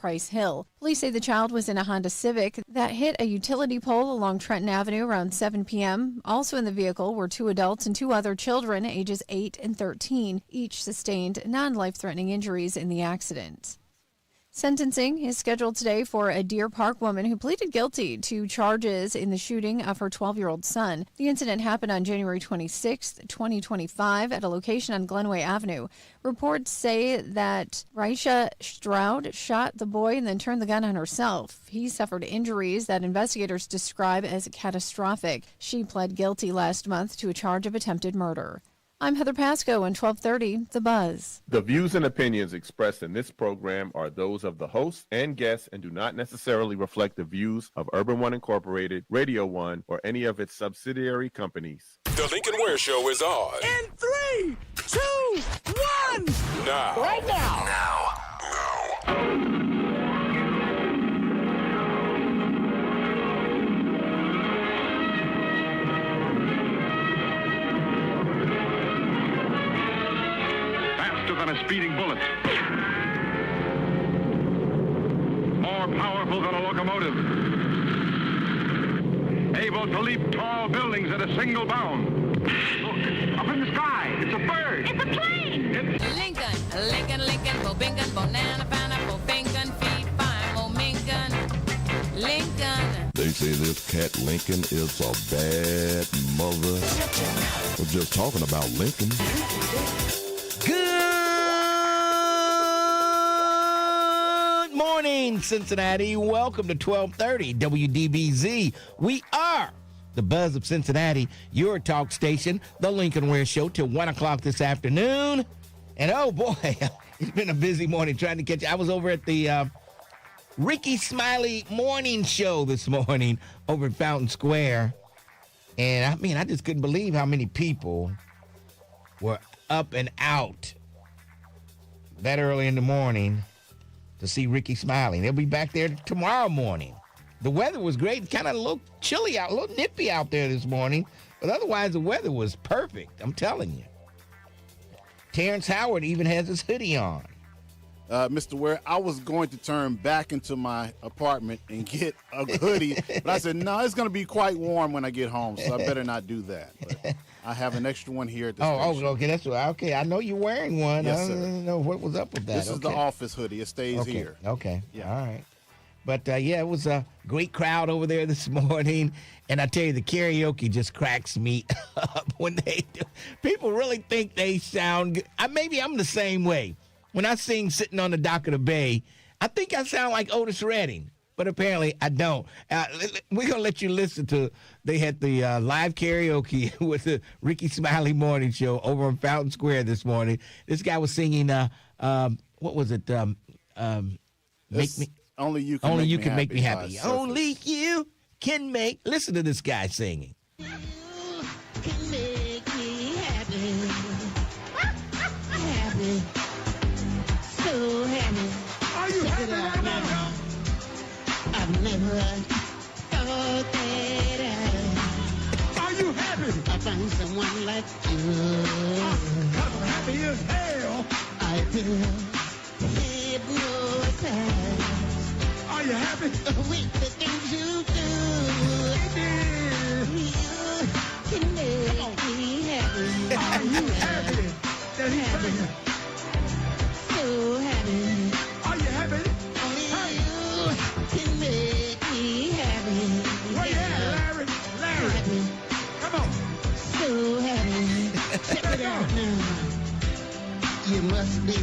Price Hill. Police say the child was in a Honda Civic that hit a utility pole along Trenton Avenue around 7 p.m. Also in the vehicle were 2 adults and 2 other children, ages 8 and 13. Each sustained non-life-threatening injuries in the accident. Sentencing is scheduled today for a Deer Park woman who pleaded guilty to charges in the shooting of her 12-year-old son. The incident happened on January 26, 2025, at a location on Glenway Avenue. Reports say that Raisha Stroud shot the boy and then turned the gun on herself. He suffered injuries that investigators describe as catastrophic. She pled guilty last month to a charge of attempted murder. I'm Heather Pasco on 1230 The Buzz. The views and opinions expressed in this program are those of the host and guests and do not necessarily reflect the views of Urban One Incorporated, Radio One, or any of its subsidiary companies. The Lincoln Ware Show is on. In 3, 2, 1. Now. Right now. Than a speeding bullet. More powerful than a locomotive. Able to leap tall buildings at a single bound. Look, up in the sky. It's a bird. It's a plane. Lincoln, bo bingon, banana, pineapple, fingon, feet, fine, mo mingon, Lincoln. They say this cat Lincoln is a bad mother. We're just talking about Lincoln. Good morning, Cincinnati. Welcome to 1230 WDBZ. We are the Buzz of Cincinnati, your talk station, the Lincoln Ware Show, till 1 o'clock this afternoon. And oh boy, it's been a busy morning trying to catch. I was over at the Ricky Smiley morning show this morning over at Fountain Square. And I mean, I just couldn't believe how many people were up and out that early in the morning to see Ricky Smiley. They'll be back there tomorrow morning. The weather was great, kind of a little chilly out, a little nippy out there this morning, but otherwise the weather was perfect, I'm telling you. Terrence Howard even has his hoodie on. Mr. Ware, I was going to turn back into my apartment and get a hoodie, but I said, no, it's going to be quite warm when I get home, so I better not do that. But I have an extra one here at the station. Okay, that's right. Okay, I know you're wearing one. Yes, sir. I don't know what was up with that. This is the office hoodie. It stays here. Okay, yeah. All right. But, yeah, it was a great crowd over there this morning. And I tell you, the karaoke just cracks me up when they do. People really think they sound good. Maybe I'm the same way. When I sing Sitting on the Dock of the Bay, I think I sound like Otis Redding, but apparently I don't. We're going to let you listen to, they had the live karaoke with the Ricky Smiley Morning Show over on Fountain Square this morning. This guy was singing, what was it? Make Me. Only You Can Make Me Happy. Only you can make, listen to this guy singing. You can make me happy. Happy. So happy. Are you happy right now? I've never thought that Are you happy? I find someone like you. I'm happy as hell. I feel hypnotized. Are you happy? With the things you do. You can make me happy. Are you happy? That he's singing. So happy. Are you happy? Only you can make me happy. Where you at, Larry? Larry, Happy. come on. So happy. Check it out now. You must be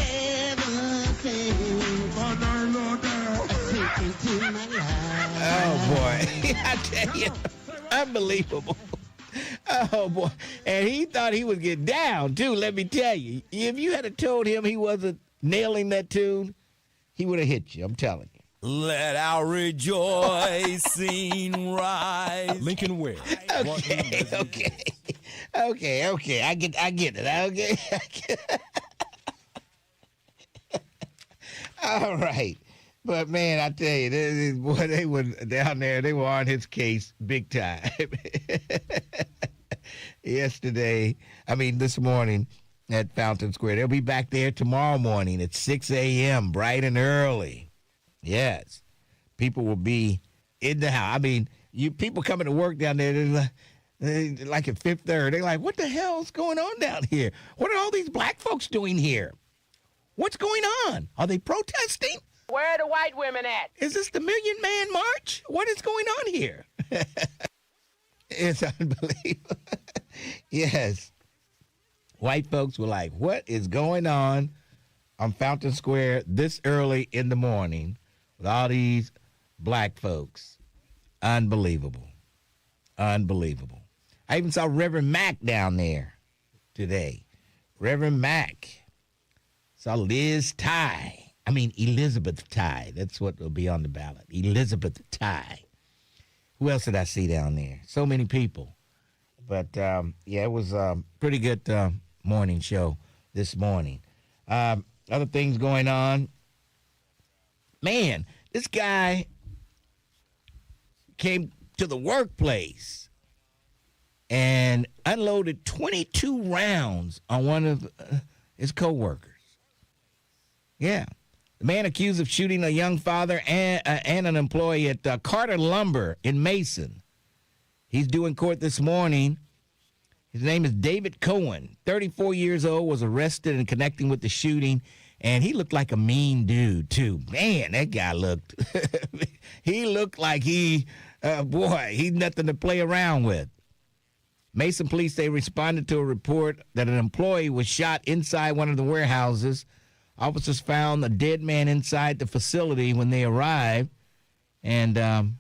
heaven sent. My darn little girl. Taken to my life. Oh, boy. I tell you, unbelievable. Oh, boy. And he thought he would get down, too, let me tell you. If you had told him he wasn't nailing that tune, he would have hit you, I'm telling you. Let our rejoicing rise. Lincoln Ware. Okay. I get it. Okay. All right. But, man, I tell you, they were down there. They were on his case big time. This morning, at Fountain Square. They'll be back there tomorrow morning at 6 a.m., bright and early. Yes. People will be in the house. I mean, people coming to work down there, they're like at Fifth Third. They're like, what the hell's going on down here? What are all these black folks doing here? What's going on? Are they protesting? Where are the white women at? Is this the Million Man March? What is going on here? It's unbelievable. Yes. White folks were like, what is going on Fountain Square this early in the morning with all these black folks? Unbelievable. Unbelievable. I even saw Reverend Mack down there today. Reverend Mack. Saw Elizabeth Ty. That's what will be on the ballot. Elizabeth Ty. Who else did I see down there? So many people. But, it was a pretty good morning show this morning. Other things going on. Man, this guy came to the workplace and unloaded 22 rounds on one of his coworkers. Yeah. The man accused of shooting a young father and an employee at Carter Lumber in Mason. He's due in court this morning. His name is David Cohen, 34 years old, was arrested in connecting with the shooting, and he looked like a mean dude, too. Man, that guy looked, he looked like he's nothing to play around with. Mason police, they responded to a report that an employee was shot inside one of the warehouses. Officers found a dead man inside the facility when they arrived, and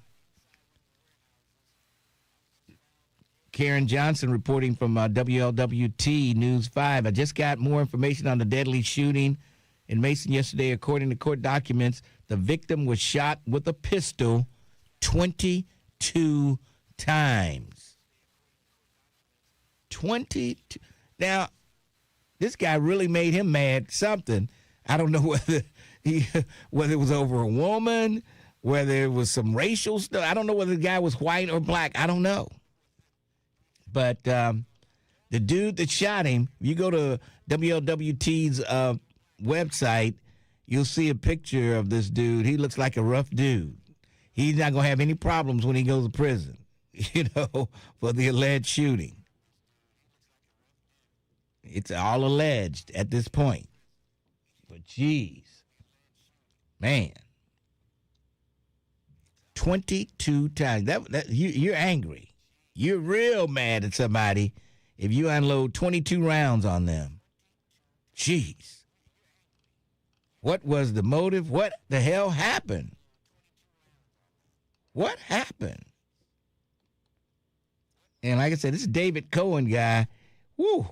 Karen Johnson reporting from WLWT News 5. I just got more information on the deadly shooting in Mason yesterday. According to court documents, the victim was shot with a pistol 22 times. 22. Now, this guy really made him mad, something. I don't know whether it was over a woman, whether it was some racial stuff. I don't know whether the guy was white or black. I don't know. But the dude that shot him, if you go to WLWT's website, you'll see a picture of this dude. He looks like a rough dude. He's not going to have any problems when he goes to prison, for the alleged shooting. It's all alleged at this point. But, geez, man, 22 times. You're angry. You're real mad at somebody if you unload 22 rounds on them. Jeez. What was the motive? What the hell happened? What happened? And like I said, this David Cohen guy, whoo,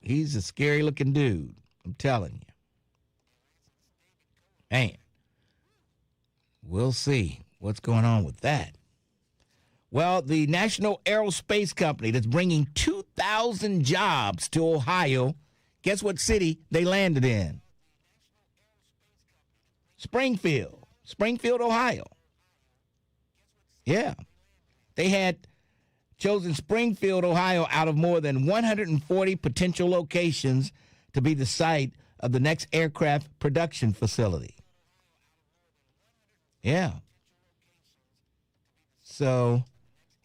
he's a scary-looking dude. I'm telling you. Man, we'll see what's going on with that. Well, the National Aerospace Company that's bringing 2,000 jobs to Ohio, guess what city they landed in? Springfield, Ohio. Yeah. They had chosen Springfield, Ohio, out of more than 140 potential locations to be the site of the next aircraft production facility. Yeah. So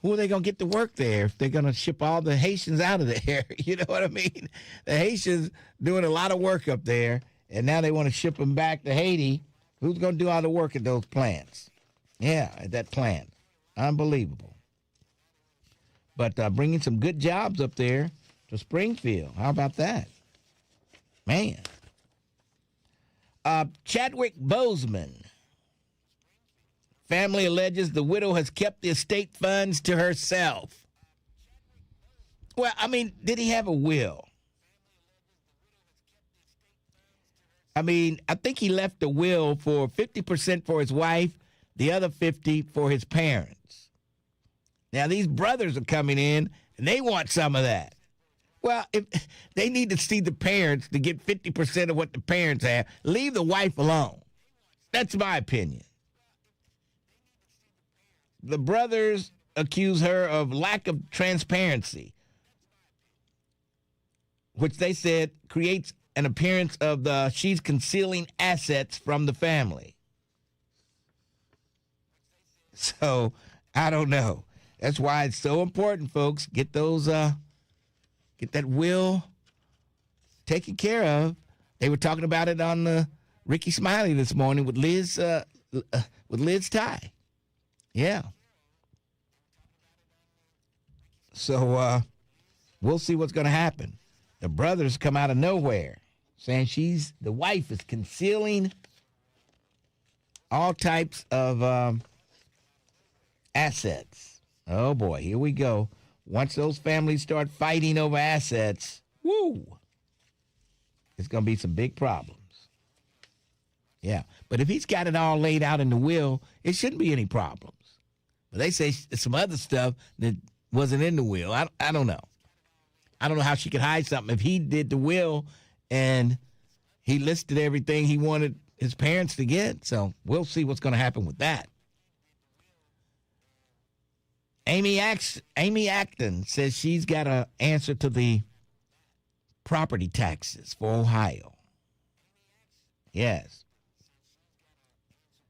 who are they going to get to work there if they're going to ship all the Haitians out of there? You know what I mean? The Haitians doing a lot of work up there, and now they want to ship them back to Haiti. Who's going to do all the work at those plants? Yeah, at that plant. Unbelievable. But bringing some good jobs up there to Springfield. How about that? Man. Chadwick Boseman. Family alleges the widow has kept the estate funds to herself. Well, I mean, did he have a will? I mean, I think he left a will for 50% for his wife, the other 50% for his parents. Now, these brothers are coming in, and they want some of that. Well, if they need to see the parents to get 50% of what the parents have, leave the wife alone. That's my opinion. The brothers accuse her of lack of transparency. which they said creates an appearance of she's concealing assets from the family. So, I don't know. That's why it's so important, folks. Get that will taken care of. They were talking about it on Ricky Smiley this morning with Liz Ty. Yeah. So we'll see what's going to happen. The brothers come out of nowhere saying the wife is concealing all types of assets. Oh boy, here we go. Once those families start fighting over assets, woo, it's going to be some big problems. Yeah, but if he's got it all laid out in the will, it shouldn't be any problems. But they say some other stuff that wasn't in the will. I don't know. I don't know how she could hide something. If he did the will and he listed everything he wanted his parents to get, so we'll see what's going to happen with that. Amy Acton says she's got an answer to the property taxes for Ohio. Yes.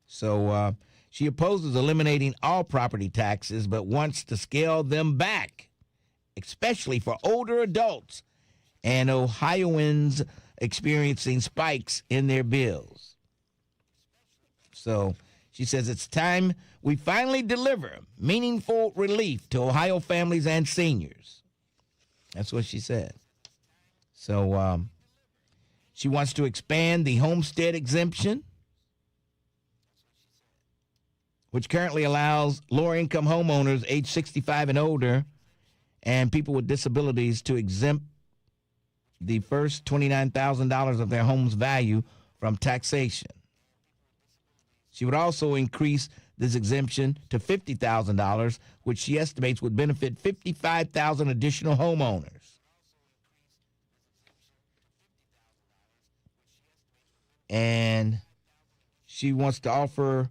So she opposes eliminating all property taxes, but wants to scale them back, especially for older adults and Ohioans experiencing spikes in their bills. So she says it's time we finally deliver meaningful relief to Ohio families and seniors. That's what she said. So she wants to expand the homestead exemption, which currently allows lower-income homeowners age 65 and older and people with disabilities to exempt the first $29,000 of their home's value from taxation. She would also increase this exemption to $50,000, which she estimates would benefit 55,000 additional homeowners. And she wants to offer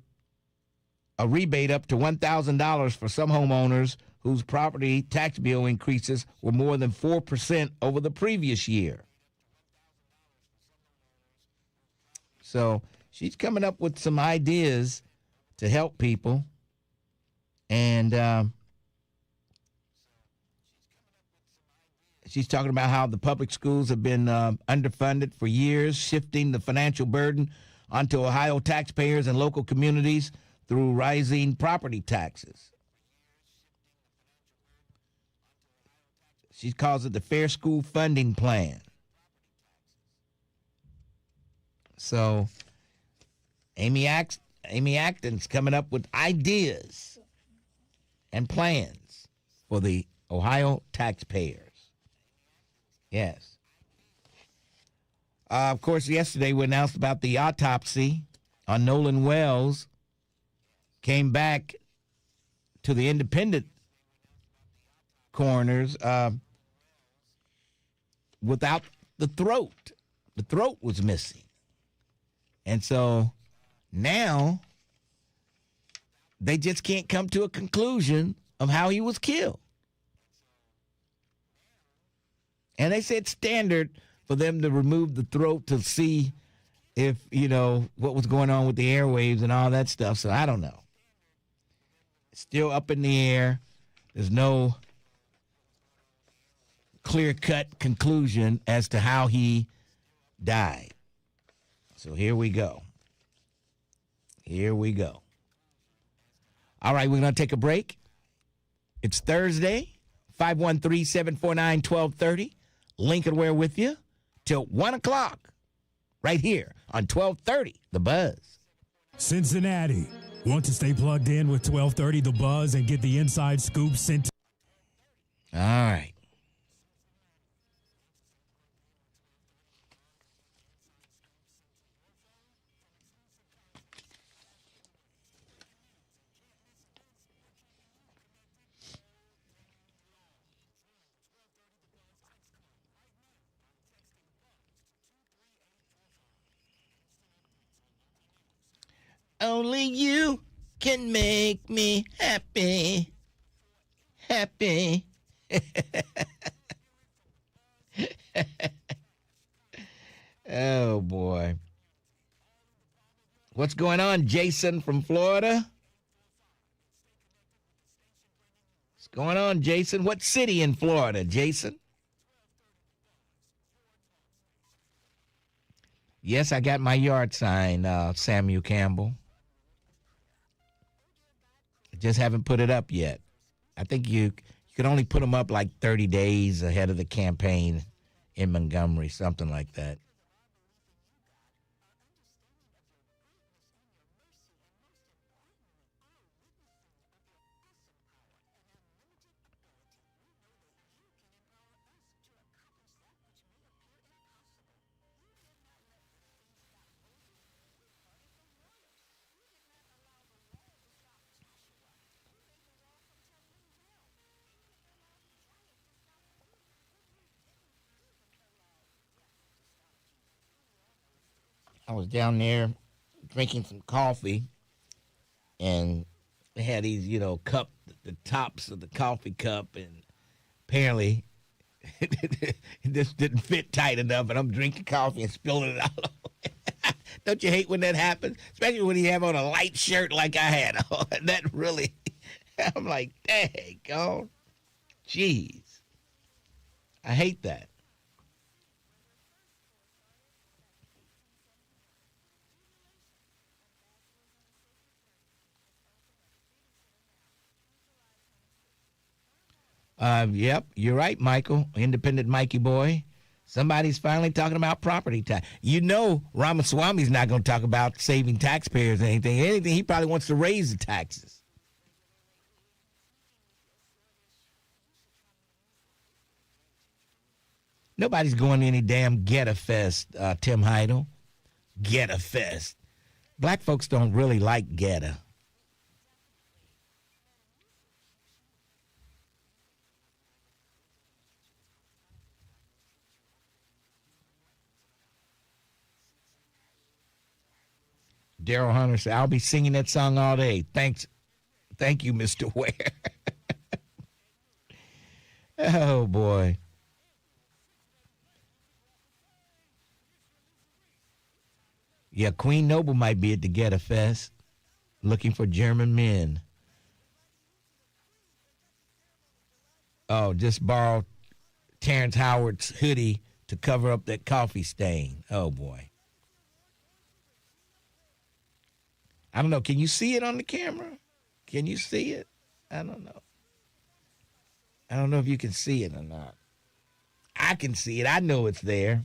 a rebate up to $1,000 for some homeowners whose property tax bill increases were more than 4% over the previous year. So she's coming up with some ideas to help people. And she's talking about how the public schools have been underfunded for years, shifting the financial burden onto Ohio taxpayers and local communities through rising property taxes. She calls it the Fair School Funding Plan. So Amy Acton's coming up with ideas and plans for the Ohio taxpayers. Yes. Of course, yesterday we announced about the autopsy on Nolan Wells. Came back to the independent coroners without the throat. The throat was missing. And so now they just can't come to a conclusion of how he was killed. And they said standard for them to remove the throat to see if, what was going on with the airwaves and all that stuff. So I don't know. It's still up in the air. There's no clear-cut conclusion as to how he died. So here we go. Here we go. All right, we're going to take a break. It's Thursday, 513-749-1230. Lincoln Ware with you till 1 o'clock right here on 1230 The Buzz. Cincinnati. Want to stay plugged in with 1230 The Buzz and get the inside scoop sent to All right. Only you can make me happy. Happy. Oh, boy. What's going on, Jason from Florida? What's going on, Jason? What city in Florida, Jason? Yes, I got my yard sign, Samuel Campbell. Just haven't put it up yet. I think you could only put them up like 30 days ahead of the campaign in Montgomery, something like that. I was down there drinking some coffee, and they had these, cup, the tops of the coffee cup, and apparently it just didn't fit tight enough, and I'm drinking coffee and spilling it out. Don't you hate when that happens? Especially when you have on a light shirt like I had on. That really, I'm like, dang, God. Jeez. I hate that. Yep, you're right, Michael. Independent Mikey boy. Somebody's finally talking about property tax. Ramaswamy's not going to talk about saving taxpayers or anything. He probably wants to raise the taxes. Nobody's going to any damn Get a Fest, Tim Heidel. Get a Fest. Black folks don't really like Geta. Daryl Hunter said, I'll be singing that song all day. Thank you, Mr. Ware. Oh, boy. Yeah, Queen Noble might be at the Get a Fest looking for German men. Oh, just borrow Terrence Howard's hoodie to cover up that coffee stain. Oh, boy. I don't know. Can you see it on the camera? Can you see it? I don't know. I don't know if you can see it or not. I can see it. I know it's there.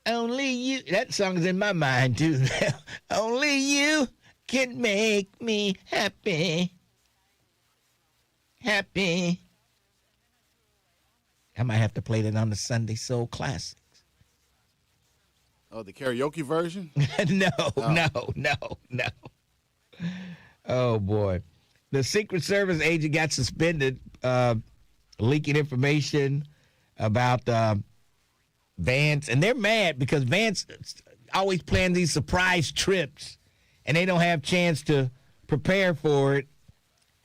Only you. That song's in my mind, too. Only you can make me happy. Happy. I might have to play that on the Sunday Soul Classics. Oh, the karaoke version? No. Oh, boy. The Secret Service agent got suspended, leaking information about Vance. And they're mad because Vance always plans these surprise trips, and they don't have chance to prepare for it.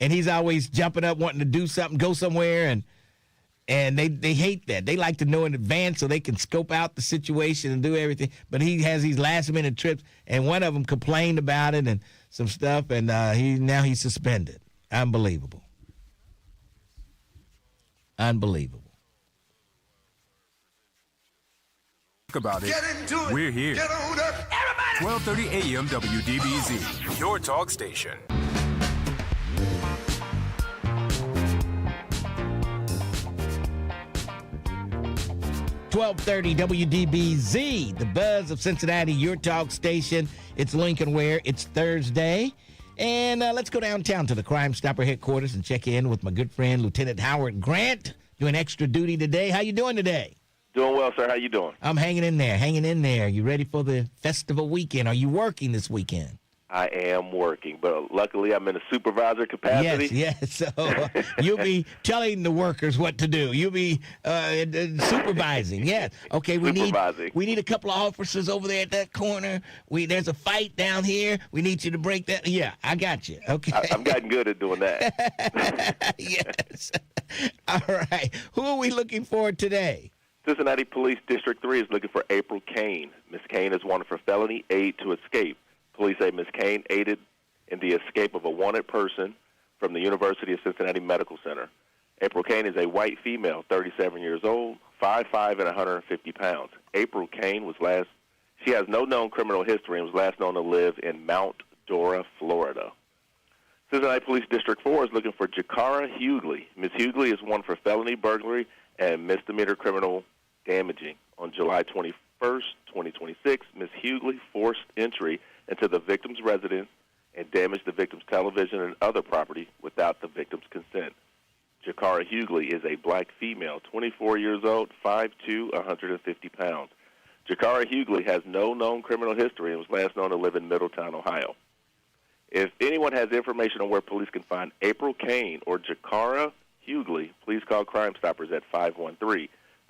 And he's always jumping up, wanting to do something, go somewhere, and they hate that. They like to know in advance so they can scope out the situation and do everything. But he has these last-minute trips, and one of them complained about it and some stuff, and he's suspended. Unbelievable. Unbelievable. Think about it. We're here. 12:30 a.m. WDBZ, your talk station. 1230 WDBZ, the buzz of Cincinnati, your talk station. It's Lincoln Ware. It's Thursday. And let's go downtown to the Crime Stopper headquarters and check in with my good friend, Lieutenant Howard Grant, doing extra duty today. How you doing today? Doing well, sir. How you doing? I'm hanging in there. You ready for the festival weekend? Are you working this weekend? I am working, but luckily I'm in a supervisor capacity. Yes. So you'll be telling the workers what to do. You'll be supervising. Yes. Okay. We need a couple of officers over there at that corner. There's a fight down here. We need you to break that. Yeah, I got you. Okay. I've gotten good at doing that. Yes. All right. Who are we looking for today? Cincinnati Police District 3 is looking for April Kane. Ms. Kane is wanted for felony aid to escape. Police say Ms. Kane aided in the escape of a wanted person from the University of Cincinnati Medical Center. April Kane is a white female, 37 years old, 5'5", and 150 pounds. April Kane she has no known criminal history and was last known to live in Mount Dora, Florida. Cincinnati Police District 4 is looking for Jakara Hughley. Ms. Hughley is wanted for felony burglary and misdemeanor criminal damaging. On July 21st, 2026, Ms. Hughley forced entry into the victim's residence and damaged the victim's television and other property without the victim's consent. Jakara Hughley is a black female, 24 years old, 5'2", 150 pounds. Jakara Hughley has no known criminal history and was last known to live in Middletown, Ohio. If anyone has information on where police can find April Kane or Jakara Hughley, please call Crime Stoppers at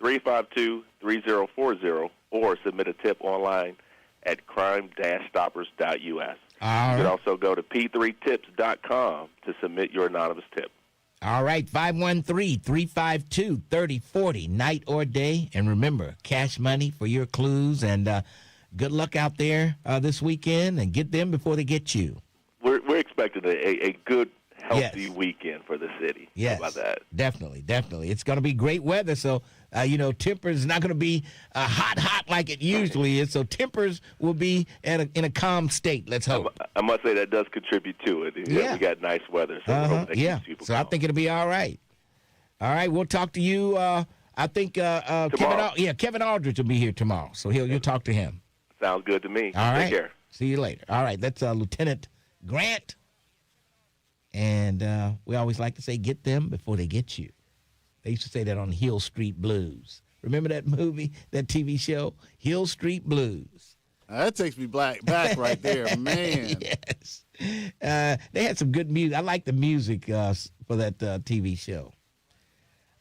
513-352-3040 or submit a tip online at crime-stoppers.us. You can also go to p3tips.com to submit your anonymous tip. All right, 513-352-3040, night or day. And remember, cash money for your clues. And good luck out there this weekend, and get them before they get you. We're expecting a good, healthy weekend for the city. Yes, how about that? Definitely. It's going to be great weather, so, tempers not going to be hot like it usually is, so tempers will be in a calm state, let's hope. I must say that does contribute to it. Yeah. We got nice weather, so we're hoping that keeps people so calm. I think it'll be all right. All right, we'll talk to you, I think Kevin Aldridge will be here tomorrow, so you'll talk to him. Sounds good to me. All right. Take care. See you later. All right, that's Lieutenant Grant. And we always like to say, get them before they get you. They used to say that on Hill Street Blues. Remember that movie, that TV show, Hill Street Blues? That takes me back right there, man. Yes. They had some good music. I like the music for that TV show.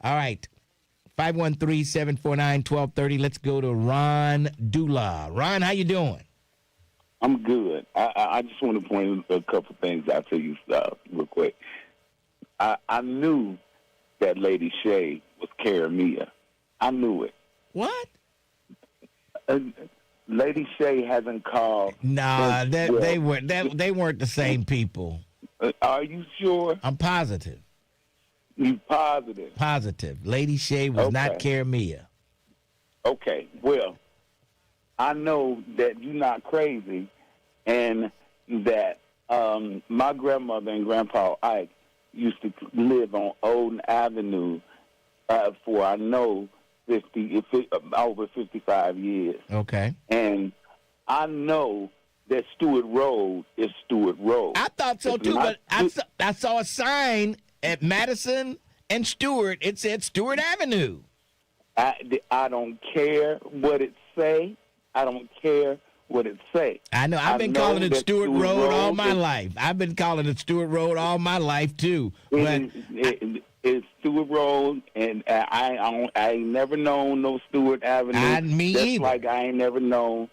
All right. 513-749-1230. Let's go to Ron Dula. Ron, how you doing? I'm good. I just want to point a couple things out to you real quick. I knew that Lady Shay was Karamia. I knew it. What? Lady Shay hasn't called. Nah, they weren't the same people. Are you sure? I'm positive. You positive? Positive. Lady Shay was not Karamia. Okay. Well, I know that you're not crazy, and that my grandmother and Grandpa Ike used to live on Olden Avenue for, I know, over 55 years. Okay. And I know that Stewart Road is Stewart Road. I thought so, too, but I saw a sign at Madison and Stewart. It said Stewart Avenue. I don't care what it say. I don't care what it say. I know. I've been calling it Stewart Road all my life. I've been calling it Stewart Road all my life, too. It's Stewart Road, and I ain't never known no Stewart Avenue. Me Just either. like I ain't never known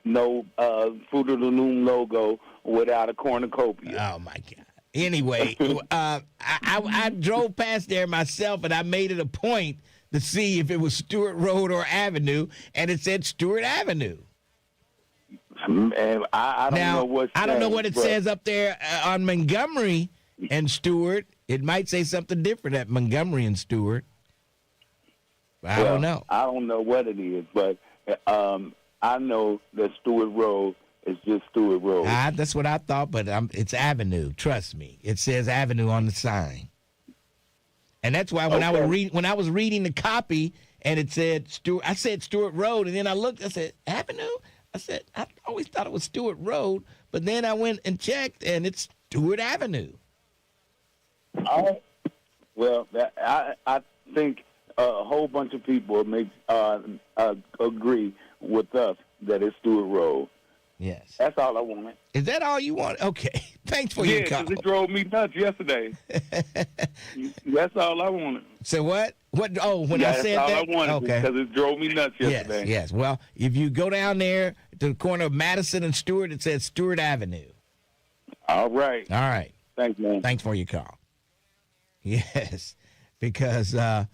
no Fruit of the Loom logo without a cornucopia. Oh, my God. Anyway, I drove past there myself, and I made it a point to see if it was Stewart Road or Avenue, and it said Stewart Avenue. And I don't know what. I don't know what it says up there on Montgomery and Stewart. It might say something different at Montgomery and Stewart. I don't know. I don't know what it is, but I know that Stewart Road is just Stewart Road. That's what I thought, but it's Avenue. Trust me, it says Avenue on the sign. And that's why when I was reading the copy and it said Stewart, I said Stewart Road, and then I looked, I said Avenue. I said I always thought it was Stewart Road, but then I went and checked, and it's Stewart Avenue. All right. Well, I think a whole bunch of people agree with us that it's Stewart Road. Yes. That's all I wanted. Is that all you want? Okay. Thanks for your call. Yeah, 'cause it drove me nuts yesterday. That's all I wanted. So what? What? Oh, when I said that? That's all I wanted, Okay. because it drove me nuts yesterday. Yes. Well, if you go down there to the corner of Madison and Stewart, it says Stewart Avenue. All right. All right. Thanks, man. Thanks for your call. Yes, because I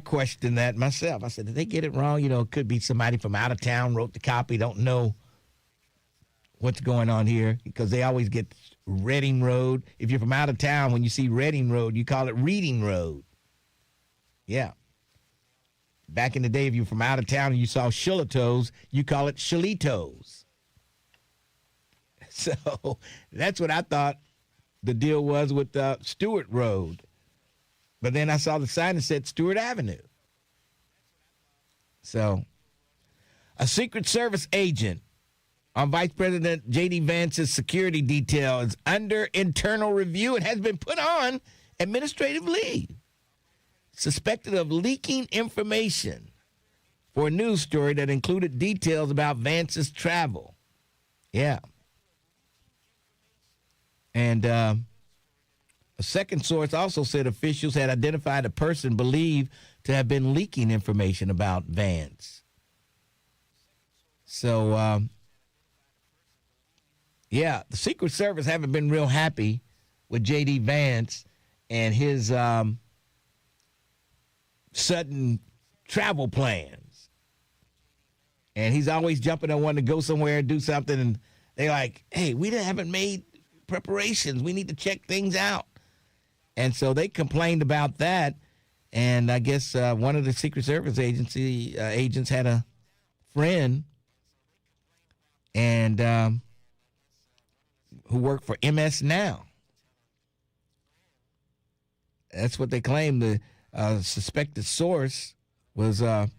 questioned that myself. I said, did they get it wrong? You know, it could be somebody from out of town wrote the copy, don't know what's going on here, because they always get Reading Road. If you're from out of town, when you see Reading Road, you call it Reading Road. Yeah. Back in the day, if you're from out of town and you saw Shillitoes, you call it Shilitos. So that's what I thought the deal was with Stewart Road. But then I saw the sign that said Stewart Avenue. So a Secret Service agent on Vice President J.D. Vance's security detail is under internal review and has been put on administrative leave, suspected of leaking information for a news story that included details about Vance's travel. Yeah. And a second source also said officials had identified a person believed to have been leaking information about Vance. So, yeah, the Secret Service haven't been real happy with J.D. Vance and his sudden travel plans. And he's always jumping on wanting to go somewhere and do something. And they're like, hey, we haven't made preparations. We need to check things out. And so they complained about that. And I guess one of the Secret Service agency agents had a friend and who worked for MS Now. That's what they claim. The suspected source was a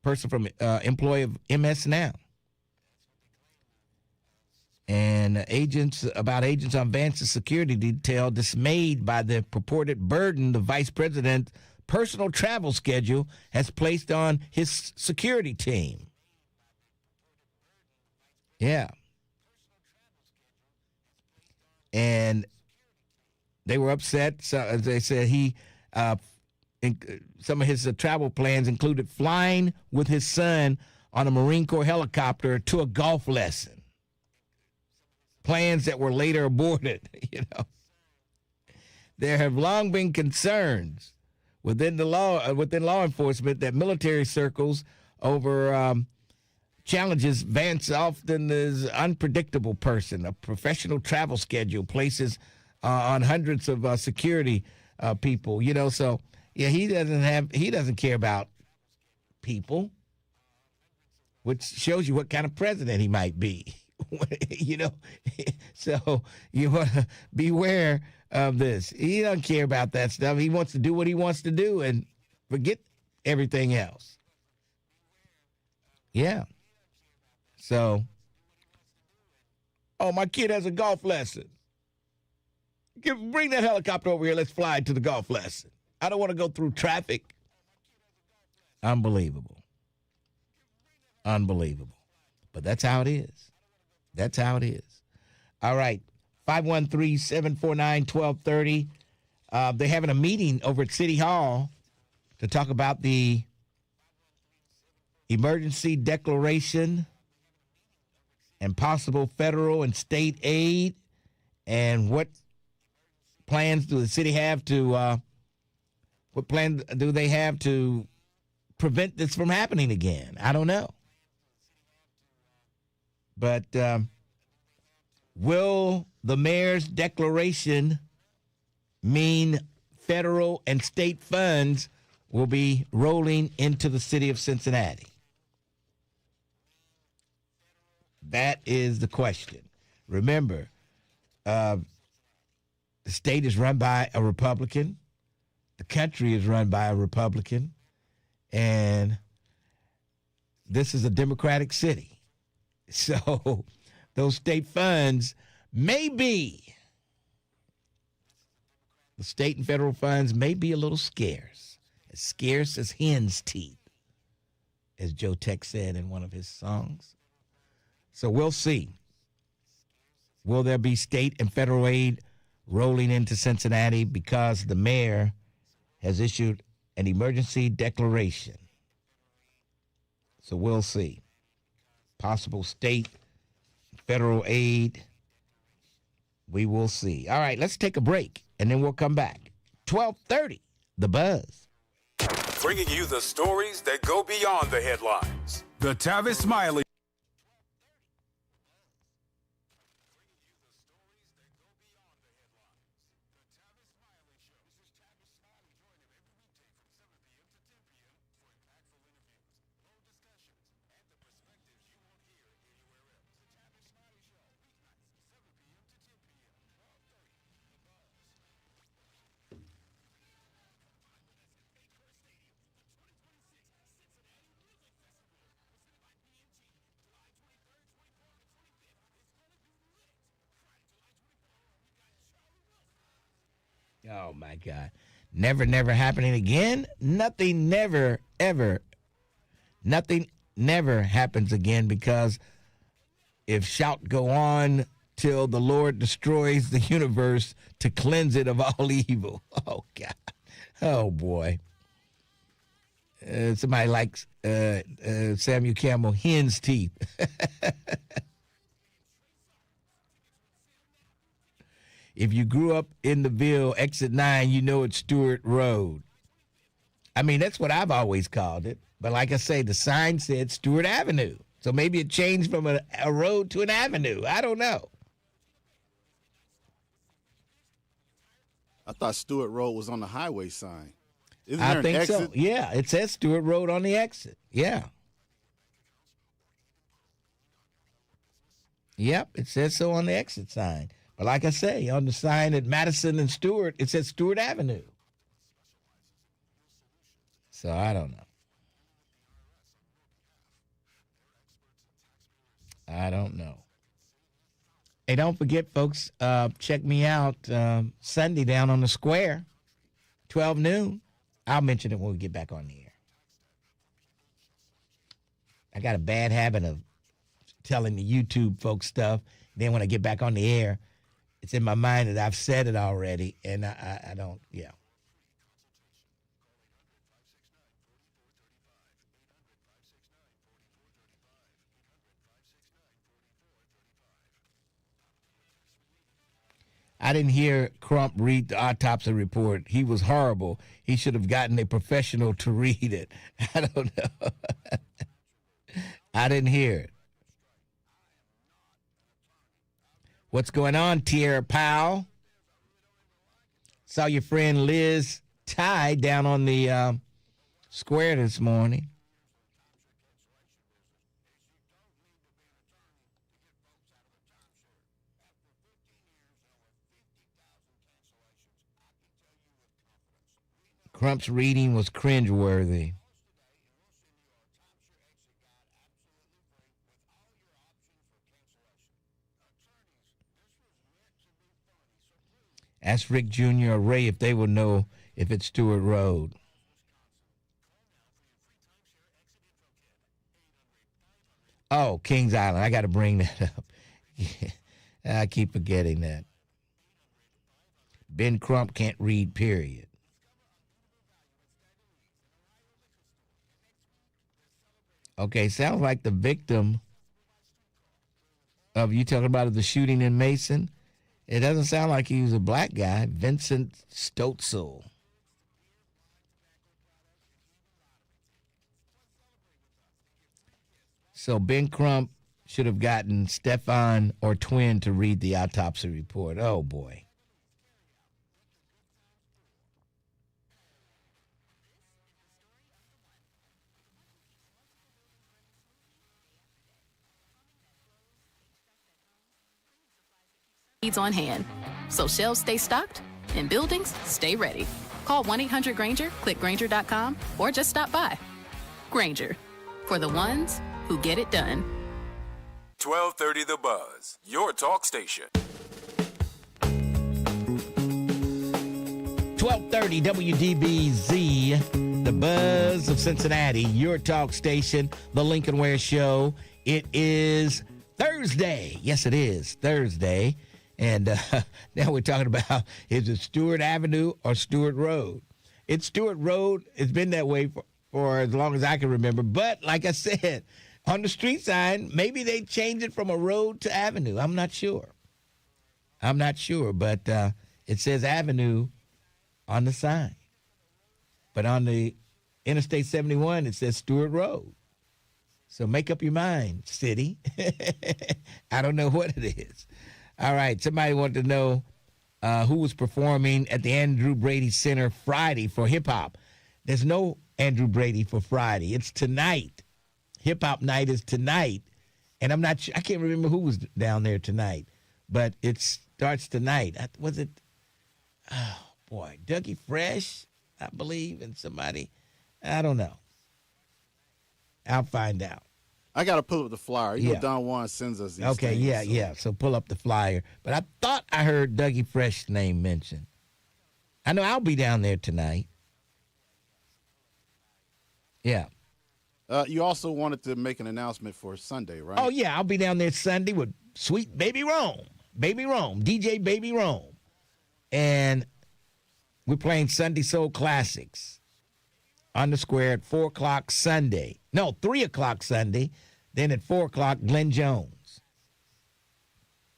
person from employee of MS Now. And agents on Vance's security detail dismayed by the purported burden the vice president's personal travel schedule has placed on his security team. Yeah. And they were upset. So, as they said, some of his travel plans included flying with his son on a Marine Corps helicopter to a golf lesson. Plans that were later aborted, you know. There have long been concerns within law enforcement that military circles over challenges Vance often is unpredictable person. A professional travel schedule places on hundreds of security people, you know. So yeah, he doesn't care about people, which shows you what kind of president he might be. You know, so you want to beware of this. He doesn't care about that stuff. He wants to do what he wants to do and forget everything else. Yeah. So, oh, my kid has a golf lesson. Bring that helicopter over here. Let's fly to the golf lesson. I don't want to go through traffic. Unbelievable. Unbelievable. But that's how it is. That's how it is. All right. 513-749-1230. They're having a meeting over at City Hall to talk about the emergency declaration and possible federal and state aid, and what plans do the city have to what plan do they have to prevent this from happening again? I don't know. But will the mayor's declaration mean federal and state funds will be rolling into the city of Cincinnati? That is the question. Remember, the state is run by a Republican. The country is run by a Republican. And this is a Democratic city. So those state funds may be, the state and federal funds may be a little scarce as hen's teeth, as Joe Tex said in one of his songs. So we'll see. Will there be state and federal aid rolling into Cincinnati because the mayor has issued an emergency declaration? So we'll see. Possible state, federal aid. We will see. All right, let's take a break, and then we'll come back. 12:30, The Buzz. Bringing you the stories that go beyond the headlines. The Tavis Smiley. Oh, my God. Never happening again? Nothing never happens again, because if shout go on till the Lord destroys the universe to cleanse it of all evil. Oh, God. Oh, boy. Somebody likes Samuel Campbell, hen's teeth. If you grew up in the Ville, exit 9, you know it's Stewart Road. I mean, that's what I've always called it. But like I say, the sign said Stewart Avenue. So maybe it changed from a road to an avenue. I don't know. I thought Stewart Road was on the highway sign. Isn't I there think an exit? so. Yeah, it says Stewart Road on the exit. Yeah. Yep, it says so on the exit sign. But like I say, on the sign at Madison and Stewart, it says Stewart Avenue. So I don't know. Hey, don't forget, folks, check me out Sunday down on the square, 12 noon. I'll mention it when we get back on the air. I got a bad habit of telling the YouTube folks stuff. Then when I get back on the air, it's in my mind that I've said it already, and I don't, yeah. I didn't hear Crump read the autopsy report. He was horrible. He should have gotten a professional to read it. I don't know. I didn't hear it. What's going on, Tierra Powell? Saw your friend Liz Ty down on the square this morning. Crump's reading was cringeworthy. Ask Rick Jr. or Ray if they will know if it's Stewart Road. Oh, Kings Island. I got to bring that up. I keep forgetting that. Ben Crump can't read, period. Okay, sounds like the victim of, you talking about the shooting in Mason? It doesn't sound like he was a black guy. Vincent Stotzel. So Ben Crump should have gotten Stefan or Twin to read the autopsy report. Oh, boy. Needs on hand, so shelves stay stocked and buildings stay ready. Call 1-800-GRANGER, click Grainger.com, or just stop by. Grainger, for the ones who get it done. 1230 The Buzz, your talk station. 1230 WDBZ, The Buzz of Cincinnati, your talk station, The Lincoln Ware Show. It is Thursday. Yes, it is Thursday. And now we're talking about, is it Stewart Avenue or Stewart Road? It's Stewart Road. It's been that way for as long as I can remember. But like I said, on the street sign, maybe they changed it from a road to avenue. I'm not sure. But it says avenue on the sign. But on the Interstate 71, it says Stewart Road. So make up your mind, city. I don't know what it is. All right, somebody wanted to know who was performing at the Andrew Brady Center Friday for hip-hop. There's no Andrew Brady for Friday. It's tonight. Hip-hop night is tonight. And I'm not sure, I can't remember who was down there tonight. But it starts tonight. Was it, oh, boy, Dougie Fresh, I believe, and somebody. I don't know. I'll find out. I got to pull up the flyer. You Yeah. know Don Juan sends us these Okay, things, yeah. So pull up the flyer. But I thought I heard Dougie Fresh's name mentioned. I know I'll be down there tonight. Yeah. You also wanted to make an announcement for Sunday, right? Oh, yeah, I'll be down there Sunday with sweet Baby Rome. DJ Baby Rome. And we're playing Sunday Soul Classics on the square at 4 o'clock Sunday. No, 3 o'clock Sunday. Then at 4 o'clock, Glenn Jones.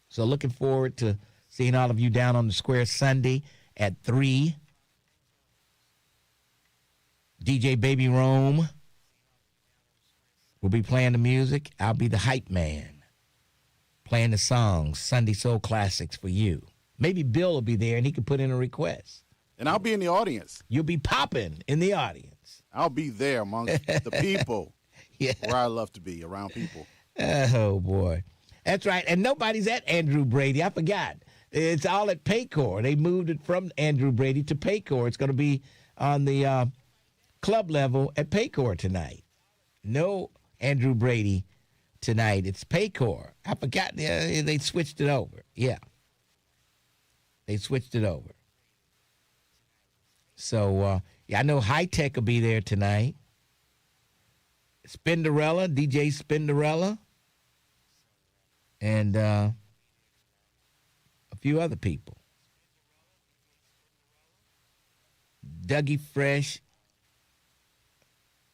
So looking forward to seeing all of you down on the square Sunday at 3. DJ Baby Rome will be playing the music. I'll be the hype man, playing the songs, Sunday Soul Classics for you. Maybe Bill will be there and he can put in a request. And I'll be in the audience. You'll be popping in the audience. I'll be there amongst the people. Yeah. Where I love to be, around people. Oh, boy. That's right. And nobody's at Andrew Brady. I forgot. It's all at Paycor. They moved it from Andrew Brady to Paycor. It's going to be on the club level at Paycor tonight. No Andrew Brady tonight. It's Paycor. I forgot. They switched it over. Yeah. They switched it over. So, yeah, I know High Tech will be there tonight. Spinderella, DJ Spinderella, and a few other people. Dougie Fresh.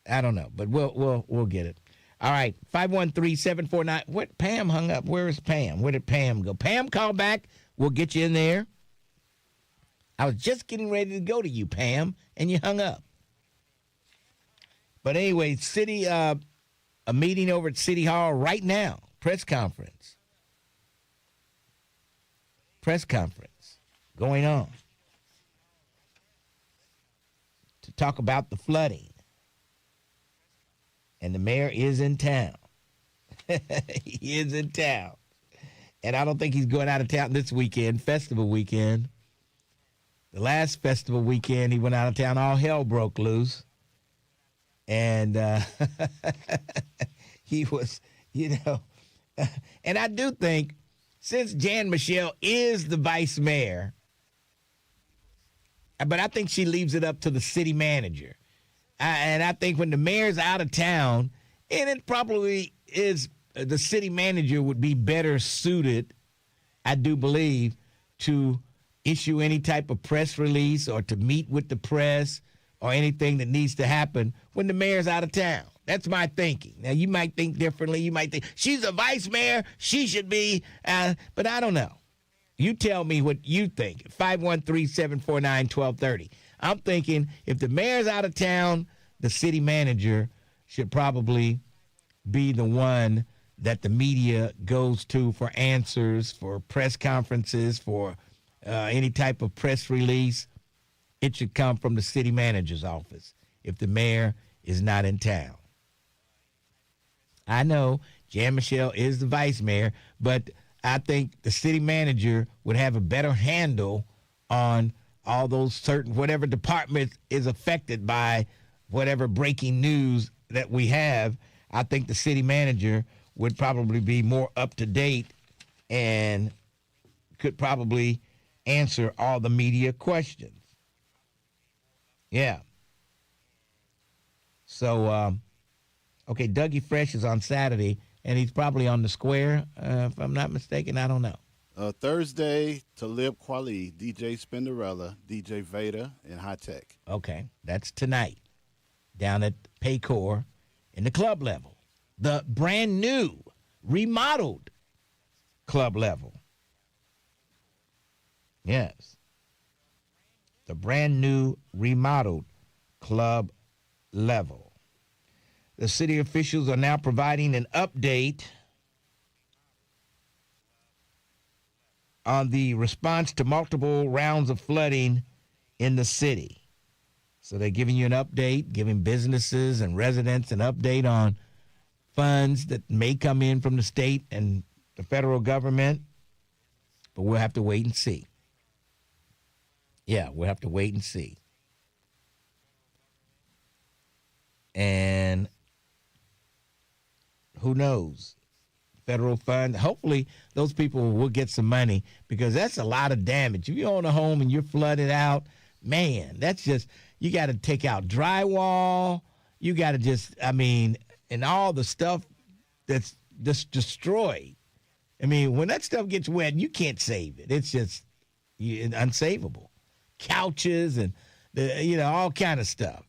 I don't know, but we'll get it. All right, 513-749. What? Pam hung up. Where is Pam? Where did Pam go? Pam, call back. We'll get you in there. I was just getting ready to go to you, Pam, and you hung up. But anyway, a meeting over at City Hall right now, press conference going on to talk about the flooding. And the mayor is in town. He is in town. And I don't think he's going out of town this weekend, festival weekend. The last festival weekend, he went out of town, all hell broke loose. And he was, and I do think since Jan Michelle is the vice mayor, but I think she leaves it up to the city manager. And I think when the mayor's out of town, and it probably is, the city manager would be better suited, I do believe, to issue any type of press release or to meet with the press or anything that needs to happen when the mayor's out of town. That's my thinking. Now, you might think differently. You might think, she's a vice mayor, she should be, but I don't know. You tell me what you think. 513-749-1230. I'm thinking if the mayor's out of town, the city manager should probably be the one that the media goes to for answers, for press conferences, for any type of press release. It should come from the city manager's office if the mayor is not in town. I know Jan Michelle is the vice mayor, but I think the city manager would have a better handle on all those certain, whatever department is affected by whatever breaking news that we have. I think the city manager would probably be more up to date and could probably answer all the media questions. Yeah. So, okay, Dougie Fresh is on Saturday and he's probably on the square, if I'm not mistaken. I don't know. Thursday, Talib Kweli, DJ Spinderella, DJ Veda, and High Tech. Okay, that's tonight down at Paycor in the club level. The brand new, remodeled club level. Yes. The brand new, remodeled club level. The city officials are now providing an update on the response to multiple rounds of flooding in the city. So they're giving you an update, giving businesses and residents an update on funds that may come in from the state and the federal government, but we'll have to wait and see. Yeah, we'll have to wait and see. And who knows? Federal fund. Hopefully, those people will get some money because that's a lot of damage. If you own a home and you're flooded out, man, that's just, you got to take out drywall. You got to just, and all the stuff that's just destroyed. When that stuff gets wet, you can't save it. It's just unsavable. Couches and, all kind of stuff.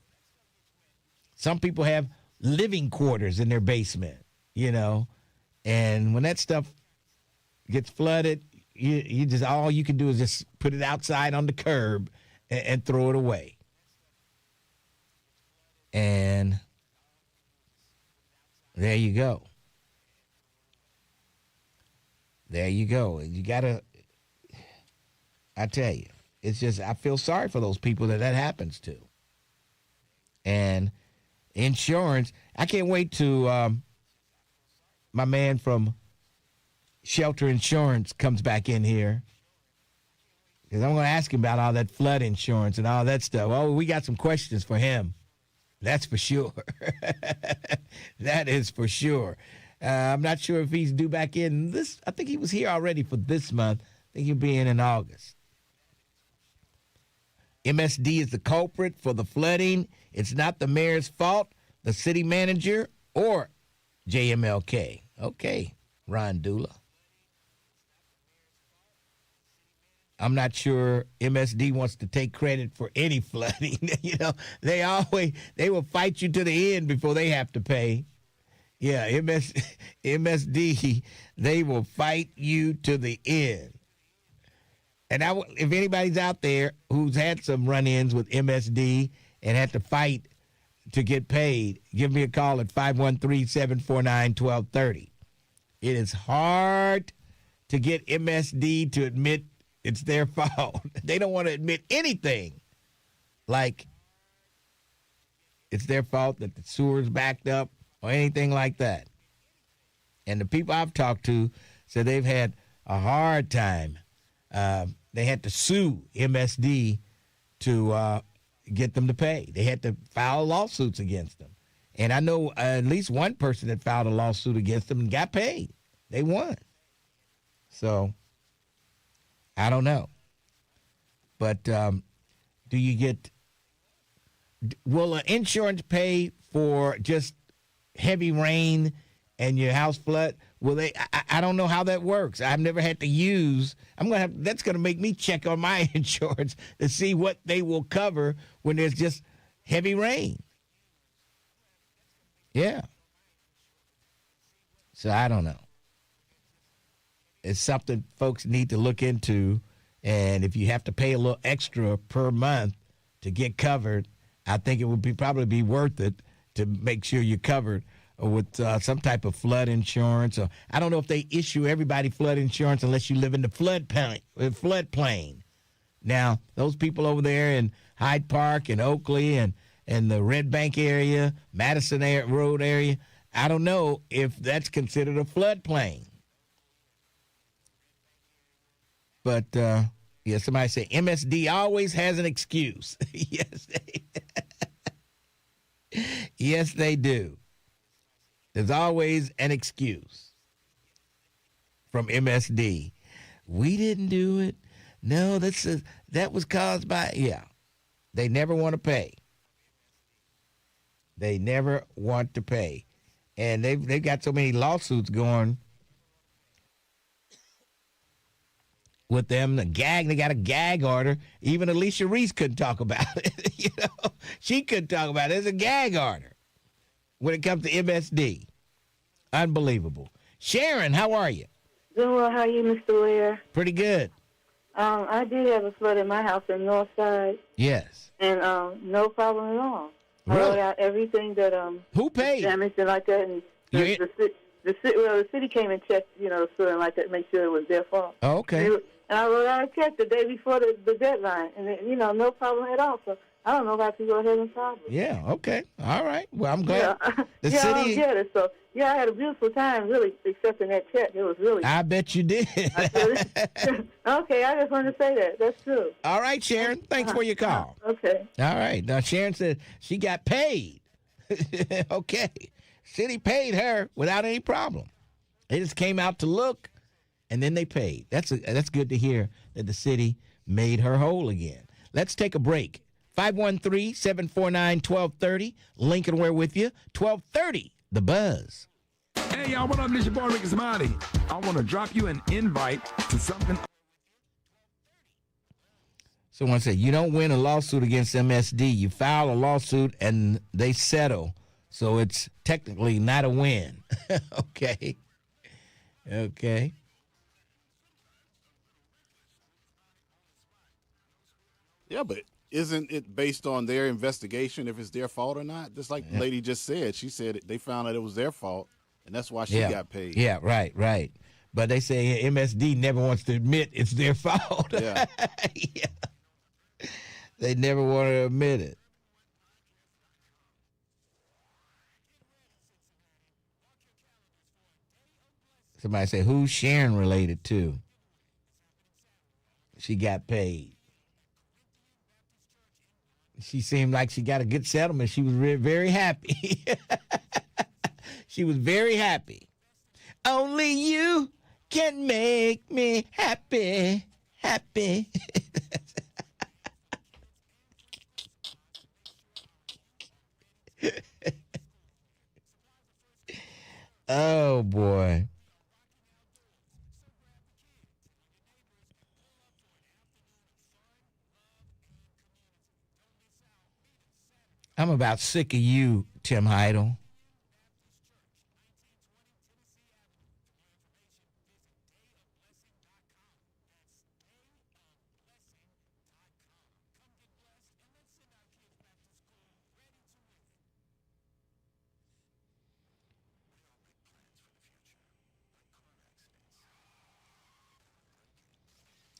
Some people have living quarters in their basement, and when that stuff gets flooded, you just, all you can do is just put it outside on the curb and throw it away. And there you go. There you go. You got to, I tell you, it's just, I feel sorry for those people that happens to. And insurance, I can't wait to, my man from Shelter Insurance comes back in here. Because I'm going to ask him about all that flood insurance and all that stuff. Oh, we got some questions for him. That's for sure. That is for sure. I'm not sure if he's due back in this. I think he was here already for this month. I think he'll be in August. MSD is the culprit for the flooding. It's not the mayor's fault, the city manager, or JMLK. Okay, Ron Dula. I'm not sure MSD wants to take credit for any flooding. They will fight you to the end before they have to pay. Yeah, MSD, they will fight you to the end. And if anybody's out there who's had some run-ins with MSD and had to fight to get paid, give me a call at 513-749-1230. It is hard to get MSD to admit it's their fault. They don't want to admit anything like it's their fault that the sewer's backed up or anything like that. And the people I've talked to said they've had a hard time. They had to sue MSD to get them to pay. They had to file lawsuits against them. And I know at least one person that filed a lawsuit against them and got paid. They won. So, I don't know. But will insurance pay for just heavy rain and your house flood? Will they? I don't know how that works. I've never had to use. That's going to make me check on my insurance to see what they will cover when there's just heavy rain. Yeah. So I don't know. It's something folks need to look into, and if you have to pay a little extra per month to get covered, I think it would probably be worth it to make sure you're covered with some type of flood insurance. Or I don't know if they issue everybody flood insurance unless you live in the floodplain. Now, those people over there in Hyde Park and Oakley and the Red Bank area, Madison Road area, I don't know if that's considered a floodplain. But, somebody say MSD always has an excuse. Yes, they do. There's always an excuse from MSD. We didn't do it. No, that was caused by, They never want to pay. They never want to pay. And they've got so many lawsuits going with them. They got a gag order. Even Alicia Reese couldn't talk about it. She couldn't talk about it. There's a gag order when it comes to MSD. Unbelievable. Sharon, how are you? Doing well. How are you, Mr. Ware? Pretty good. I did have a flood in my house in North Side. Yes. And no problem at all. Really? I wrote out everything that who paid damaged and like that, and the city came and checked, the sewer and like that, make sure it was their fault. Oh, okay. And I wrote out a check the day before the deadline, and no problem at all. So I don't know if I can go ahead and solve it. Yeah. Okay. All right. Well, I'm glad the I don't city. get it. So I had a beautiful time really accepting that check. It was really. I bet you did. Okay, I just wanted to say that. That's true. All right, Sharon. Thanks for your call. Okay. All right. Now, Sharon said she got paid. Okay. City paid her without any problem. They just came out to look, and then they paid. That's good to hear that the city made her whole again. Let's take a break. 513-749-1230. Lincoln Ware with you. 1230, The Buzz. Hey, y'all, what up? This your boy, Ricky Smiley. I want to drop you an invite to something. Someone said, you don't win a lawsuit against MSD. You file a lawsuit, and they settle. So it's technically not a win. Okay. Okay. Yeah, but isn't it based on their investigation if it's their fault or not? Just like the lady just said. She said they found out it was their fault, and that's why she got paid. Yeah, right. But they say MSD never wants to admit it's their fault. Yeah. Yeah. They never want to admit it. Somebody say, who's Sharon related to? She got paid. She seemed like she got a good settlement. She was very happy. She was very happy. Only you can make me happy. Oh, boy. I'm about sick of you, Tim Heidel.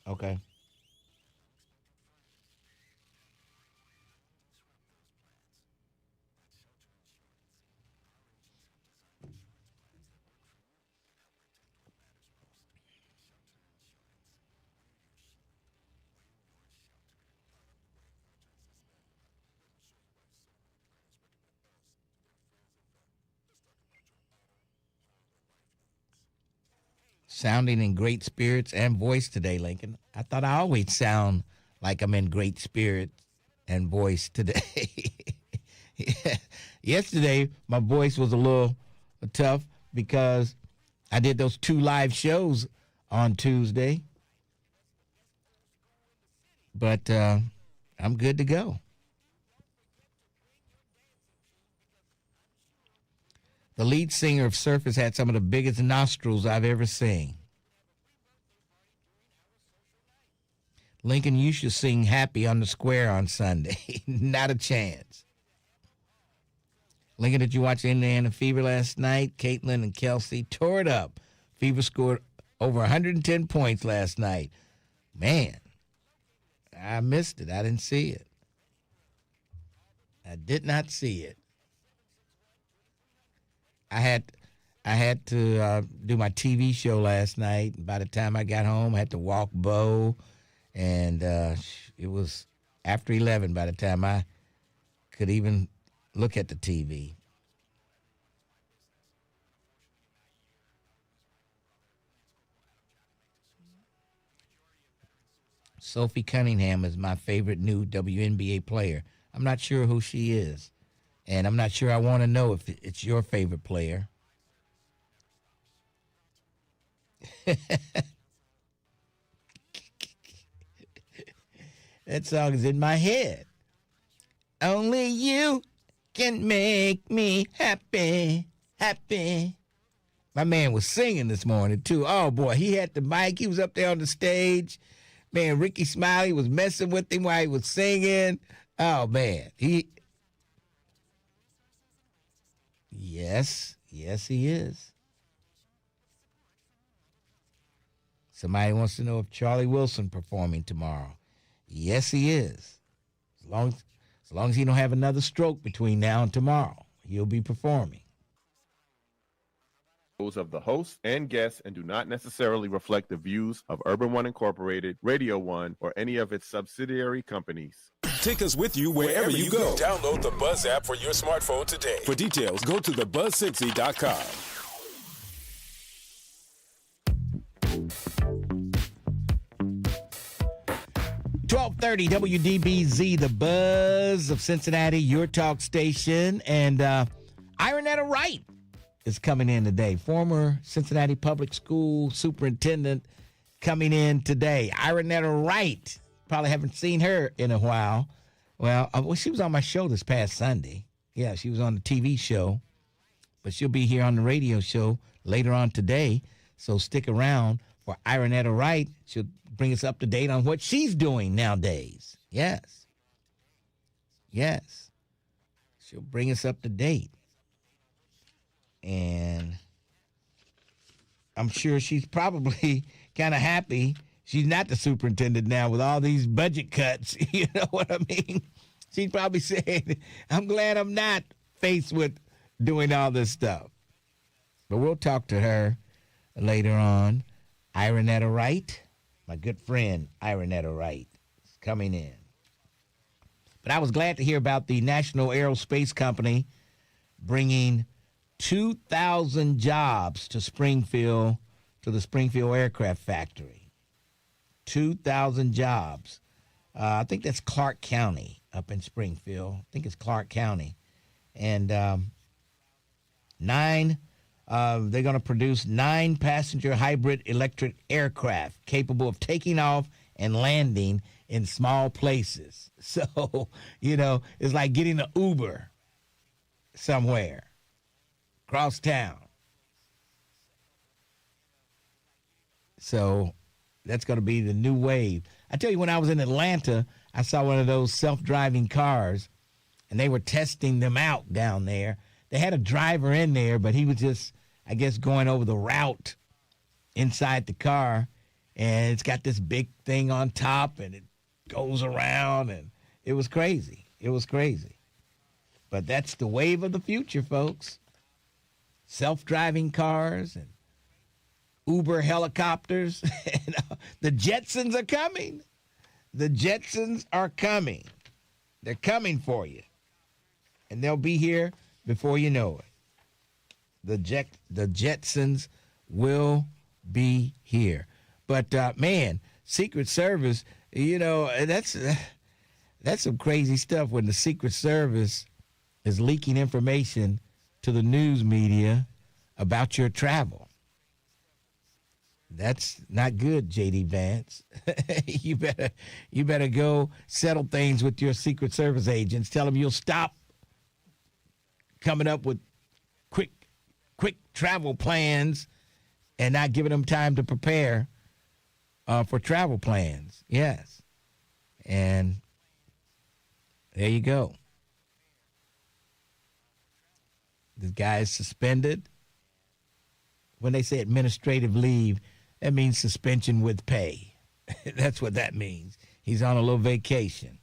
Okay. Sounding in great spirits and voice today, Lincoln. I thought I always sound like I'm in great spirits and voice today. Yeah. Yesterday, my voice was a little tough because I did those 2 live shows on Tuesday. But I'm good to go. The lead singer of Surface had some of the biggest nostrils I've ever seen. Lincoln, you should sing Happy on the Square on Sunday. Not a chance. Lincoln, did you watch Indiana Fever last night? Caitlin and Kelsey tore it up. Fever scored over 110 points last night. Man, I missed it. I didn't see it. I did not see it. I had to do my TV show last night. By the time I got home, I had to walk Bo, and it was after 11 by the time I could even look at the TV. Sophie Cunningham is my favorite new WNBA player. I'm not sure who she is. And I'm not sure I want to know if it's your favorite player. That song is in my head. Only you can make me happy, happy. My man was singing this morning, too. Oh, boy, he had the mic. He was up there on the stage. Man, Ricky Smiley was messing with him while he was singing. Oh, man. Yes, he is. Somebody wants to know if Charlie Wilson performing tomorrow. Yes, he is. As long as he don't have another stroke between now and tomorrow, he'll be performing. Those of the host and guests and do not necessarily reflect the views of Urban One Incorporated, Radio One, or any of its subsidiary companies. Take us with you wherever you go. Download the Buzz app for your smartphone today. For details, go to thebuzz60.com. 1230 WDBZ, the Buzz of Cincinnati, your talk station. And Ironetta Wright is coming in today. Former Cincinnati Public School Superintendent coming in today. Ironetta Wright. Probably haven't seen her in a while. Well, she was on my show this past Sunday. Yeah, she was on the TV show. But she'll be here on the radio show later on today. So stick around for Ironetta Wright. She'll bring us up to date on what she's doing nowadays. Yes. She'll bring us up to date. And I'm sure she's probably kind of happy she's not the superintendent now with all these budget cuts. You know what I mean? She's probably saying, I'm glad I'm not faced with doing all this stuff. But we'll talk to her later on. Ironetta Wright, my good friend Ironetta Wright, is coming in. But I was glad to hear about the National Aerospace Company bringing 2,000 jobs to Springfield, to the Springfield Aircraft Factory. 2,000 jobs. I think that's Clark County up in Springfield. I think it's Clark County. And they're going to produce 9 passenger hybrid electric aircraft capable of taking off and landing in small places. So, it's like getting an Uber somewhere across town. So that's going to be the new wave. I tell you, when I was in Atlanta, I saw one of those self-driving cars, and they were testing them out down there. They had a driver in there, but he was just, I guess, going over the route inside the car, and it's got this big thing on top, and it goes around, and it was crazy. It was crazy. But that's the wave of the future, folks. Self-driving cars and Uber helicopters. The Jetsons are coming. The Jetsons are coming. They're coming for you. And they'll be here before you know it. The Jetsons will be here. But, man, Secret Service, that's some crazy stuff when the Secret Service is leaking information to the news media about your travel. That's not good, J.D. Vance. You better go settle things with your Secret Service agents. Tell them you'll stop coming up with quick travel plans and not giving them time to prepare for travel plans. Yes. And there you go. This guy is suspended. When they say administrative leave, that means suspension with pay. That's what that means. He's on a little vacation.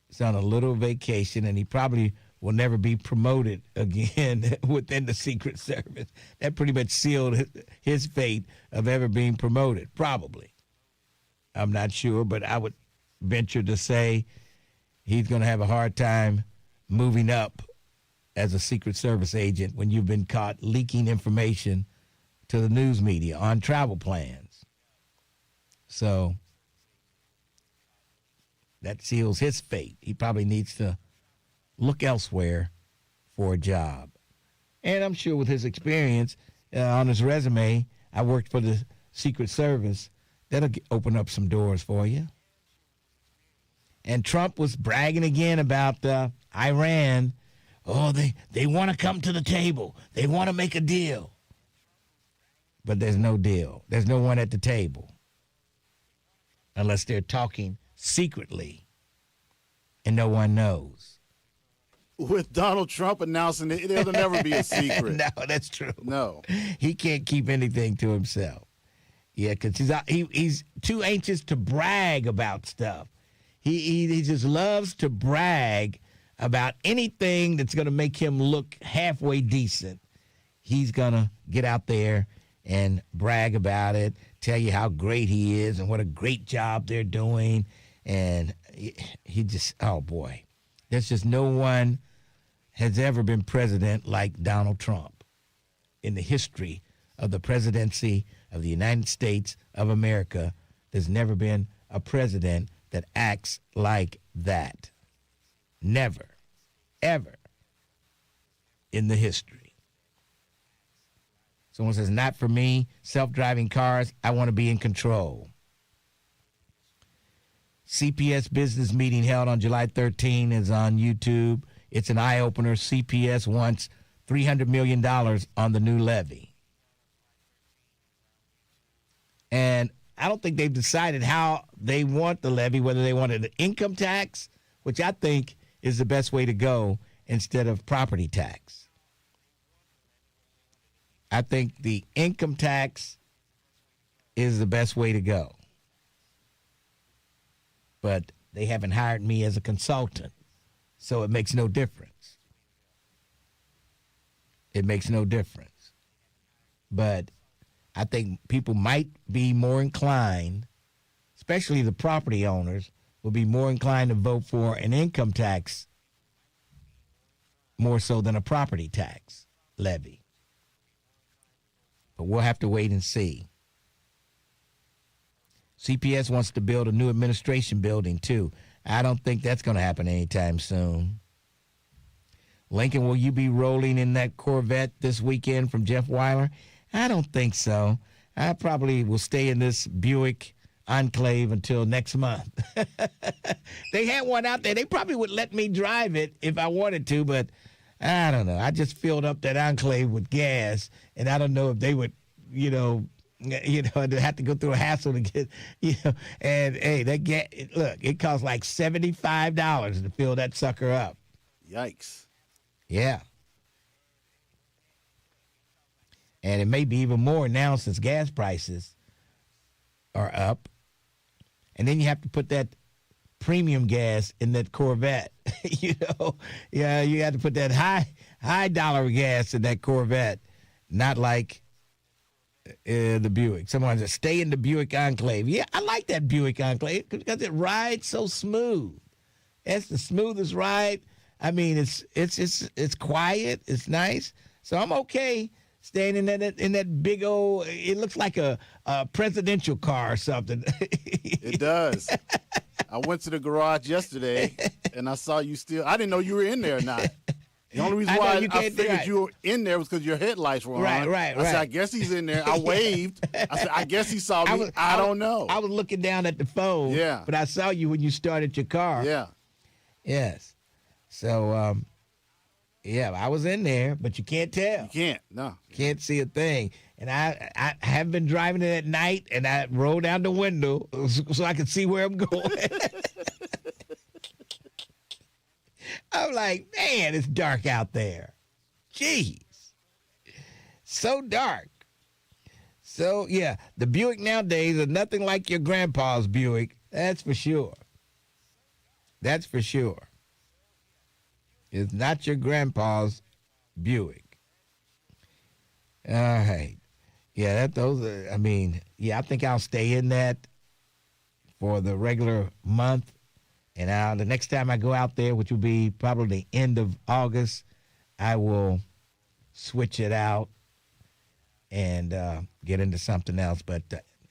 He's on a little vacation, and he probably will never be promoted again within the Secret Service. That pretty much sealed his fate of ever being promoted, probably. I'm not sure, but I would venture to say he's going to have a hard time moving up as a Secret Service agent when you've been caught leaking information to the news media on travel plans. So that seals his fate. He probably needs to look elsewhere for a job. And I'm sure with his experience on his resume, I worked for the Secret Service, that'll open up some doors for you. And Trump was bragging again about Iran. Oh, they want to come to the table. They want to make a deal. But there's no deal. There's no one at the table. Unless they're talking secretly and no one knows. With Donald Trump announcing it, it'll never be a secret. No, that's true. No. He can't keep anything to himself. Yeah, because he's too anxious to brag about stuff. He just loves to brag about anything that's going to make him look halfway decent. He's going to get out there and brag about it, tell you how great he is and what a great job they're doing. And he just, oh, boy. There's just no one has ever been president like Donald Trump in the history of the presidency of the United States of America. There's never been a president that acts like that. Never, ever in the history. Someone says, not for me, self-driving cars, I want to be in control. CPS business meeting held on July 13 is on YouTube. It's an eye-opener. CPS wants $300 million on the new levy. And I don't think they've decided how they want the levy, whether they want an income tax, which I think is the best way to go, instead of property tax. I think the income tax is the best way to go. But they haven't hired me as a consultant, so it makes no difference. It makes no difference. But I think people might be more inclined, especially the property owners, will be more inclined to vote for an income tax more so than a property tax levy. But we'll have to wait and see. CPS wants to build a new administration building, too. I don't think that's going to happen anytime soon. Lincoln, will you be rolling in that Corvette this weekend from Jeff Weiler? I don't think so. I probably will stay in this Buick Enclave until next month. They had one out there. They probably would let me drive it if I wanted to, but I don't know. I just filled up that Enclave with gas, and I don't know if they would, to have to go through a hassle to get, and hey, that gas, look, it costs like $75 to fill that sucker up. Yikes. Yeah. And it may be even more now since gas prices are up. And then you have to put that premium gas in that Corvette. Yeah, you have to put that high dollar gas in that Corvette, not like the Buick. Someone says, stay in the Buick Enclave. Yeah, I like that Buick Enclave because it rides so smooth. It's the smoothest ride. I mean, it's quiet. It's nice. So I'm okay staying in that big old. It looks like a presidential car or something. It does. I went to the garage yesterday and I saw you still. I didn't know you were in there or not. The only reason why I figured you were in there was because your headlights were on. Right. I said, I guess he's in there. I waved. I said, I guess he saw me. I don't know. I was looking down at the phone. Yeah. But I saw you when you started your car. Yeah. Yes. So, yeah, I was in there, but you can't tell. You can't. No. Can't see a thing. And I haven't been driving it at night, and I rolled down the window so I could see where I'm going. I'm like, man, it's dark out there. Jeez. So dark. So, yeah, the Buick nowadays are nothing like your grandpa's Buick. That's for sure. That's for sure. It's not your grandpa's Buick. All right. Yeah, I think I'll stay in that for the regular month. And the next time I go out there, which will be probably the end of August, I will switch it out and get into something else. But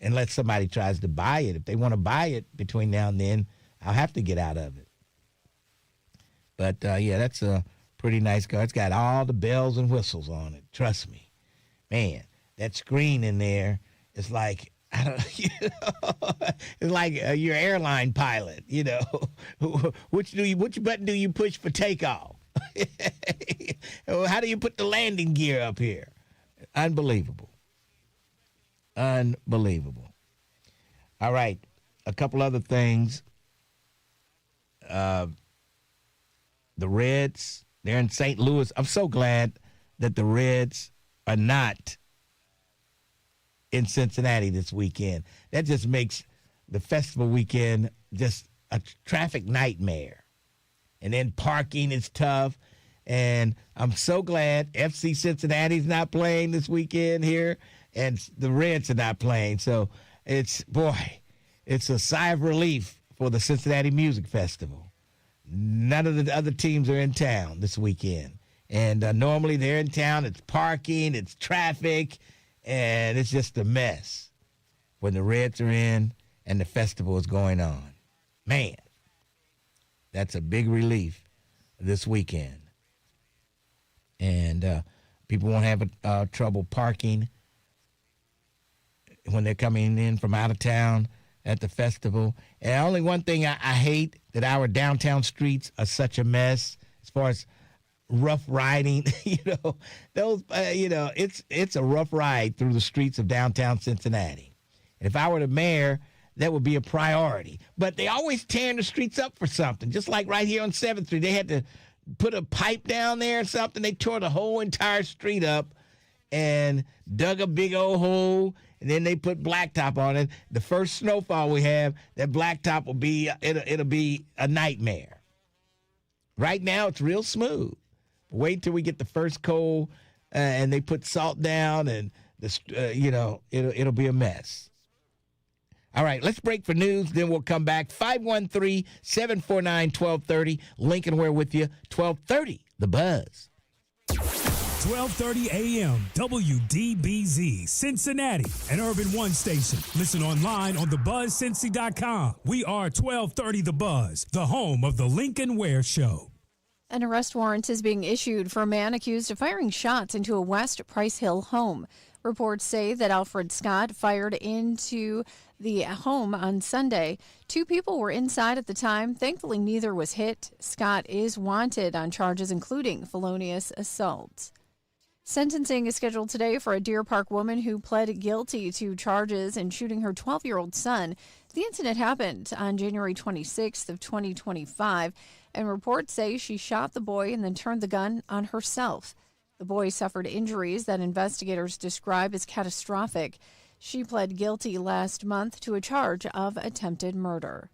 unless somebody tries to buy it, if they want to buy it between now and then, I'll have to get out of it. But, yeah, that's a pretty nice car. It's got all the bells and whistles on it. Trust me. Man, that screen in there is like, I don't, it's like your airline pilot, Which button do you push for takeoff? How do you put the landing gear up here? Unbelievable. Unbelievable. All right. A couple other things. The Reds, they're in St. Louis. I'm so glad that the Reds are not in Cincinnati this weekend. That just makes the festival weekend just a traffic nightmare. And then parking is tough. And I'm so glad FC Cincinnati's not playing this weekend here, and the Reds are not playing. So it's a sigh of relief for the Cincinnati Music Festival. None of the other teams are in town this weekend. And normally they're in town. It's parking, it's traffic, and it's just a mess when the Reds are in and the festival is going on. Man, that's a big relief this weekend. And people won't have trouble parking when they're coming in from out of town at the festival. And only one thing I hate, that our downtown streets are such a mess as far as rough riding. It's a rough ride through the streets of downtown Cincinnati. And if I were the mayor, that would be a priority. But they always tearing the streets up for something. Just like right here on 7th Street, they had to put a pipe down there or something. They tore the whole entire street up and dug a big old hole, and then they put blacktop on it. The first snowfall we have, that blacktop will be, it'll be a nightmare. Right now, it's real smooth. Wait till we get the first cold, and they put salt down, and it'll be a mess. All right, let's break for news, then we'll come back. 513-749-1230. Lincoln Ware with you. 1230, The Buzz. 1230 AM, WDBZ, Cincinnati, an Urban One station. Listen online on thebuzzcincy.com. We are 1230 The Buzz, the home of the Lincoln Ware Show. An arrest warrant is being issued for a man accused of firing shots into a West Price Hill home. Reports say that Alfred Scott fired into the home on Sunday. 2 people were inside at the time. Thankfully, neither was hit. Scott is wanted on charges including felonious assault. Sentencing is scheduled today for a Deer Park woman who pled guilty to charges in shooting her 12-year-old son. The incident happened on January 26th of 2025, and reports say she shot the boy and then turned the gun on herself. The boy suffered injuries that investigators describe as catastrophic. She pled guilty last month to a charge of attempted murder.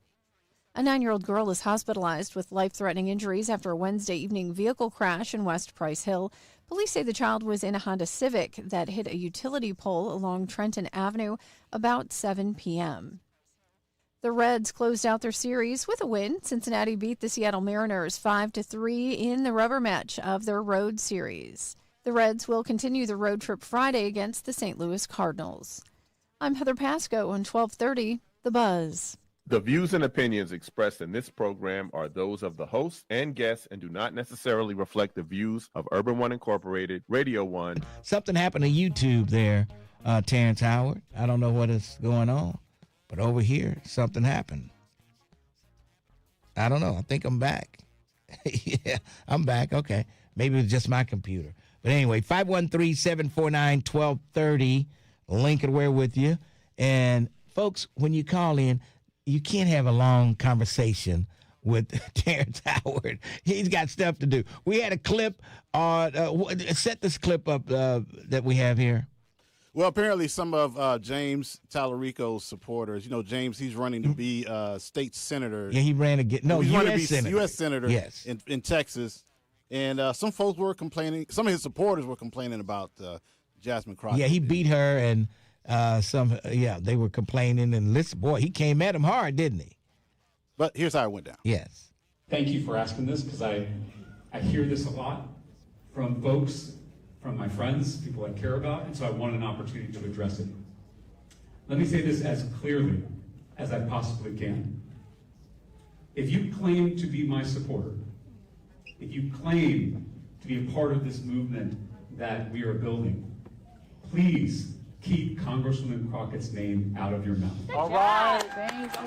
A 9-year-old girl is hospitalized with life-threatening injuries after a Wednesday evening vehicle crash in West Price Hill. Police say the child was in a Honda Civic that hit a utility pole along Trenton Avenue about 7 p.m. The Reds closed out their series with a win. Cincinnati beat the Seattle Mariners 5-3 in the rubber match of their road series. The Reds will continue the road trip Friday against the St. Louis Cardinals. I'm Heather Pasco on 1230 The Buzz. The views and opinions expressed in this program are those of the host and guests and do not necessarily reflect the views of Urban One Incorporated, Radio One. Something happened to YouTube there, Terrence Howard. I don't know what is going on, but over here, something happened. I don't know. I think I'm back. Yeah, I'm back. Okay. Maybe it was just my computer. But anyway, 513-749-1230. Lincoln Ware with you. And folks, when you call in, you can't have a long conversation with Terrence Howard. He's got stuff to do. We had a clip on, set this clip up that we have here. Well, apparently some of James Tallarico's supporters, James, he's running to be state senator. Yeah, he ran he's running to be senator. U.S. senator yes. in Texas. And some folks were complaining, some of his supporters were complaining about Jasmine Crockett. Yeah, he beat her and they were complaining. And listen, boy, he came at him hard, didn't he? But here's how it went down. Yes. Thank you for asking this, because I hear this a lot from folks, from my friends, people I care about, and so I wanted an opportunity to address it. Let me say this as clearly as I possibly can. If you claim to be my supporter, if you claim to be a part of this movement that we are building, please keep Congresswoman Crockett's name out of your mouth. All right. Thank you.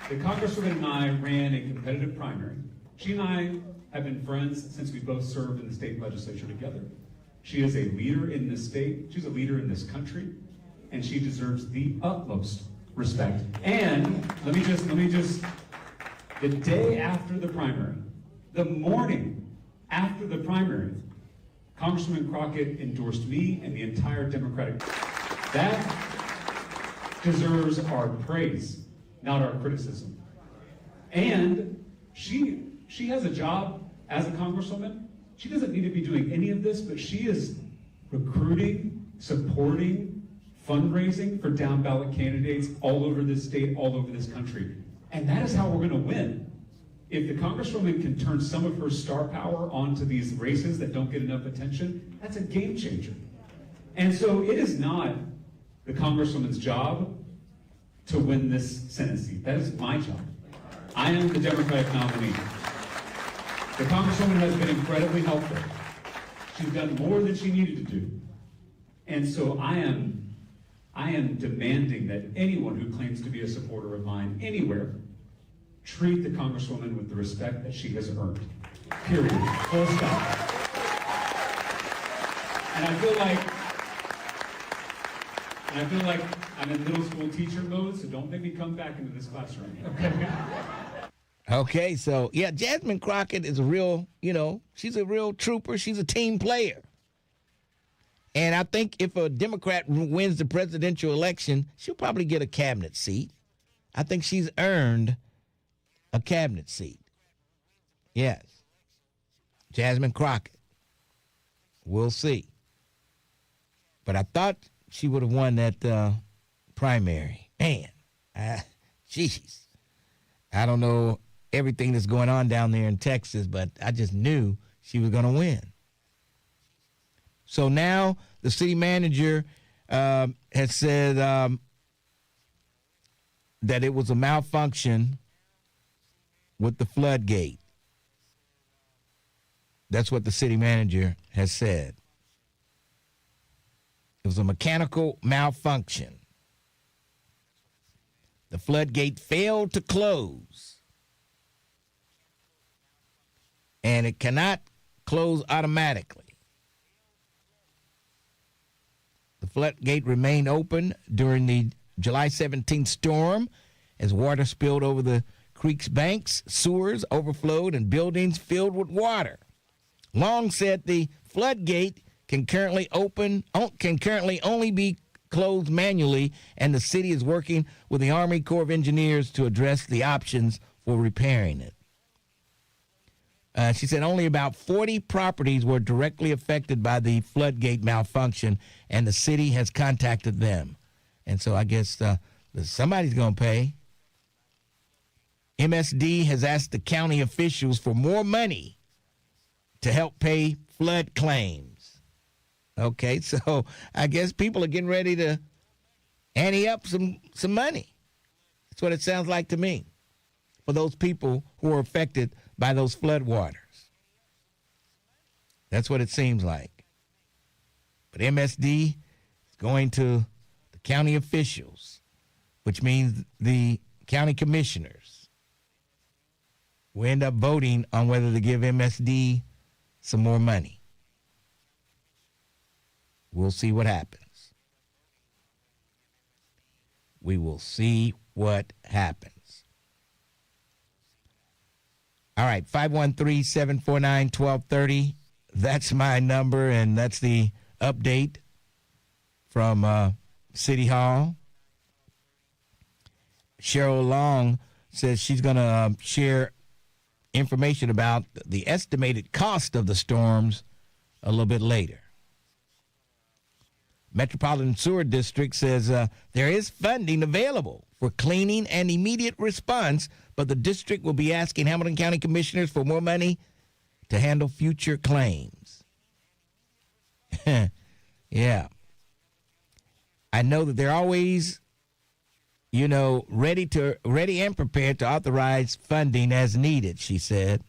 The Congresswoman and I ran a competitive primary. She and I have been friends since we both served in the state legislature together. She is a leader in this state. She's a leader in this country, and she deserves the utmost respect. And let me just, the day after the primary, the morning after the primary, Congresswoman Crockett endorsed me and the entire Democratic. That deserves our praise, not our criticism. And she has a job as a congresswoman. She doesn't need to be doing any of this, but she is recruiting, supporting, fundraising for down ballot candidates all over this state, all over this country. And that is how we're going to win. If the Congresswoman can turn some of her star power onto these races that don't get enough attention, that's a game changer. And so it is not the Congresswoman's job to win this Senate seat. That is my job. I am the Democratic nominee. The Congresswoman has been incredibly helpful. She's done more than she needed to do. And so I am demanding that anyone who claims to be a supporter of mine anywhere treat the Congresswoman with the respect that she has earned. Period. Full stop. And I feel like I'm in middle school teacher mode, so don't make me come back into this classroom. Okay? Okay, so, yeah, Jasmine Crockett is a real, she's a real trooper. She's a team player. And I think if a Democrat wins the presidential election, she'll probably get a cabinet seat. I think she's earned a cabinet seat. Yes. Jasmine Crockett. We'll see. But I thought she would have won that primary. Man, jeez. I don't know everything that's going on down there in Texas, but I just knew she was going to win. So now the city manager has said that it was a malfunction with the floodgate. That's what the city manager has said. It was a mechanical malfunction. The floodgate failed to close, and it cannot close automatically. The floodgate remained open during the July 17th storm as water spilled over the creek's banks, sewers overflowed, and buildings filled with water. Long said the floodgate can currently only be closed manually, and the city is working with the Army Corps of Engineers to address the options for repairing it. She said only about 40 properties were directly affected by the floodgate malfunction, and the city has contacted them. And so I guess somebody's going to pay. MSD has asked the county officials for more money to help pay flood claims. Okay, so I guess people are getting ready to ante up some money. That's what it sounds like to me, for those people who are affected by those flood waters. That's what it seems like. But MSD is going to the county officials, which means the county commissioners will end up voting on whether to give MSD some more money. We'll see what happens. We will see what happens. All right, 513-749-1230. That's my number, and that's the update from City Hall. Cheryl Long says she's going to share information about the estimated cost of the storms a little bit later. Metropolitan Sewer District says there is funding available for cleaning and immediate response, but the district will be asking Hamilton County Commissioners for more money to handle future claims. Yeah. I know that they're always ready and prepared to authorize funding as needed, she said.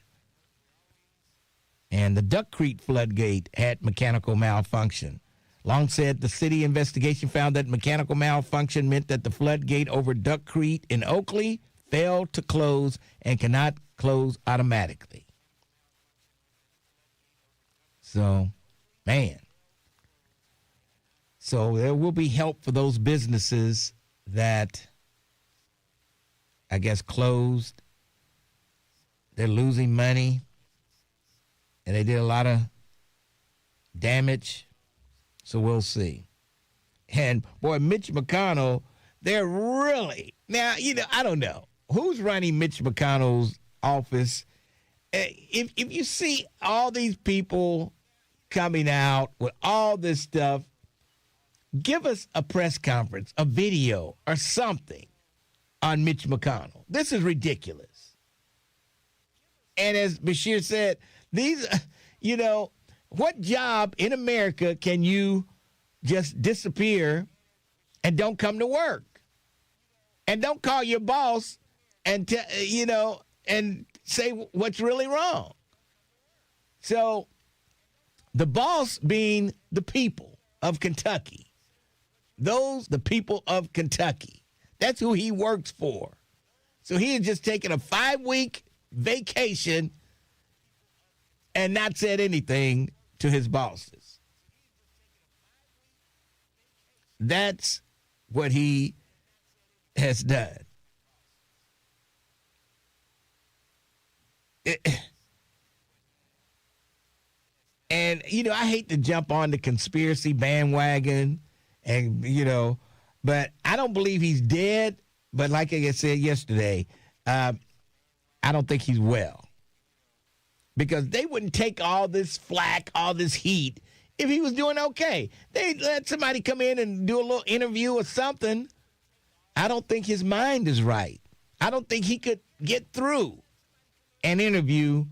And the Duck Creek floodgate had mechanical malfunction. Long said the city investigation found that mechanical malfunction meant that the floodgate over Duck Creek in Oakley failed to close and cannot close automatically. So, man. So there will be help for those businesses that, I guess, closed. They're losing money. And they did a lot of damage. So we'll see. And, boy, Mitch McConnell, they're really... Now, I don't know. Who's running Mitch McConnell's office? If you see all these people coming out with all this stuff, give us a press conference, a video, or something on Mitch McConnell. This is ridiculous. And as Bashir said, these, what job in America can you just disappear and don't come to work? And don't call your boss and, and say what's really wrong. So the boss being the people of Kentucky. The people of Kentucky. That's who he works for. So he has just taken a 5-week vacation and not said anything to his bosses. That's what he has done. And, I hate to jump on the conspiracy bandwagon and, but I don't believe he's dead. But like I said yesterday, I don't think he's well. Because they wouldn't take all this flack, all this heat, if he was doing okay. They'd let somebody come in and do a little interview or something. I don't think his mind is right. I don't think he could get through an interview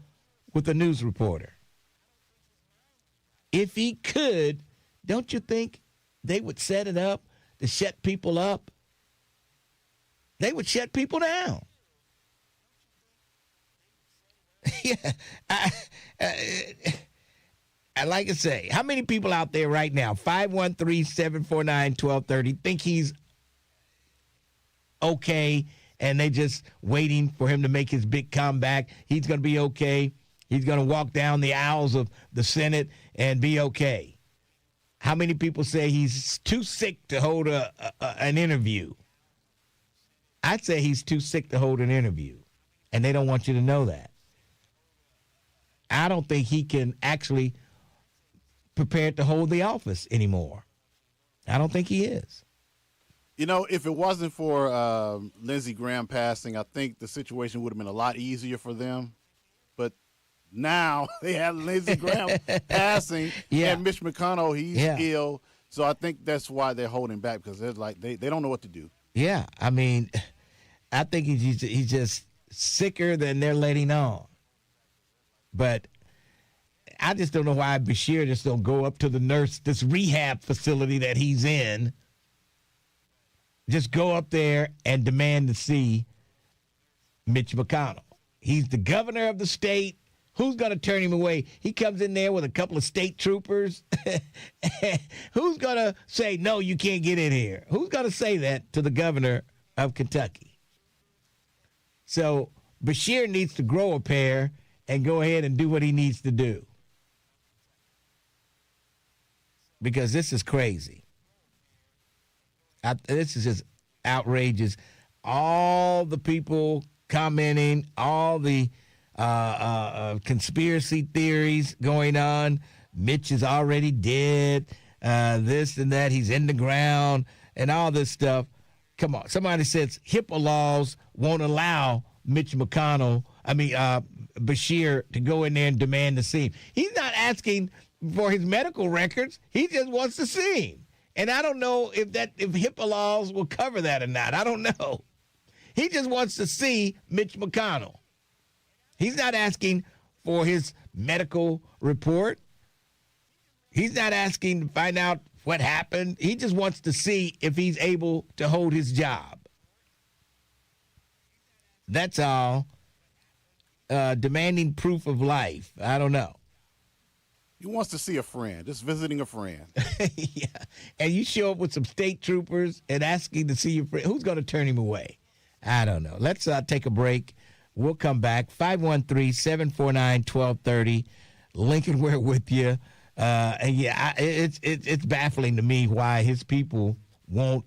with a news reporter. If he could, don't you think they would set it up to shut people up? They would shut people down. Yeah, I like to say, how many people out there right now, 513-749-1230, think he's okay and they just waiting for him to make his big comeback? He's going to be okay. He's going to walk down the aisles of the Senate and be okay. How many people say he's too sick to hold an interview? I'd say he's too sick to hold an interview, and they don't want you to know that. I don't think he can actually prepare to hold the office anymore. I don't think he is. If it wasn't for Lindsey Graham passing, I think the situation would have been a lot easier for them. But now they have Lindsey Graham passing, and Mitch McConnell, he's ill. So I think that's why they're holding back, because they're like they don't know what to do. Yeah, I mean, I think he's just sicker than they're letting on. But I just don't know why Bashir just don't go up to this rehab facility that he's in. Just go up there and demand to see Mitch McConnell. He's the governor of the state. Who's going to turn him away? He comes in there with a couple of state troopers. Who's going to say, no, you can't get in here? Who's going to say that to the governor of Kentucky? So Bashir needs to grow a pair and go ahead and do what he needs to do. Because this is crazy. This is just outrageous. All the people commenting, all the conspiracy theories going on. Mitch is already dead. This and that. He's in the ground and all this stuff. Come on. Somebody says HIPAA laws won't allow Mitch McConnell, Bashir, to go in there and demand to see him. He's not asking for his medical records. He just wants to see him. And I don't know if HIPAA laws will cover that or not. I don't know. He just wants to see Mitch McConnell. He's not asking for his medical report. He's not asking to find out what happened. He just wants to see if he's able to hold his job. That's all. Demanding proof of life. I don't know. He wants to see a friend, just visiting a friend. Yeah. And you show up with some state troopers and asking to see your friend. Who's going to turn him away? I don't know. Let's take a break. We'll come back. 513-749-1230. Lincoln, we're with you. And yeah, it's baffling to me why his people won't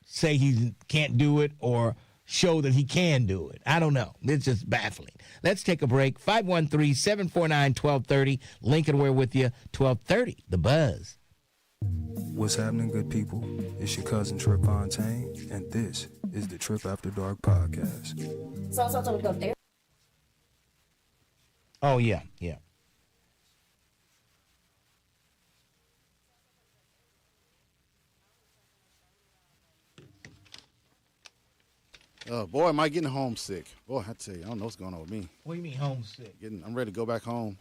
say he can't do it or show that he can do it. I don't know. It's just baffling. Let's take a break. 513-749-1230. Lincoln, we're with you. 1230, The Buzz. What's happening, good people? It's your cousin Trip Fontaine, and this is the Trip After Dark podcast. Oh, yeah. Boy, am I getting homesick. Boy, I tell you, I don't know what's going on with me. What do you mean homesick? I'm ready to go back home.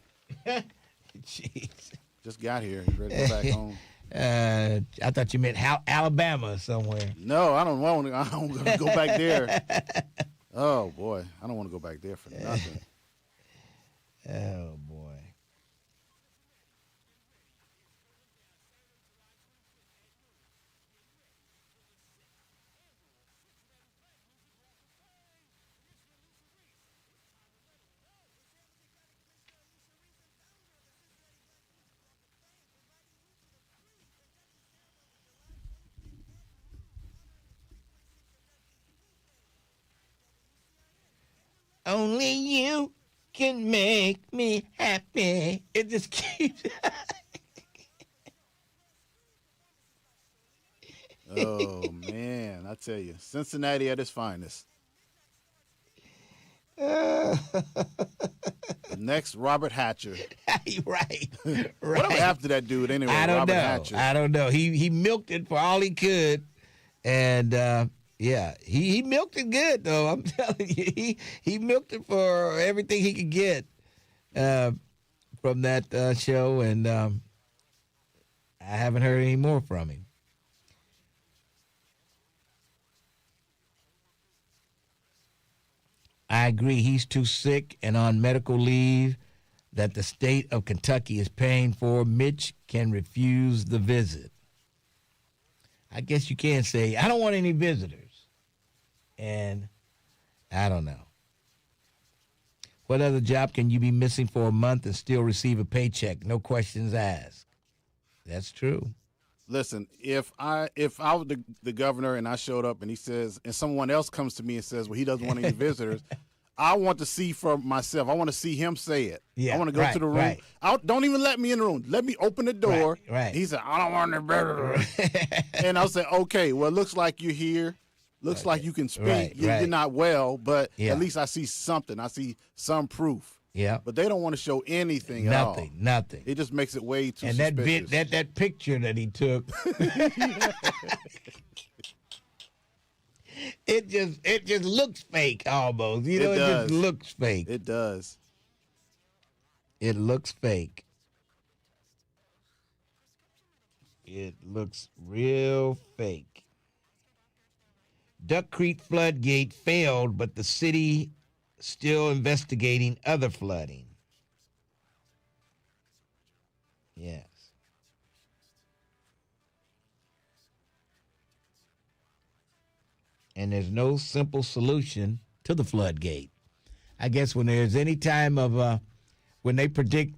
Jeez. Just got here. Ready to go back home. I thought you meant Alabama somewhere. No, I don't want to. I don't want to go back there. Oh, boy. I don't want to go back there for nothing. Oh, boy. Only you can make me happy. It just keeps. Oh, man. I tell you, Cincinnati at its finest. The next Robert Hatcher. Right. Whatever happened to that dude anyway, Robert Hatcher? I don't know. He milked it for all he could. And, yeah, he milked it good, though. I'm telling you. He milked it for everything he could get from that show. And I haven't heard any more from him. I agree. He's too sick and on medical leave that the state of Kentucky is paying for. Mitch can refuse the visit. I guess you can say, I don't want any visitors. And I don't know. What other job can you be missing for a month and still receive a paycheck? No questions asked. That's true. Listen, if I was the governor and I showed up and he says, and someone else comes to me and says, well, he doesn't want any visitors, I want to see for myself. I want to see him say it. Yeah, I want to go to the room. Don't even let me in the room. Let me open the door. Right. He said, I don't want any visitors. And I'll say, okay, well, it looks like you're here. Looks like you can speak. You're not well, but at least I see something. I see some proof. Yeah. But they don't want to show anything at all. Nothing. It just makes it way too and suspicious. that picture that he took. It just looks fake almost. You know, it just looks fake. It does. It looks fake. It looks real fake. Duck Creek floodgate failed, but the city still investigating other flooding. Yes. And there's no simple solution to the floodgate. I guess when there's any time of, when they predict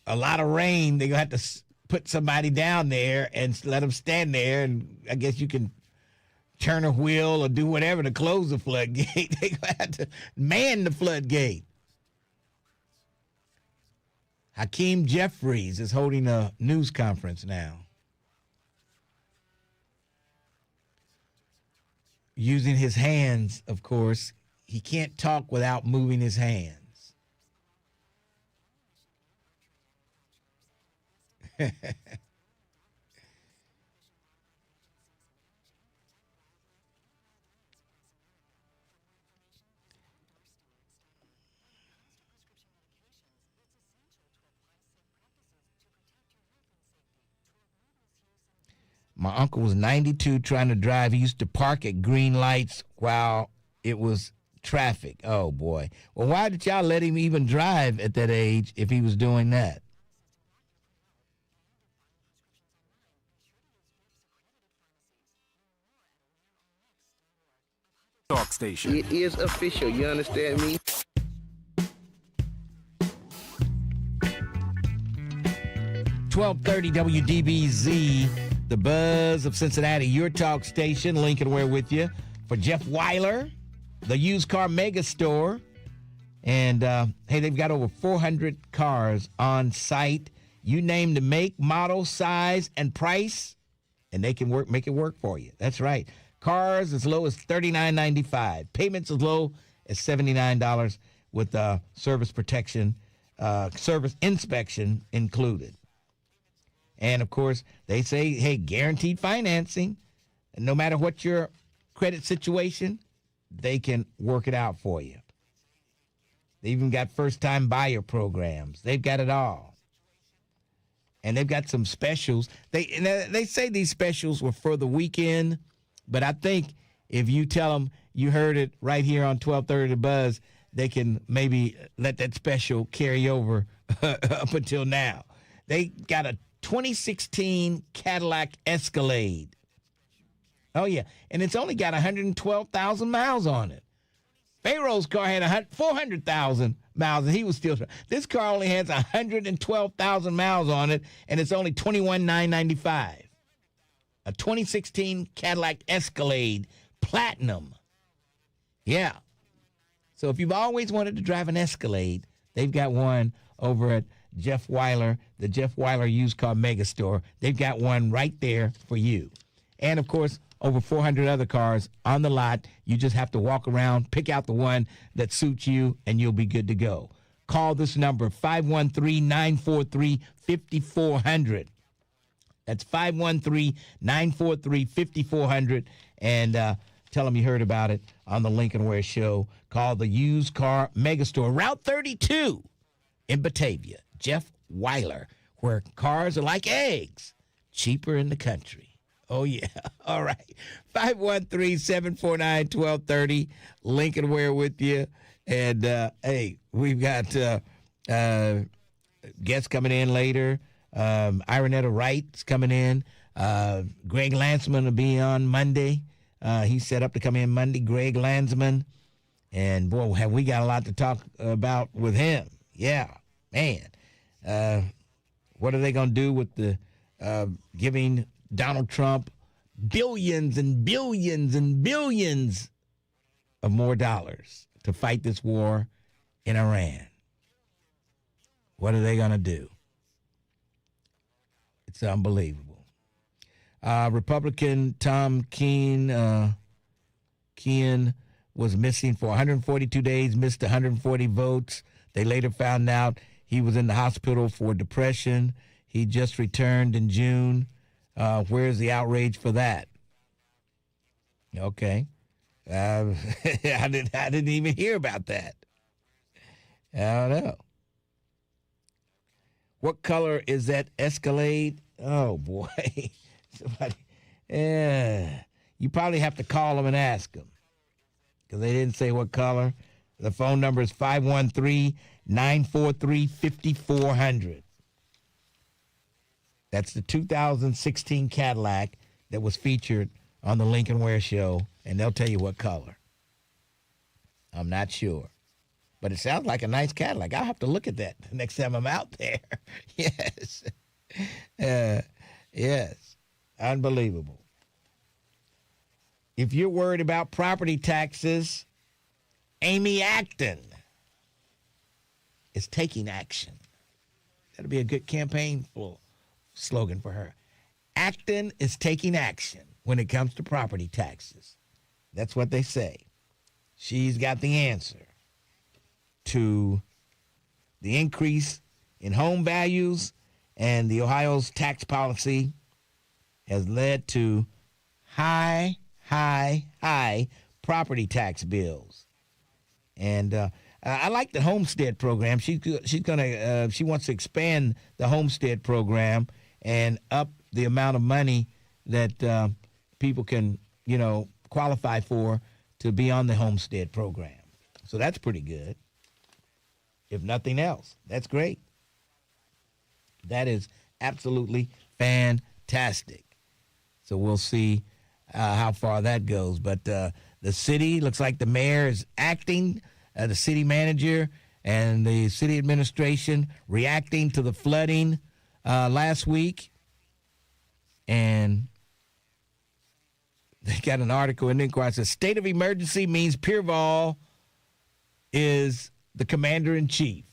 a lot of rain, they're going to have to put somebody down there and let them stand there. And I guess you can turn a wheel or do whatever to close the floodgate. They're going to have to man the floodgate. Hakeem Jeffries is holding a news conference now. Using his hands, of course. He can't talk without moving his hands. My uncle was 92 trying to drive. He used to park at green lights while it was traffic. Oh, boy. Well, why did y'all let him even drive at that age if he was doing that? Talk station. It is official. You understand me? .30 WDBZ, the Buzz of Cincinnati, your talk station. Lincoln Ware with you for Jeff Weiler, the used car mega store. And, hey, they've got over 400 cars on site. You name the make, model, size, and price, and they can make it work for you. That's right. Cars as low as $39.95. Payments as low as $79 with service protection, service inspection included. And, of course, they say, hey, guaranteed financing. And no matter what your credit situation, they can work it out for you. They even got first-time buyer programs. They've got it all. And they've got some specials. They say these specials were for the weekend, but I think if you tell them you heard it right here on 1230 The Buzz, they can maybe let that special carry over up until now. They got a 2016 Cadillac Escalade. Oh, yeah. And it's only got 112,000 miles on it. Pharaoh's car had 400,000 miles, and he was still. This car only has 112,000 miles on it, and it's only $21,995. A 2016 Cadillac Escalade Platinum. Yeah. So if you've always wanted to drive an Escalade, they've got one over at Jeff Weiler, the Jeff Weiler Used Car Mega Store. They've got one right there for you. And, of course, over 400 other cars on the lot. You just have to walk around, pick out the one that suits you, and you'll be good to go. Call this number, 513-943-5400. That's 513-943-5400. And tell them you heard about it on the Lincoln Ware Show. Call the Used Car Mega Store, Route 32 in Batavia. Jeff Weiler, where cars are like eggs, cheaper in the country. Oh, yeah. All right. 513-749-1230. Lincoln Ware with you. And, hey, we've got guests coming in later. Ironetta Wright's coming in. Greg Landsman will be on Monday. He's set up to come in Monday. Greg Landsman. And, boy, have we got a lot to talk about with him. Yeah, man. What are they going to do with the giving Donald Trump billions and billions and billions of more dollars to fight this war in Iran? What are they going to do? It's unbelievable. Republican Tom Kean was missing for 142 days, missed 140 votes. They later found out he was in the hospital for depression. He just returned in June. Where's the outrage for that? Okay. I didn't even hear about that. I don't know. What color is that Escalade? Oh, boy. Somebody. Yeah. You probably have to call them and ask them because they didn't say what color. The phone number is 513-943-5400. That's the 2016 Cadillac that was featured on the Lincoln Ware Show, and they'll tell you what color. I'm not sure. But it sounds like a nice Cadillac. I'll have to look at that next time I'm out there. Yes. Yes. Unbelievable. If you're worried about property taxes, Amy Acton is taking action. That'll be a good campaign slogan for her. Acton is taking action when it comes to property taxes. That's what they say. She's got the answer to the increase in home values, and the Ohio's tax policy has led to high property tax bills. And I like the homestead program. She wants to expand the homestead program and up the amount of money that people can, qualify for to be on the homestead program. So that's pretty good. If nothing else, that's great. That is absolutely fantastic. So we'll see how far that goes. But the city, looks like the mayor is acting, the city manager and the city administration reacting to the flooding last week. And they got an article in the Inquirer that says, state of emergency means Peervall is the commander-in-chief.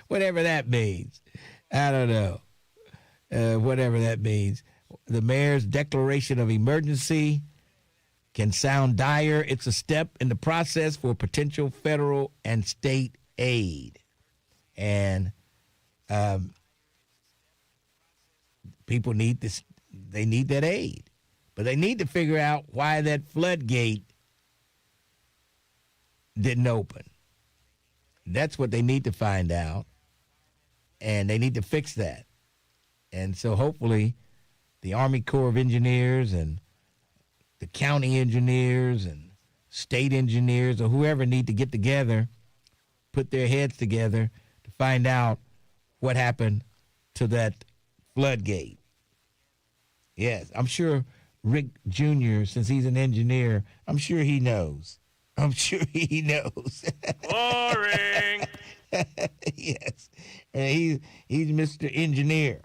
Whatever that means. I don't know. Whatever that means. The mayor's declaration of emergency can sound dire. It's a step in the process for potential federal and state aid. And people need this. They need that aid. But they need to figure out why that floodgate didn't open. That's what they need to find out. And they need to fix that. And so hopefully the Army Corps of Engineers and the county engineers and state engineers or whoever need to get together, put their heads together to find out what happened to that floodgate. Yes, I'm sure Rick Jr., since he's an engineer, I'm sure he knows. I'm sure he knows. Boring. Yes. And he's Mr. Engineer.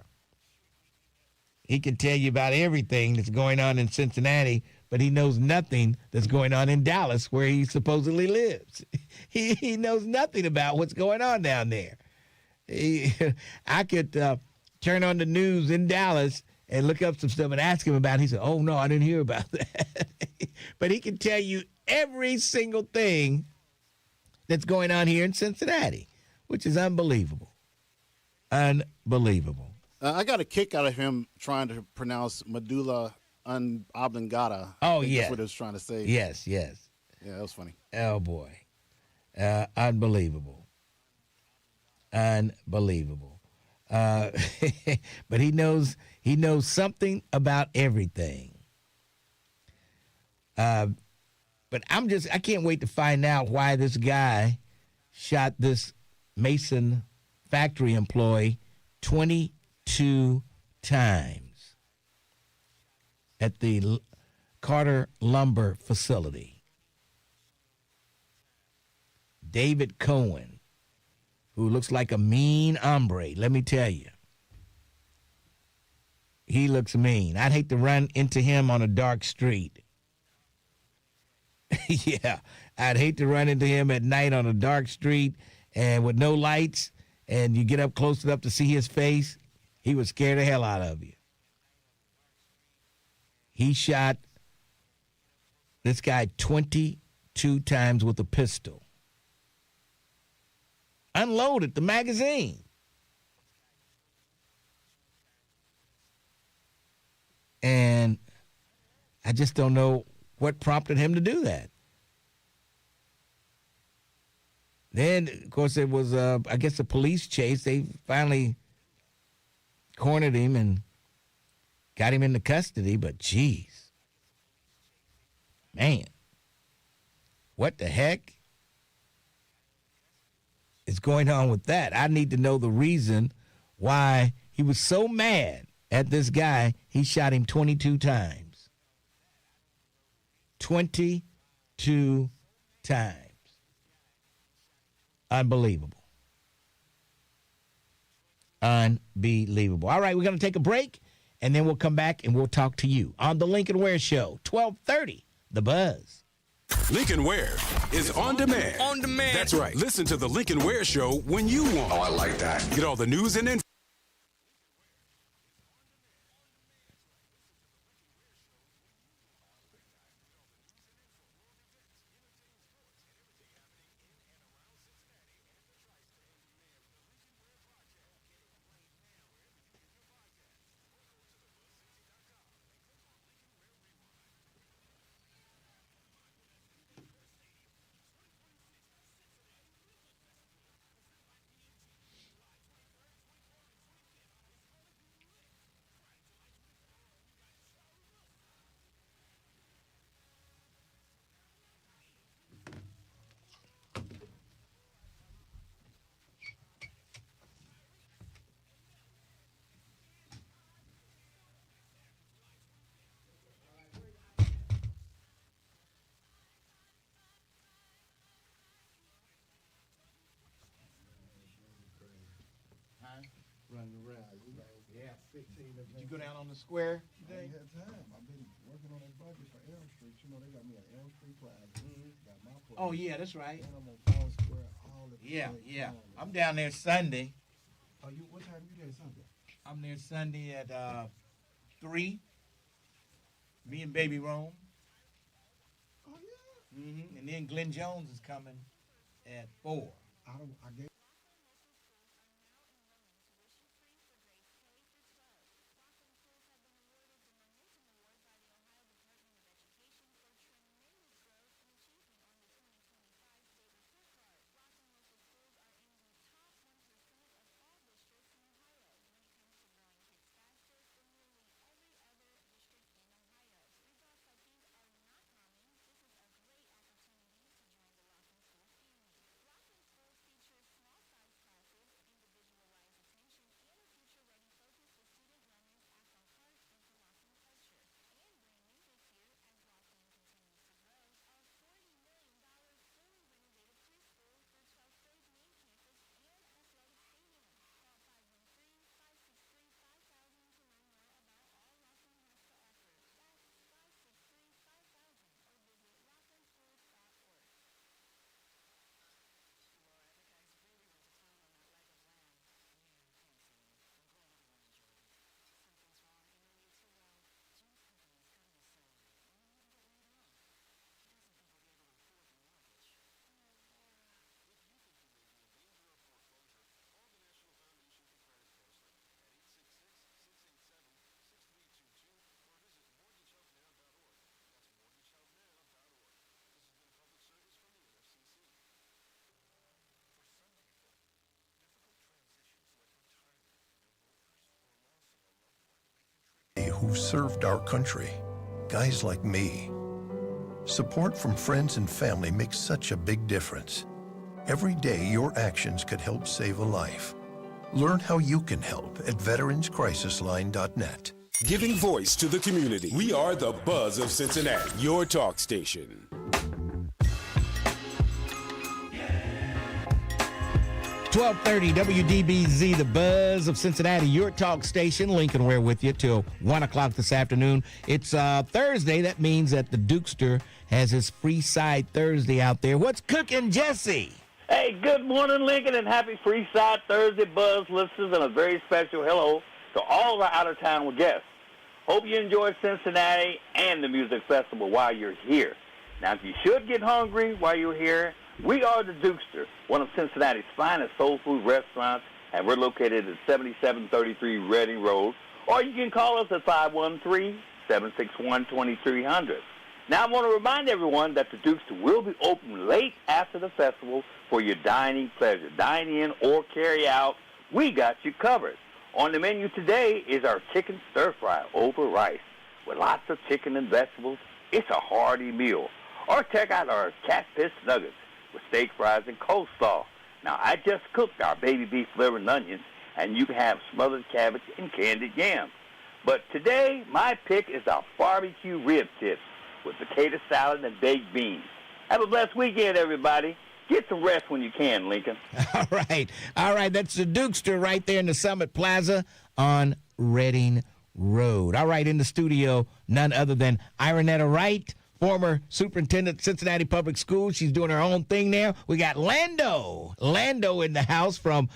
He can tell you about everything that's going on in Cincinnati, but he knows nothing that's going on in Dallas, where he supposedly lives. He knows nothing about what's going on down there. I could turn on the news in Dallas and look up some stuff and ask him about it. He said, oh, no, I didn't hear about that. But he can tell you every single thing that's going on here in Cincinnati, which is unbelievable. Unbelievable. I got a kick out of him trying to pronounce medulla oblongata. Oh, yeah. That's what he was trying to say. Yes, yes. Yeah, that was funny. Oh, boy. Unbelievable. Unbelievable. But he knows something about everything. But I can't wait to find out why this guy shot this Mason factory employee 22 times at the Carter Lumber facility. David Cohen, who looks like a mean hombre, let me tell you. He looks mean. I'd hate to run into him on a dark street. Yeah, I'd hate to run into him at night on a dark street and with no lights, and you get up close enough to see his face. He would scare the hell out of you. He shot this guy 22 times with a pistol. Unloaded the magazine. And I just don't know what prompted him to do that. Then, of course, it was, I guess, a police chase. They finally cornered him and got him into custody. But, geez, man, what the heck is going on with that? I need to know the reason why he was so mad at this guy. He shot him 22 times. 22 times. Unbelievable. Unbelievable. All right, we're going to take a break, and then we'll come back and we'll talk to you on the Lincoln Ware Show, 1230, The Buzz. Lincoln Ware is on demand. On demand. That's right. Listen to the Lincoln Ware Show when you want. Oh, I like that. Get all the news and info. Yeah, 16 events. Did you go down on the square today? I had time. I've been working on that budget for Elm Street. You know, they got me at Elm Street Plaza. Got my place. Oh, yeah, that's right. And I'm on Fall Square all the Yeah. I'm down there Sunday. Oh, what time you there Sunday? I'm there Sunday at 3. Me and Baby Rome. Oh, yeah. Mm-hmm. And then Glenn Jones is coming at 4. I gave. Who served our country, guys like me. Support from friends and family makes such a big difference. Every day, your actions could help save a life. Learn how you can help at veteranscrisisline.net. Giving voice to the community. We are the Buzz of Cincinnati, your talk station. 1230 WDBZ, the Buzz of Cincinnati, your talk station. Lincoln Ware with you till 1 o'clock this afternoon. It's Thursday. That means that the Dukester has his Free Side Thursday out there. What's cooking, Jesse? Hey, good morning, Lincoln, and happy Free Side Thursday, Buzz listeners, and a very special hello to all of our out-of-town guests. Hope you enjoy Cincinnati and the music festival while you're here. Now, if you should get hungry while you're here, we are the Dukester, one of Cincinnati's finest soul food restaurants, and we're located at 7733 Reading Road, or you can call us at 513-761-2300. Now, I want to remind everyone that the Dukester will be open late after the festival for your dining pleasure. Dine in or carry out, we got you covered. On the menu today is our chicken stir-fry over rice with lots of chicken and vegetables. It's a hearty meal. Or check out our catfish nuggets with steak fries and coleslaw. Now, I just cooked our baby beef liver and onions, and you can have smothered cabbage and candied yams. But today, my pick is our barbecue rib tips with potato salad and baked beans. Have a blessed weekend, everybody. Get some rest when you can, Lincoln. All right. That's the Dukester right there in the Summit Plaza on Reading Road. All right, in the studio, none other than Ironetta Wright, former superintendent of Cincinnati Public Schools. She's doing her own thing now. We got Lando in the house from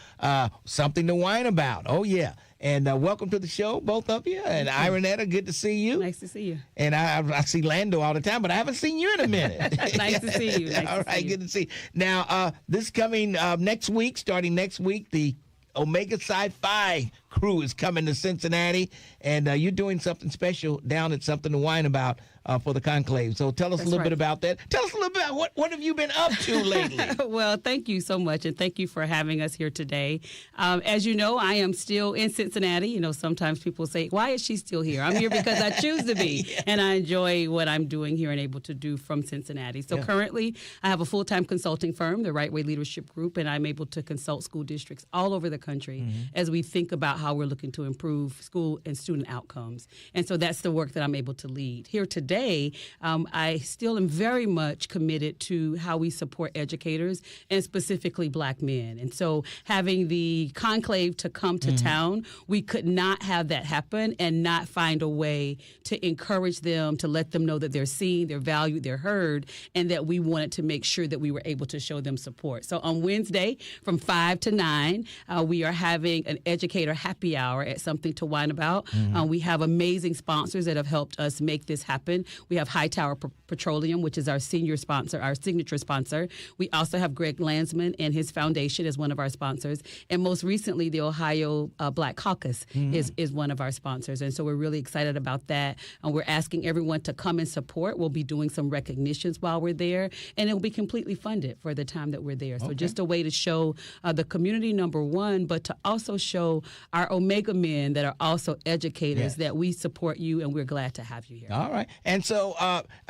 Something to Whine About. Oh, yeah. And welcome to the show, both of you. And Ironetta, good to see you. Nice to see you. And I see Lando all the time, but I haven't seen you in a minute. Nice to see you. All right, good to see you. Now, this coming next week, starting next week, the Omega Sci-Fi crew is coming to Cincinnati, and you're doing something special down at Something to Whine About for the conclave. So tell us a little bit about that. Tell us a little bit about what have you been up to lately? Well, thank you so much, and thank you for having us here today. As you know, I am still in Cincinnati. You know, sometimes people say, why is she still here? I'm here because I choose to be, and I enjoy what I'm doing here and able to do from Cincinnati. So currently, I have a full-time consulting firm, the Right Way Leadership Group, and I'm able to consult school districts all over the country as we think about about how we're looking to improve school and student outcomes. And so that's the work that I'm able to lead. Here today, I still am very much committed to how we support educators and specifically Black men. And so having the conclave to come to town, we could not have that happen and not find a way to encourage them, to let them know that they're seen, they're valued, they're heard, and that we wanted to make sure that we were able to show them support. So on Wednesday from 5 to 9, we are having an educator happy hour at Something to Whine About. We have amazing sponsors that have helped us make this happen. We have Hightower Petroleum, which is our senior sponsor, our signature sponsor. We also have Greg Landsman and his foundation as one of our sponsors. And most recently, the Ohio Black Caucus is one of our sponsors. And so we're really excited about that. And we're asking everyone to come and support. We'll be doing some recognitions while we're there, and it will be completely funded for the time that we're there. So just a way to show the community, number one, but to also show our Omega men that are also educators that we support you, and we're glad to have you here. All right. And so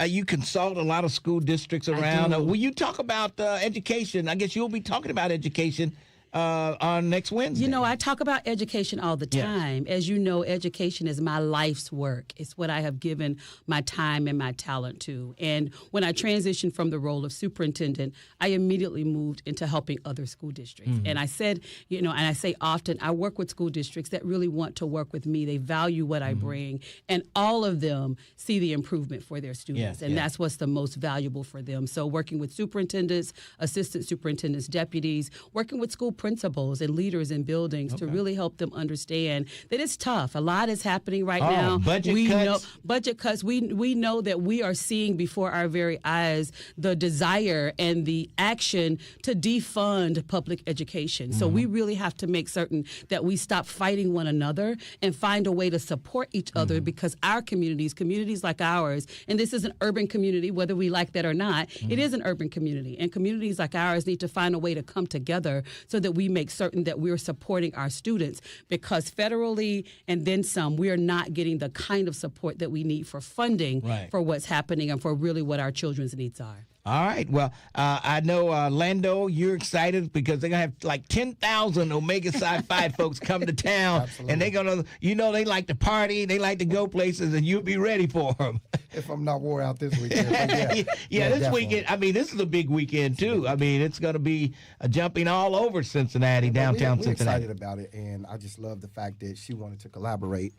you consult a lot of school districts around. Will you talk about education? I guess you'll be talking about education on next Wednesday. You know, I talk about education all the time. Yes. As you know, education is my life's work. It's what I have given my time and my talent to. And when I transitioned from the role of superintendent, I immediately moved into helping other school districts. And I said, you know, and I say often, I work with school districts that really want to work with me. They value what I bring, and all of them see the improvement for their students. And that's what's the most valuable for them. So working with superintendents, assistant superintendents, deputies, working with school principals and leaders in buildings to really help them understand that it's tough. A lot is happening right now. Budget cuts. We know that we are seeing before our very eyes the desire and the action to defund public education. So we really have to make certain that we stop fighting one another and find a way to support each other, because our communities like ours, and this is an urban community, whether we like that or not, it is an urban community, and communities like ours need to find a way to come together so that we make certain that we're supporting our students, because federally and then some, we are not getting the kind of support that we need for funding for what's happening and for really what our children's needs are. All right. Well, I know, Lando, you're excited because they're going to have like 10,000 Omega Psi Phi folks come to town. Absolutely. And they're going to, you know, they like to party, they like to go places, and you'll be ready for them. If I'm not wore out this weekend. This definitely. weekend, I mean, this is a big weekend, too. I mean, it's going to be jumping all over Cincinnati, downtown Cincinnati. We're excited about it, and I just love the fact that she wanted to collaborate.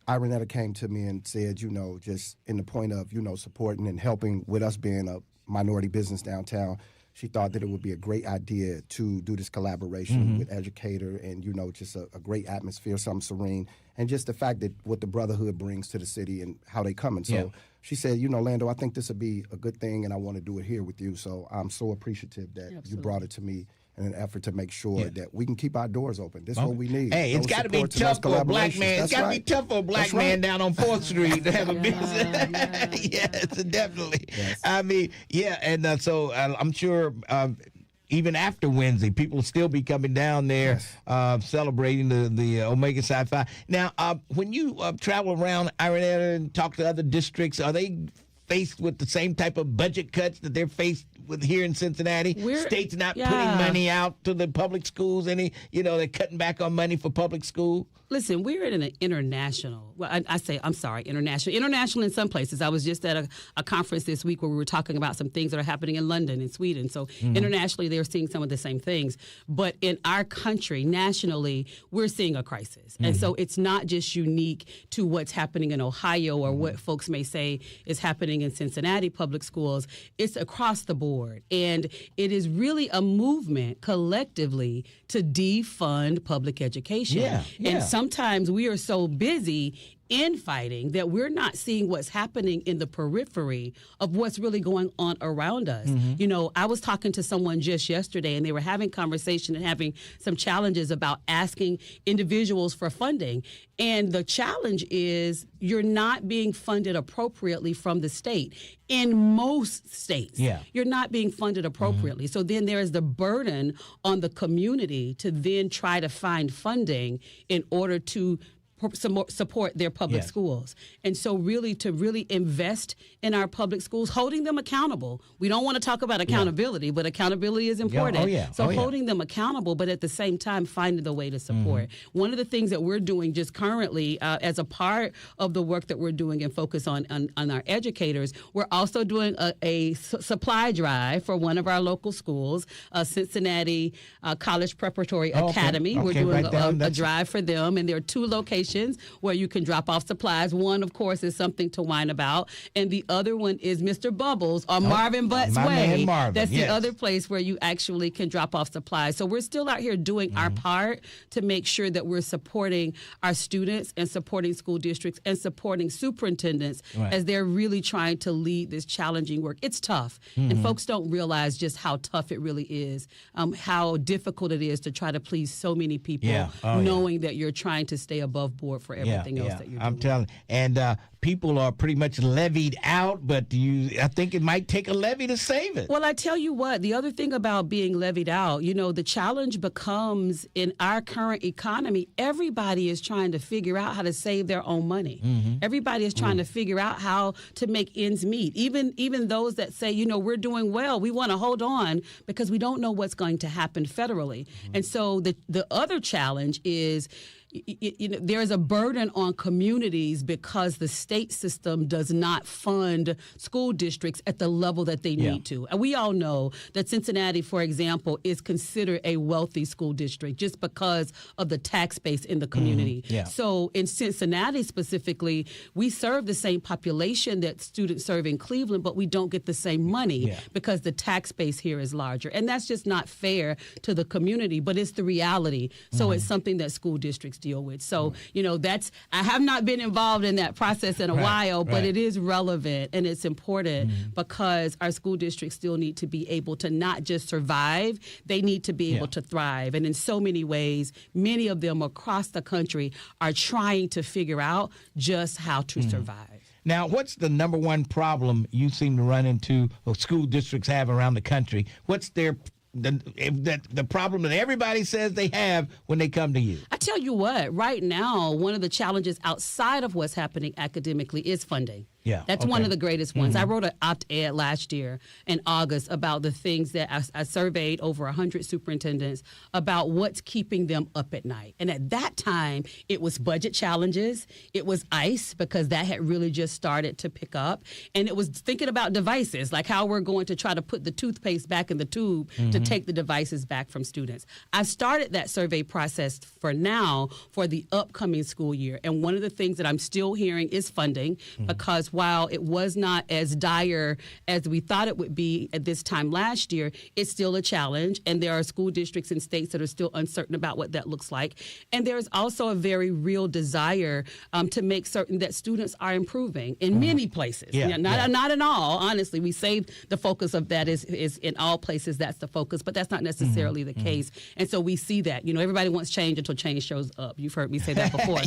Ironetta came to me and said, you know, just in the point of, you know, supporting and helping with us being a minority business downtown, she thought that it would be a great idea to do this collaboration with educator and, you know, just a great atmosphere, something serene, and just the fact that what the brotherhood brings to the city and how they come. And so she said, you know, Lando, I think this would be a good thing, and I want to do it here with you. So I'm so appreciative that you brought it to me in an effort to make sure that we can keep our doors open. This is what we need. Hey, it's got to be tough for a black man. It's got to be tough for a black man down on 4th Street to have a business. Yes, definitely. Yes. I mean, and so I'm sure even after Wednesday, people will still be coming down there celebrating the Omega Psi Phi. Now, when you travel around Ironetta and talk to other districts, are they faced with the same type of budget cuts that they're faced with here in Cincinnati? States not putting money out to the public schools. They're cutting back on money for public school. Listen, we're in an international, international in some places. I was just at a conference this week where we were talking about some things that are happening in London and Sweden. So internationally, they're seeing some of the same things. But in our country, nationally, we're seeing a crisis. And so it's not just unique to what's happening in Ohio or what folks may say is happening in Cincinnati public schools. It's across the board. And it is really a movement collectively to defund public education. And sometimes we are so busy infighting that we're not seeing what's happening in the periphery of what's really going on around us. You know, I was talking to someone just yesterday, and they were having conversation and having some challenges about asking individuals for funding. And the challenge is you're not being funded appropriately from the state. In most states, you're not being funded appropriately. So then there is the burden on the community to then try to find funding in order to support their public schools. And so really to really invest in our public schools, holding them accountable. We don't want to talk about accountability, but accountability is important. Holding them accountable, but at the same time, finding the way to support. One of the things that we're doing just currently as a part of the work that we're doing and focus on our educators, we're also doing a supply drive for one of our local schools, Cincinnati College Preparatory Academy. We're doing a drive for them, and there are 2 locations where you can drop off supplies. One, of course, is something to whine about, and the other one is Mr. Bubbles on Marvin Butt's Way. That's the other place where you actually can drop off supplies. So we're still out here doing our part to make sure that we're supporting our students and supporting school districts and supporting superintendents as they're really trying to lead this challenging work. It's tough, and folks don't realize just how tough it really is, how difficult it is to try to please so many people, knowing that you're trying to stay above board for everything else that you're doing. I'm telling you. And people are pretty much levied out, but I think it might take a levy to save it. Well, I tell you what, the other thing about being levied out, the challenge becomes in our current economy, everybody is trying to figure out how to save their own money. Everybody is trying to figure out how to make ends meet. Even those that say, we're doing well, we want to hold on because we don't know what's going to happen federally. And so the other challenge is, there's a burden on communities because the state system does not fund school districts at the level that they need to. And we all know that Cincinnati, for example, is considered a wealthy school district just because of the tax base in the community. So in Cincinnati specifically, we serve the same population that students serve in Cleveland, but we don't get the same money because the tax base here is larger. And that's just not fair to the community, but it's the reality. So it's something that school districts deal with. So, I have not been involved in that process in a while, but it is relevant and it's important because our school districts still need to be able to not just survive, they need to be able to thrive. And in so many ways, many of them across the country are trying to figure out just how to survive. Now, what's the number one problem you seem to run into or school districts have around the country? What's the problem that everybody says they have when they come to you? I tell you what, right now, one of the challenges outside of what's happening academically is funding. That's one of the greatest ones. I wrote an op-ed last year in August about the things that I surveyed over 100 superintendents about what's keeping them up at night. And at that time, it was budget challenges. It was ICE because that had really just started to pick up. And it was thinking about devices, like how we're going to try to put the toothpaste back in the tube to take the devices back from students. I started that survey process for the upcoming school year. And one of the things that I'm still hearing is funding because while it was not as dire as we thought it would be at this time last year, it's still a challenge. And there are school districts and states that are still uncertain about what that looks like. And there's also a very real desire to make certain that students are improving in many places. Not in all, honestly. We say the focus of that is in all places, that's the focus, but that's not necessarily the case. And so we see that. Everybody wants change until change shows up. You've heard me say that before.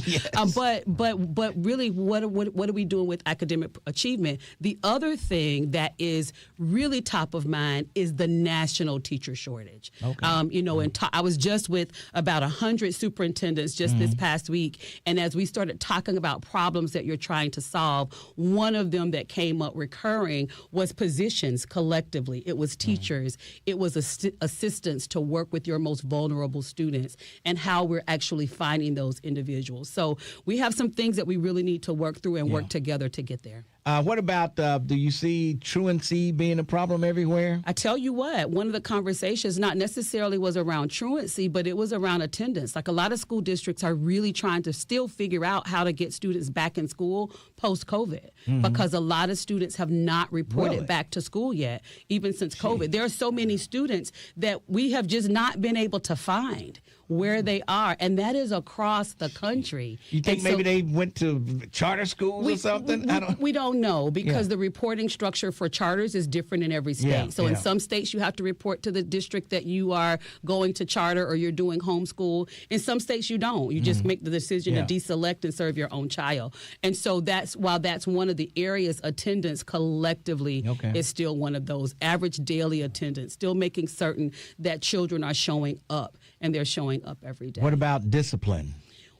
But really, what are we doing with academic achievement? The other thing that is really top of mind is the national teacher shortage. I was just with about 100 superintendents just this past week, and as we started talking about problems that you're trying to solve, one of them that came up recurring was positions collectively. It was teachers. It was assistants to work with your most vulnerable students and how we're actually finding those individuals. So we have some things that we really need to work through and work together to get there. What about, do you see truancy being a problem everywhere? I tell you what, one of the conversations not necessarily was around truancy, but it was around attendance. Like a lot of school districts are really trying to still figure out how to get students back in school post-COVID because a lot of students have not reported back to school yet, even since COVID. There are so many students that we have just not been able to find where they are, and that is across the country. You think maybe they went to charter schools or something? We don't know because the reporting structure for charters is different in every state. So in some states, you have to report to the district that you are going to charter or you're doing homeschool. In some states, you don't. You just make the decision to deselect and serve your own child. And so while that's one of the areas, attendance collectively is still one of those. Average daily attendance, still making certain that children are showing up and they're showing up every day. What about discipline?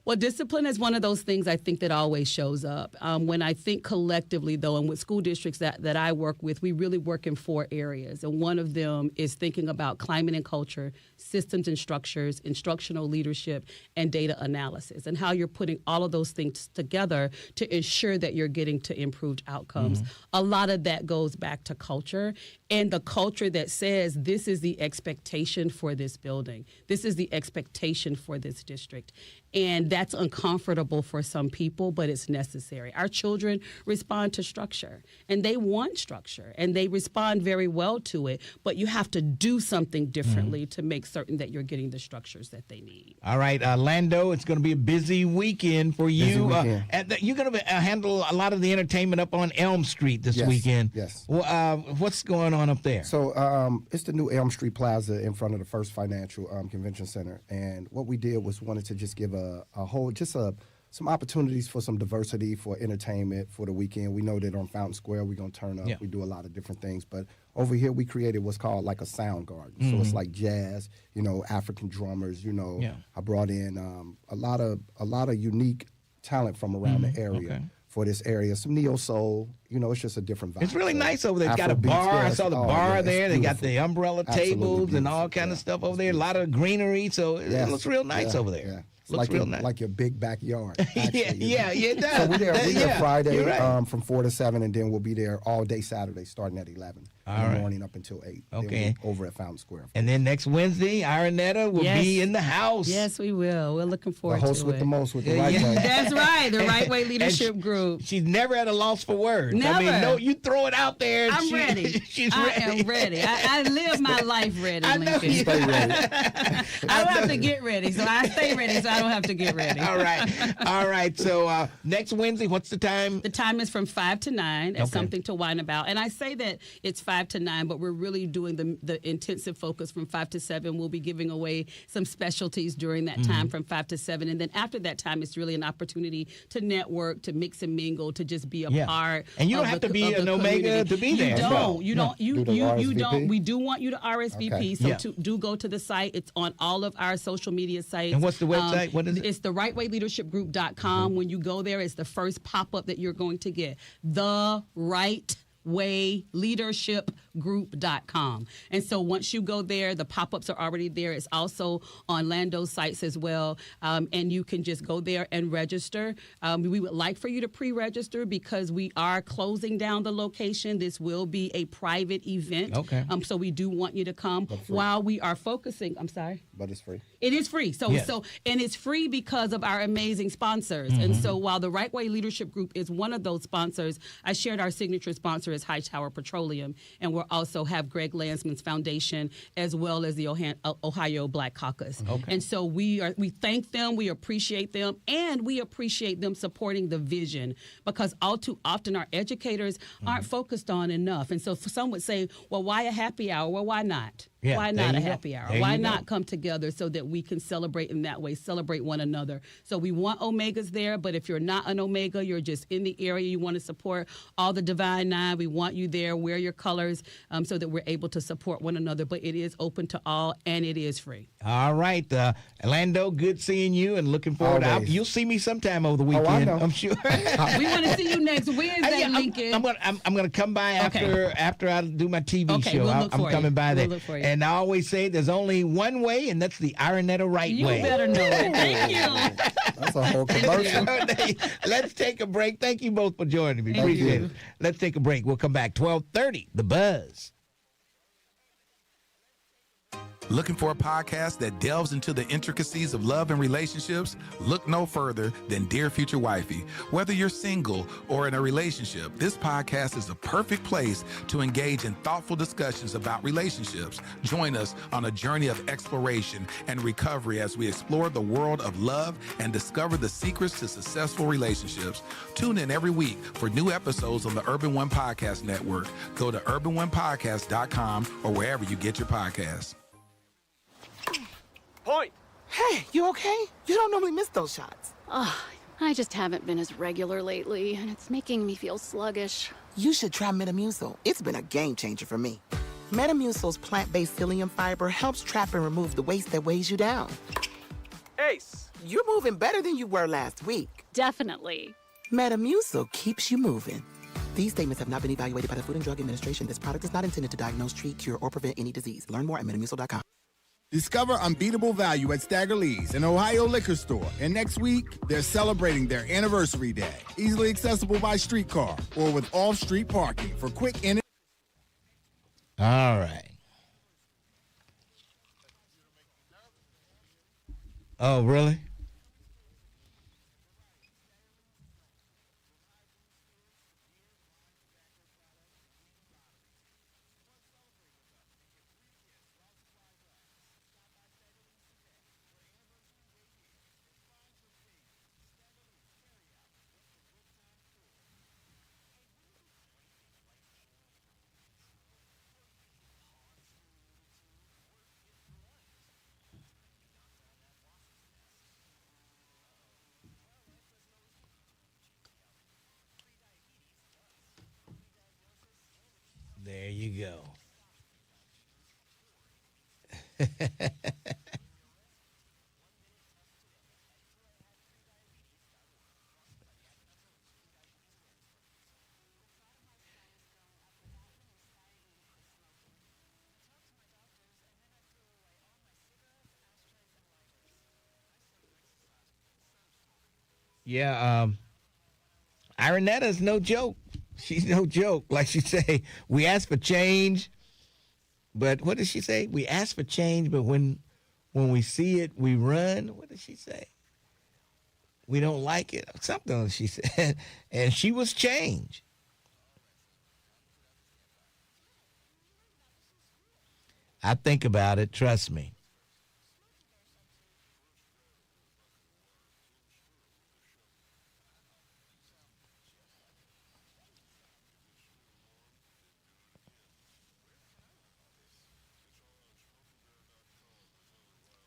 Well, discipline is one of those things I think that always shows up. When I think collectively, though, and with school districts that I work with, we really work in 4 areas. And one of them is thinking about climate and culture, systems and structures, instructional leadership, and data analysis, and how you're putting all of those things together to ensure that you're getting to improved outcomes. A lot of that goes back to culture, and the culture that says this is the expectation for this building. This is the expectation for this district. And that's uncomfortable for some people, but it's necessary. Our children respond to structure, and they want structure, and they respond very well to it, but you have to do something differently to make certain that you're getting the structures that they need. All right, Lando, it's going to be a busy weekend for you. Weekend. You're going to handle a lot of the entertainment up on Elm Street this weekend. Yes. Well, what's going on up there? So it's the new Elm Street Plaza in front of the First Financial Convention Center. And what we did was wanted to just give some opportunities for some diversity for entertainment for the weekend. We know that on Fountain Square we're going to turn up. Yeah. We do a lot of different things. But over here we created what's called like a sound garden. So it's like jazz, African drummers, I brought in a lot of unique talent from around the area. For this area, some neo soul, it's just a different vibe. It's really nice over there. It's got a bar. I saw the bar there. They got the umbrella tables and all kind of stuff over there. A lot of greenery, so it looks real nice over there. Yeah. Looks real nice. Like your big backyard. Actually, it does. So we're there Friday from 4 to 7, and then we'll be there all day Saturday, starting at 11 in the morning up until 8. Okay. Over at Fountain Square. And then next Wednesday, Ironetta will be in the house. Yes, we will. We're looking forward to it. The host with the most with the right way. That's right, the Right Way Leadership Group. She's never at a loss for words. Never. I mean, no, you throw it out there. I'm ready. I am ready. I live my life ready, Lincoln. You stay ready. I don't have to get ready, so I stay ready, so I don't have to get ready. All right. So next Wednesday, what's the time? The time is from 5 to 9. It's something to whine about. And I say that it's 5 to 9, but we're really doing the intensive focus from 5 to 7. We'll be giving away some specialties during that time from 5 to 7. And then after that time, it's really an opportunity to network, to mix and mingle, to just be a part. And you don't have to be an Omega to be there. You don't. You don't. We do want you to RSVP. Okay. So do go to the site. It's on all of our social media sites. And what's the website? What is it? It's the rightwayleadershipgroup.com. When you go there, it's the first pop-up that you're going to get. The Right Way Leadership Group.com. And so once you go there, the pop-ups are already there. It's also on Lando's sites as well. And you can just go there and register. We would like for you to pre-register because we are closing down the location. This will be a private event. Okay. So we do want you to come while we are focusing. I'm sorry? But it's free. It is free. And it's free because of our amazing sponsors. And so while the Right Way Leadership Group is one of those sponsors, I shared our signature sponsor is Hightower Petroleum, and we'll also have Greg Landsman's Foundation as well as the Ohio Black Caucus. And so we thank them, we appreciate them, and we appreciate them supporting the vision because all too often our educators aren't focused on enough. And so some would say, well, why a happy hour? Well, why not? Yeah, why not a happy go. hour? There Why not come together so that we can celebrate in that way, celebrate one another? So we want Omegas there, but if you're not an Omega, you're just in the area, you want to support all the Divine Nine, we want you there, wear your colors so that we're able to support one another. But it is open to all, and it is free. All right. Orlando, good seeing you and looking forward. You'll see me sometime over the weekend, I know. I'm sure. We want to see you next Wednesday, Lincoln. I'm going to come by after I do my TV show. We'll I'm coming by there. Look for you. And I always say there's only one way, and that's the Ironetta Right Way. You better know it. Thank you. That's a whole commercial. Let's take a break. Thank you both for joining me. Appreciate it. Let's take a break. We'll come back 12:30. The Buzz. Looking for a podcast that delves into the intricacies of love and relationships? Look no further than Dear Future Wifey. Whether you're single or in a relationship, this podcast is a perfect place to engage in thoughtful discussions about relationships. Join us on a journey of exploration and recovery as we explore the world of love and discover the secrets to successful relationships. Tune in every week for new episodes on the Urban One Podcast Network. Go to urbanonepodcast.com or wherever you get your podcasts. Point. Hey, you okay? You don't normally miss those shots. I just haven't been as regular lately, and it's making me feel sluggish. You should try Metamucil. It's been a game changer for me. Metamucil's plant-based psyllium fiber helps trap and remove the waste that weighs you down. pace. You're moving better than you were last week. Definitely. Metamucil keeps you moving. These statements have not been evaluated by the Food and Drug Administration. This product is not intended to diagnose, treat, cure, or prevent any disease. Learn more at metamucil.com. Discover unbeatable value at Stagger Lee's, an Ohio liquor store. And next week, they're celebrating their anniversary day. Easily accessible by streetcar or with off-street parking for quick in. All right. Oh, really? There you go. Yeah, Irenetta's no joke. She's no joke. Like she say, we ask for change, but what did she say? We ask for change, but when we see it, we run. What did she say? We don't like it. Something she said. And she was change. I think about it. Trust me.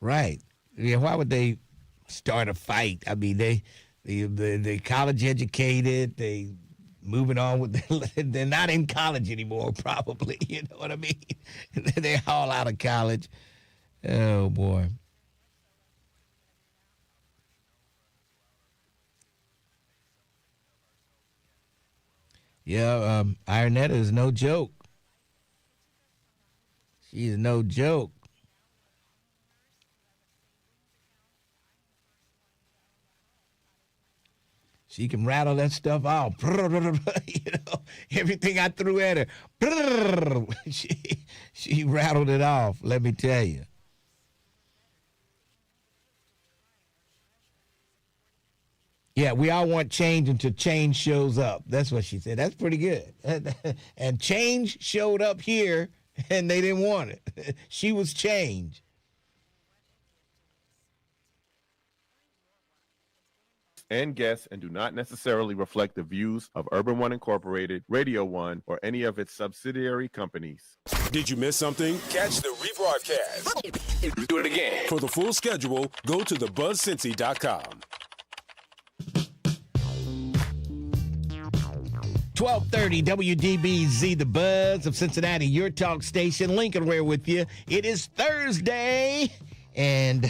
Right. Yeah, why would they start a fight? I mean, they college educated, they moving on with they're not in college anymore, probably. You know what I mean? They're all out of college. Oh boy. Yeah, Ironetta is no joke. She is no joke. She can rattle that stuff off. You know, everything I threw at her, she rattled it off, let me tell you. Yeah, we all want change until change shows up. That's what she said. That's pretty good. And change showed up here, and they didn't want it. She was change. And guests and do not necessarily reflect the views of Urban One Incorporated, Radio One, or any of its subsidiary companies. Did you miss something? Catch the rebroadcast. Do it again. For the full schedule, go to thebuzzcincy.com. 1230 WDBZ, the Buzz of Cincinnati, your talk station. Lincoln Ware with you. It is Thursday. And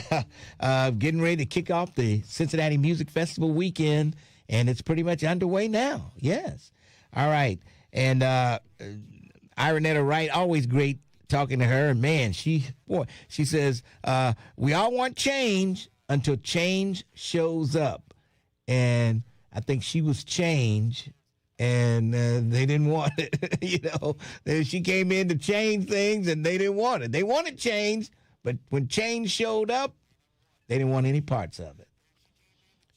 getting ready to kick off the Cincinnati Music Festival weekend, and it's pretty much underway now. Yes. All right. And Ironetta Wright, always great talking to her. And man, she says, we all want change until change shows up. And I think she was change, and they didn't want it. You know, she came in to change things, and they didn't want it. They wanted change. But when change showed up, they didn't want any parts of it.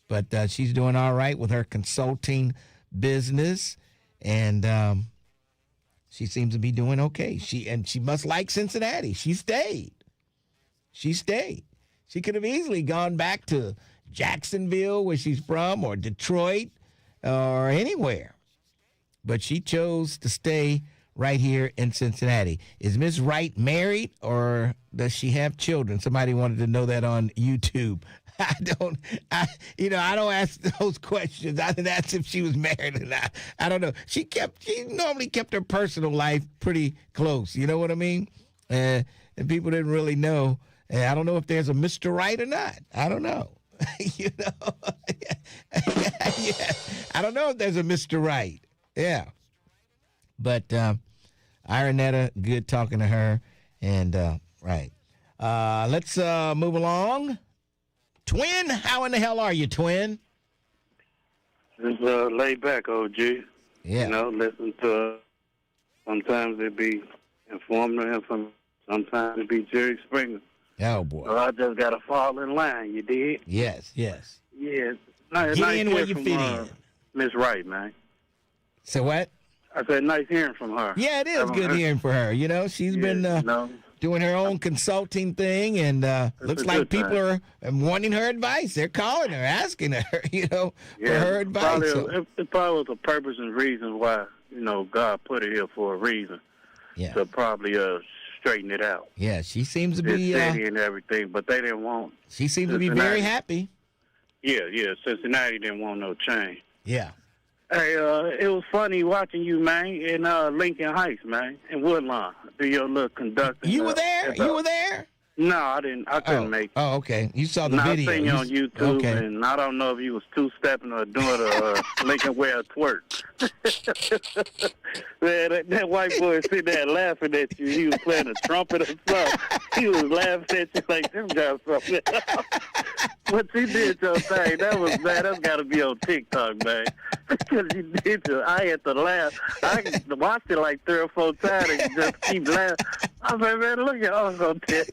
But she's doing all right with her consulting business, and she seems to be doing okay. She must like Cincinnati. She stayed. She could have easily gone back to Jacksonville, where she's from, or Detroit, or anywhere. But she chose to stay right here in Cincinnati. Is Miss Wright married, or does she have children? Somebody wanted to know that on YouTube. I don't ask those questions. I didn't ask if she was married or not. I don't know. She normally kept her personal life pretty close. You know what I mean? And people didn't really know. And I don't know if there's a Mr. Right or not. I don't know. Yeah. I don't know if there's a Mr. Right. Yeah. But Ironetta, good talking to her. And, right. Let's move along. Twin, how in the hell are you, Twin? Just laid back, OG. Yeah. You know, listen to, sometimes it be informative and sometimes it be Jerry Springer. Oh, boy. So I just got to fall in line, you did? Yes. Yeah. Get in where you fit in. Miss Wright, man. So what? I said nice hearing from her. Yeah, it is good hearing from her. You know, she's been doing her own consulting thing, and looks like people are wanting her advice. They're calling her, asking her, for her advice. It probably was a purpose and reason why, God put her here for a reason. Yeah. To probably straighten it out. Yeah, she seems to be steady and everything, but they didn't want. She seems to be very happy. Yeah. Cincinnati didn't want no change. Yeah. Hey, it was funny watching you, man, in Lincoln Heights, man, in Woodlawn. Do your little conducting. You were there? You were there? No, I didn't. I couldn't make it. Oh, okay. You saw the video. I seen you on YouTube, and I don't know if you was two-stepping or doing a Lincoln Ware twerk. Man, that white boy sitting there laughing at you. He was playing a trumpet or something. He was laughing at you like, them guys something. But you did your thing. That was bad. That's got to be on TikTok, man. Because you did I had to laugh. I watched it like 3 or 4 times and just keep laughing. I was like, man, look at Uncle Ted.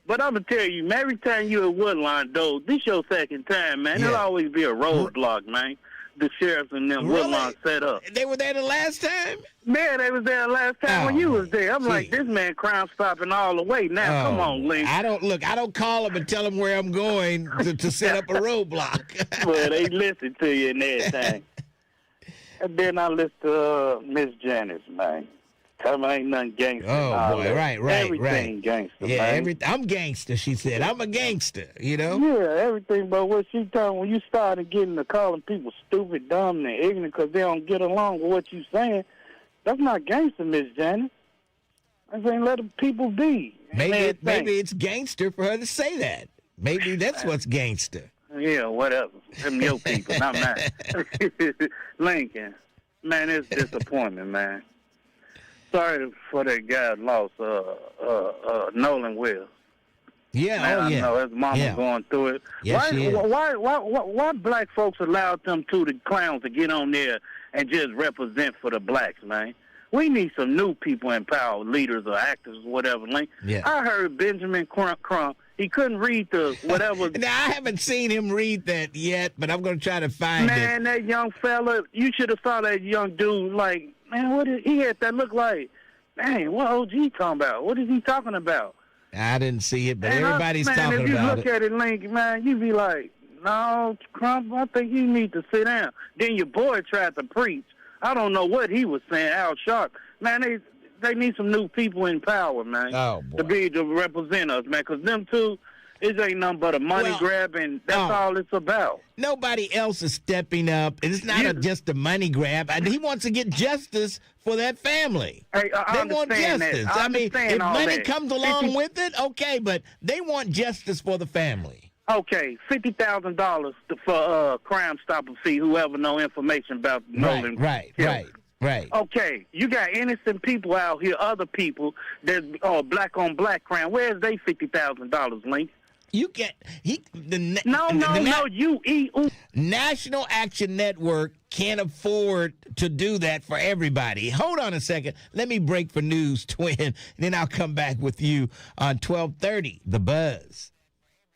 But I'm going to tell you, man, every time you at Woodlawn, though, this your second time, man. There'll always be a roadblock, man. The sheriffs and them Woodlawn set up. They were there the last time? Man, they was there last time when you was there. I'm like, this man crime stopping all the way now. Come on, Link. I don't call them and tell them where I'm going to set up a roadblock. Well, they listen to you and everything. And then I listen to Miss Janice, man. Tell me ain't nothing gangster. Oh, boy, right. Everything gangster, man. I'm gangster, she said. I'm a gangster, Yeah, everything. But what she told when you started getting to calling people stupid, dumb, and ignorant because they don't get along with what you saying, that's not gangster, Miss Janice. I saying let the people be. Maybe it's gangster for her to say that. Maybe that's what's gangster. Yeah, whatever. Them your people, not mine. Lincoln, man, it's disappointment, man. Sorry for that guy lost, Nolan Wills. Yeah, man, I know his mama going through it. Yes, she is. Why black folks allowed them the clowns to get on there and just represent for the blacks, man? We need some new people in power, leaders or actors or whatever. Yeah. I heard Benjamin Crump. He couldn't read the whatever. Now, I haven't seen him read that yet, but I'm going to try to find it. Man, that young fella, you should have saw that young dude, man, he had that look like, man, what OG talking about? What is he talking about? I didn't see it, but everybody's talking about it. If you look at it, Link, man, you be like, no, Crump, I think you need to sit down. Then your boy tried to preach. I don't know what he was saying, Al Sharp. Man, they need some new people in power, man, to represent us, man, because them two, it ain't nothing but a money grab, and that's all it's about. Nobody else is stepping up. It's not just a money grab. He wants to get justice for that family. Hey, I they want justice. I mean, if money that. comes along with it, okay, but they want justice for the family. Okay, $50,000 for Crime Stopper fee, whoever know information about Nolan. Right. Okay, you got innocent people out here, other people, there's black on black crime. Where's they $50,000, Link? You get National Action Network can't afford to do that for everybody. Hold on a second. Let me break for news, Twin, and then I'll come back with you on 1230 The Buzz.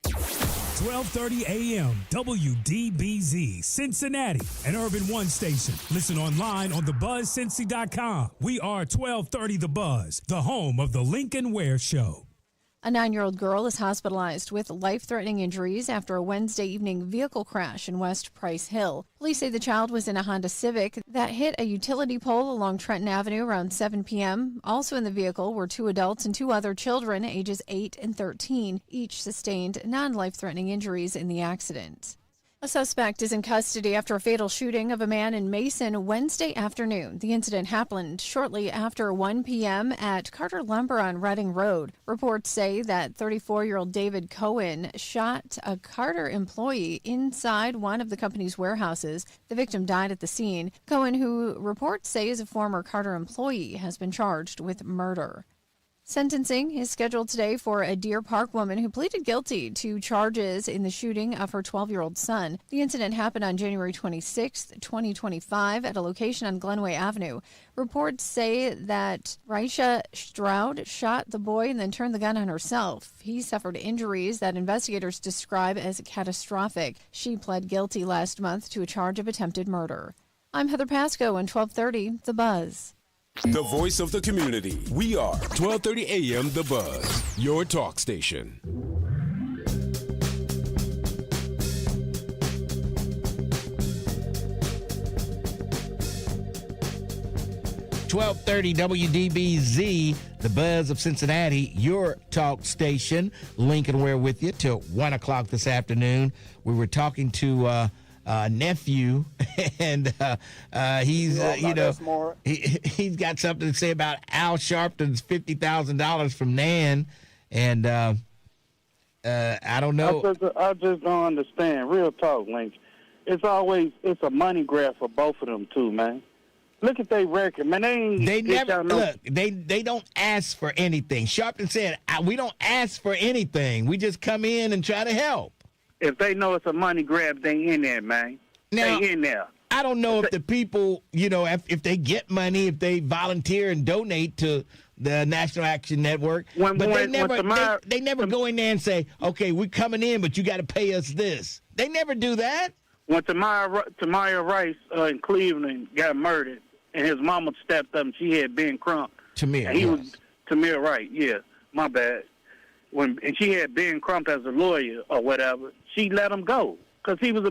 1230 AM, WDBZ, Cincinnati, an Urban One station. Listen online on thebuzzcincy.com. We are 1230 The Buzz, the home of the Lincoln Ware Show. A 9-year-old girl is hospitalized with life-threatening injuries after a Wednesday evening vehicle crash in West Price Hill. Police say the child was in a Honda Civic that hit a utility pole along Trenton Avenue around 7 p.m. Also in the vehicle were 2 adults and 2 other children, ages 8 and 13. Each sustained non-life-threatening injuries in the accident. A A suspect is in custody after a fatal shooting of a man in Mason Wednesday afternoon. The incident happened shortly after 1 p.m. at Carter Lumber on Reading Road. Reports say that 34-year-old David Cohen shot a Carter employee inside one of the company's warehouses. The victim died at the scene. Cohen, who reports say is a former Carter employee, has been charged with murder. Sentencing is scheduled today for a Deer Park woman who pleaded guilty to charges in the shooting of her 12-year-old son. The incident happened on January 26, 2025, at a location on Glenway Avenue. Reports say that Raisha Stroud shot the boy and then turned the gun on herself. He suffered injuries that investigators describe as catastrophic. She pled guilty last month to a charge of attempted murder. I'm Heather Pasco on 1230 The Buzz. The voice of the community. We are 1230 AM The Buzz, your talk station. 1230 WDBZ, the Buzz of Cincinnati, your talk station. Lincoln Ware with you till 1 o'clock this afternoon. We were talking to nephew, and he's, he's got something to say about Al Sharpton's $50,000 from Nan, and I don't know. I just don't understand. Real talk, Lincoln. It's a money grab for both of them, too, man. Look at their record, man. They don't ask for anything. Sharpton said, we don't ask for anything. We just come in and try to help. If they know it's a money grab, they in there, man. Now, they in there. I don't know if the people, if they get money, if they volunteer and donate to the National Action Network, they never go in there and say, okay, we're coming in, but you got to pay us this. They never do that. When Tamir Rice in Cleveland got murdered, and his mama stepped up and she had Ben Crump. Tamir Rice, yeah, my bad. And she had Ben Crump as a lawyer or whatever, she let him go because he was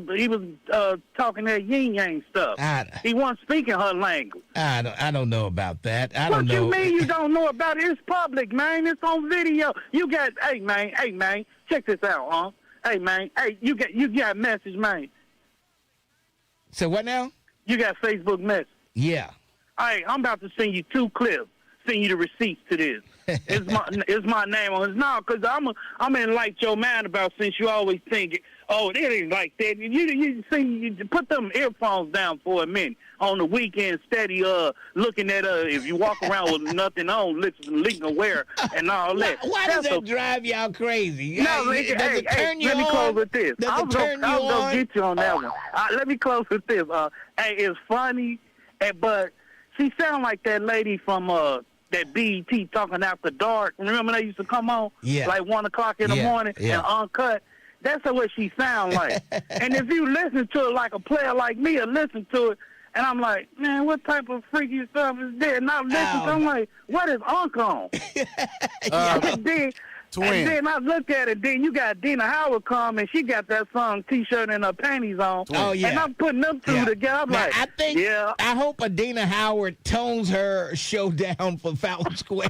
talking that yin yang stuff. He wasn't speaking her language. I don't know about that. What you mean you don't know about it? It's public, man. It's on video. You got, hey man, check this out, huh? Hey man, you got a message, man. So what now? You got Facebook message. Yeah. All right, I'm about to send you 2 clips. Send you the receipts to this. It's my name on it. No, because I'm in like your mind about, since you always think, oh, it ain't like that. You put them earphones down for a minute on the weekend, steady looking at if you walk around with nothing on, Lincoln Ware and all that. Why does that drive y'all crazy? No, Lincoln, let me close with this. I was going to get you on that one. Let me close with this. It's funny, but she sound like that lady from that BET Talking After Dark. Remember they used to come on like 1 o'clock in the morning and uncut? That's what she sound like. And if you listen to it like a player like me, or listen to it, and I'm like, man, what type of freaky stuff is there? And I listen to it, I'm like, what is Unc on? And then I looked at it, then you got Dina Howard come, and she got that song T-shirt and her panties on. Oh, yeah. And I'm putting them two together. I'm like, I hope Adina Howard tones her show down for Fountain Square.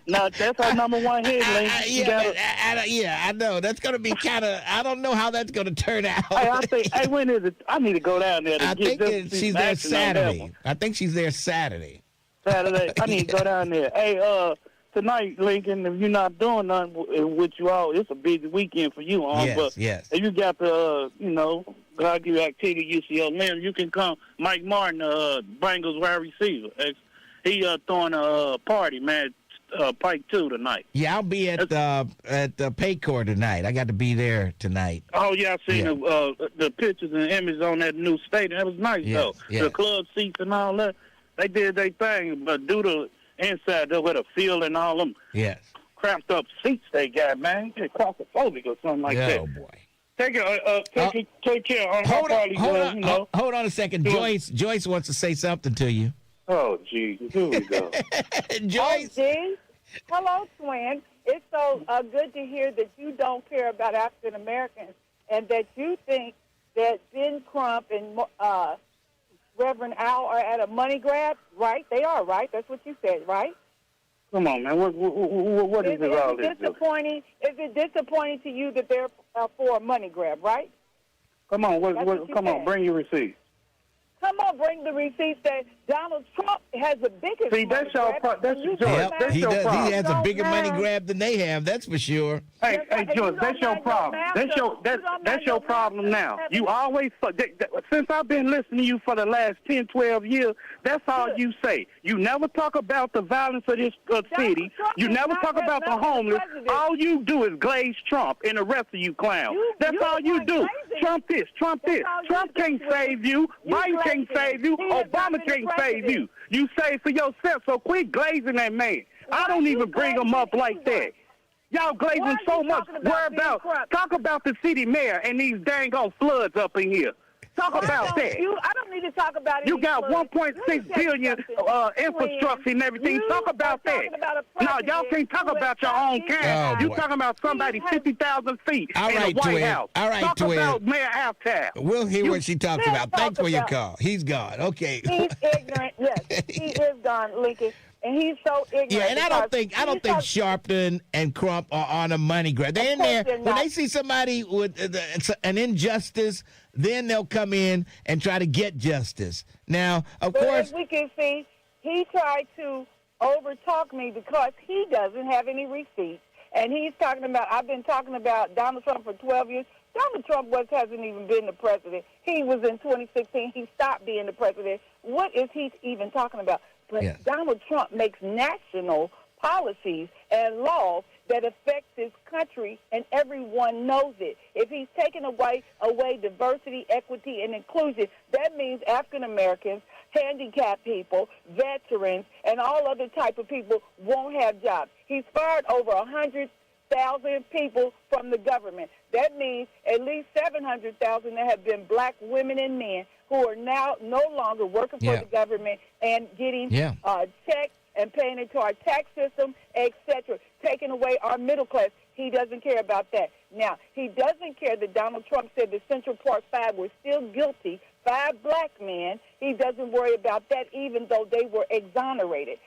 No, that's our number one hit, Link. I know. That's going to be kind of, I don't know how that's going to turn out. When is it? I need to go down there to get this. She's there Saturday. I think she's there Saturday. I need to go down there. Hey, tonight, Lincoln, if you're not doing nothing with you all, it's a busy weekend for you, Yes. If you got the, God give you activity, UCLA, you can come. Mike Martin, Bengals wide receiver. He throwing a party, man. Pike 2 tonight. Yeah, I'll be at the Paycor tonight. I got to be there tonight. Oh yeah, I seen the pictures and images on that new stadium. That was nice though. Yes. The club seats and all that. They did their thing, but due to inside there with a field and all them cramped up seats they got, man. They're claustrophobic or something like that. Oh boy. Take care. Hold on a second. Joyce wants to say something to you. Oh, Jesus. Here we go. Joyce. Hello, twin. It's so good to hear that you don't care about African Americans and that you think that Ben Crump and Reverend Al are at a money grab, right? They are, right? That's what you said, right? Come on, man. What is it all this? Is it disappointing to you that they're for a money grab, right? Come on, come on, bring your receipt. Come on, bring the receipts that Donald Trump has the biggest. See, that's your grab. that's You George. Yep, That's he your does. problem. He has a Don't bigger money mind. grab than they have. That's for sure. Hey, That's George, right. that's your problem. That's your problem now. You always, since I've been listening to you for the last 10, 12 years, that's all you say. You never talk about the violence of this city. You never talk about the homeless. All you do is glaze Trump and the rest of you clowns. That's all you do. Trump this, Trump this. Trump can't save you. Biden can't save you. Obama can't save you. You save for yourself, so quit glazing that man. I don't even bring him up like that. Y'all glazing so much. Talk about the city mayor and these dang old floods up in here. Talk about that. I don't need to talk about it. You got 1.6 billion infrastructure and everything. Talk about that. No, y'all can't talk about your own county. You talking about somebody 50,000 feet in the White House. All right, talk Twin. about Mayor Halftown. We'll hear what she talks about. Thanks for your call. He's gone. Okay. He's ignorant. Yes, he is gone, Lincoln. And he's so ignorant. Yeah, and I don't think Sharpton and Crump are on a money grab. They're in there when they see somebody with an injustice, then they'll come in and try to get justice. Now, of course, as we can see, he tried to overtalk me because he doesn't have any receipts, and he's talking about. I've been talking about Donald Trump for 12 years. Donald Trump hasn't even been the president. He was in 2016. He stopped being the president. What is he even talking about? But Donald Trump makes national policies and laws that affect this country, and everyone knows it. If he's taking away diversity, equity, and inclusion, that means African Americans, handicapped people, veterans, and all other type of people won't have jobs. He's fired over 100,000 people from the government. That means at least 700,000 that have been black women and men who are now no longer working for the government and getting checks and paying into our tax system, etc., taking away our middle class. He doesn't care about that. Now, he doesn't care that Donald Trump said the Central Park Five were still guilty, 5 black men. He doesn't worry about that, even though they were exonerated.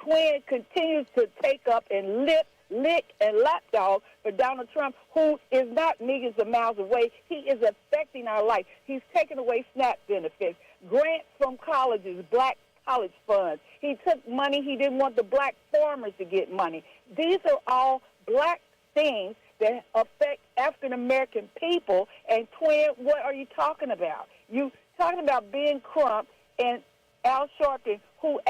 Twin continues to take up and lick and lapdog for Donald Trump, who is not millions of miles away. He is affecting our life. He's taking away SNAP benefits, grants from colleges, black college funds. He took money. He didn't want the black farmers to get money. These are all black things that affect African-American people. And, Twin, what are you talking about? You talking about Ben Crump and Al Sharpton, who,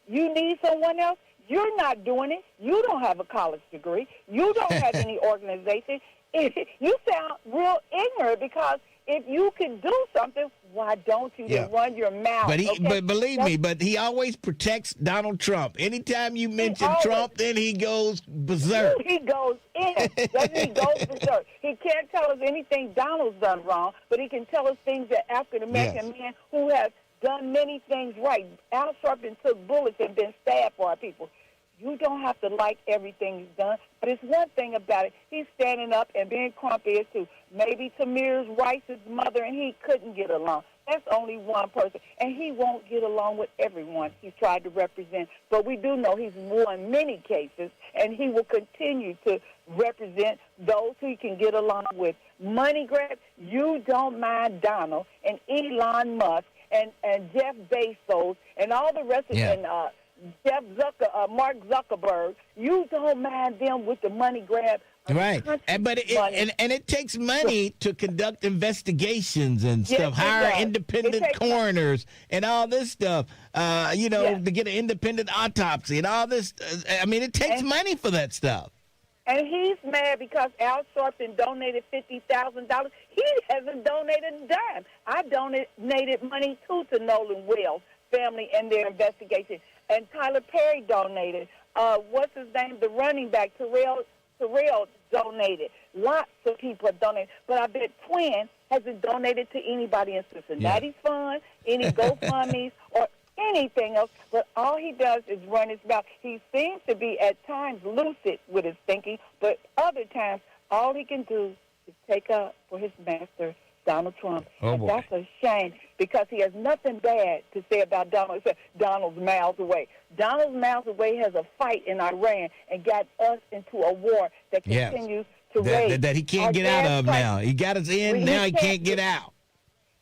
you need someone else? You're not doing it. You don't have a college degree. You don't have any organization. You sound real ignorant because if you can do something, why don't you just run your mouth? But believe me, he always protects Donald Trump. Anytime you mention Trump, then he goes berserk. He goes in. Doesn't he go berserk? He can't tell us anything Donald's done wrong, but he can tell us things that African-American men who have done many things right. Al Sharpton took bullets and been stabbed for our people. You don't have to like everything he's done, but it's one thing about it. He's standing up, and Ben Crump is too. Maybe Tamir Rice's mother and he couldn't get along. That's only one person, and he won't get along with everyone he's tried to represent. But we do know he's won many cases, and he will continue to represent those who he can get along with. Money grab, you don't mind Donald and Elon Musk and Jeff Bezos and all the rest of them. Mark Zuckerberg, you don't mind them with the money grab. Right, and it takes money to conduct investigations and stuff. Hire independent coroners and all this stuff. To get an independent autopsy and all this. It takes money for that stuff. And he's mad because Al Sharpton donated $50,000. He hasn't donated a dime. I donated money too to Nolan Wells' family and their investigation. And Tyler Perry donated. What's his name? The running back, Terrell donated. Lots of people have donated. But I bet Twin hasn't donated to anybody in Cincinnati's fund, any GoFundMe's, or anything else. But all he does is run his mouth. He seems to be at times lucid with his thinking, but other times all he can do is take up for his master, Donald Trump. And that's a shame because he has nothing bad to say about Donald except Donald's miles away. Donald's miles away has a fight in Iran and got us into a war that continues to raise. That he can't our get out gas of prices. now. He got us in, now he can't get out.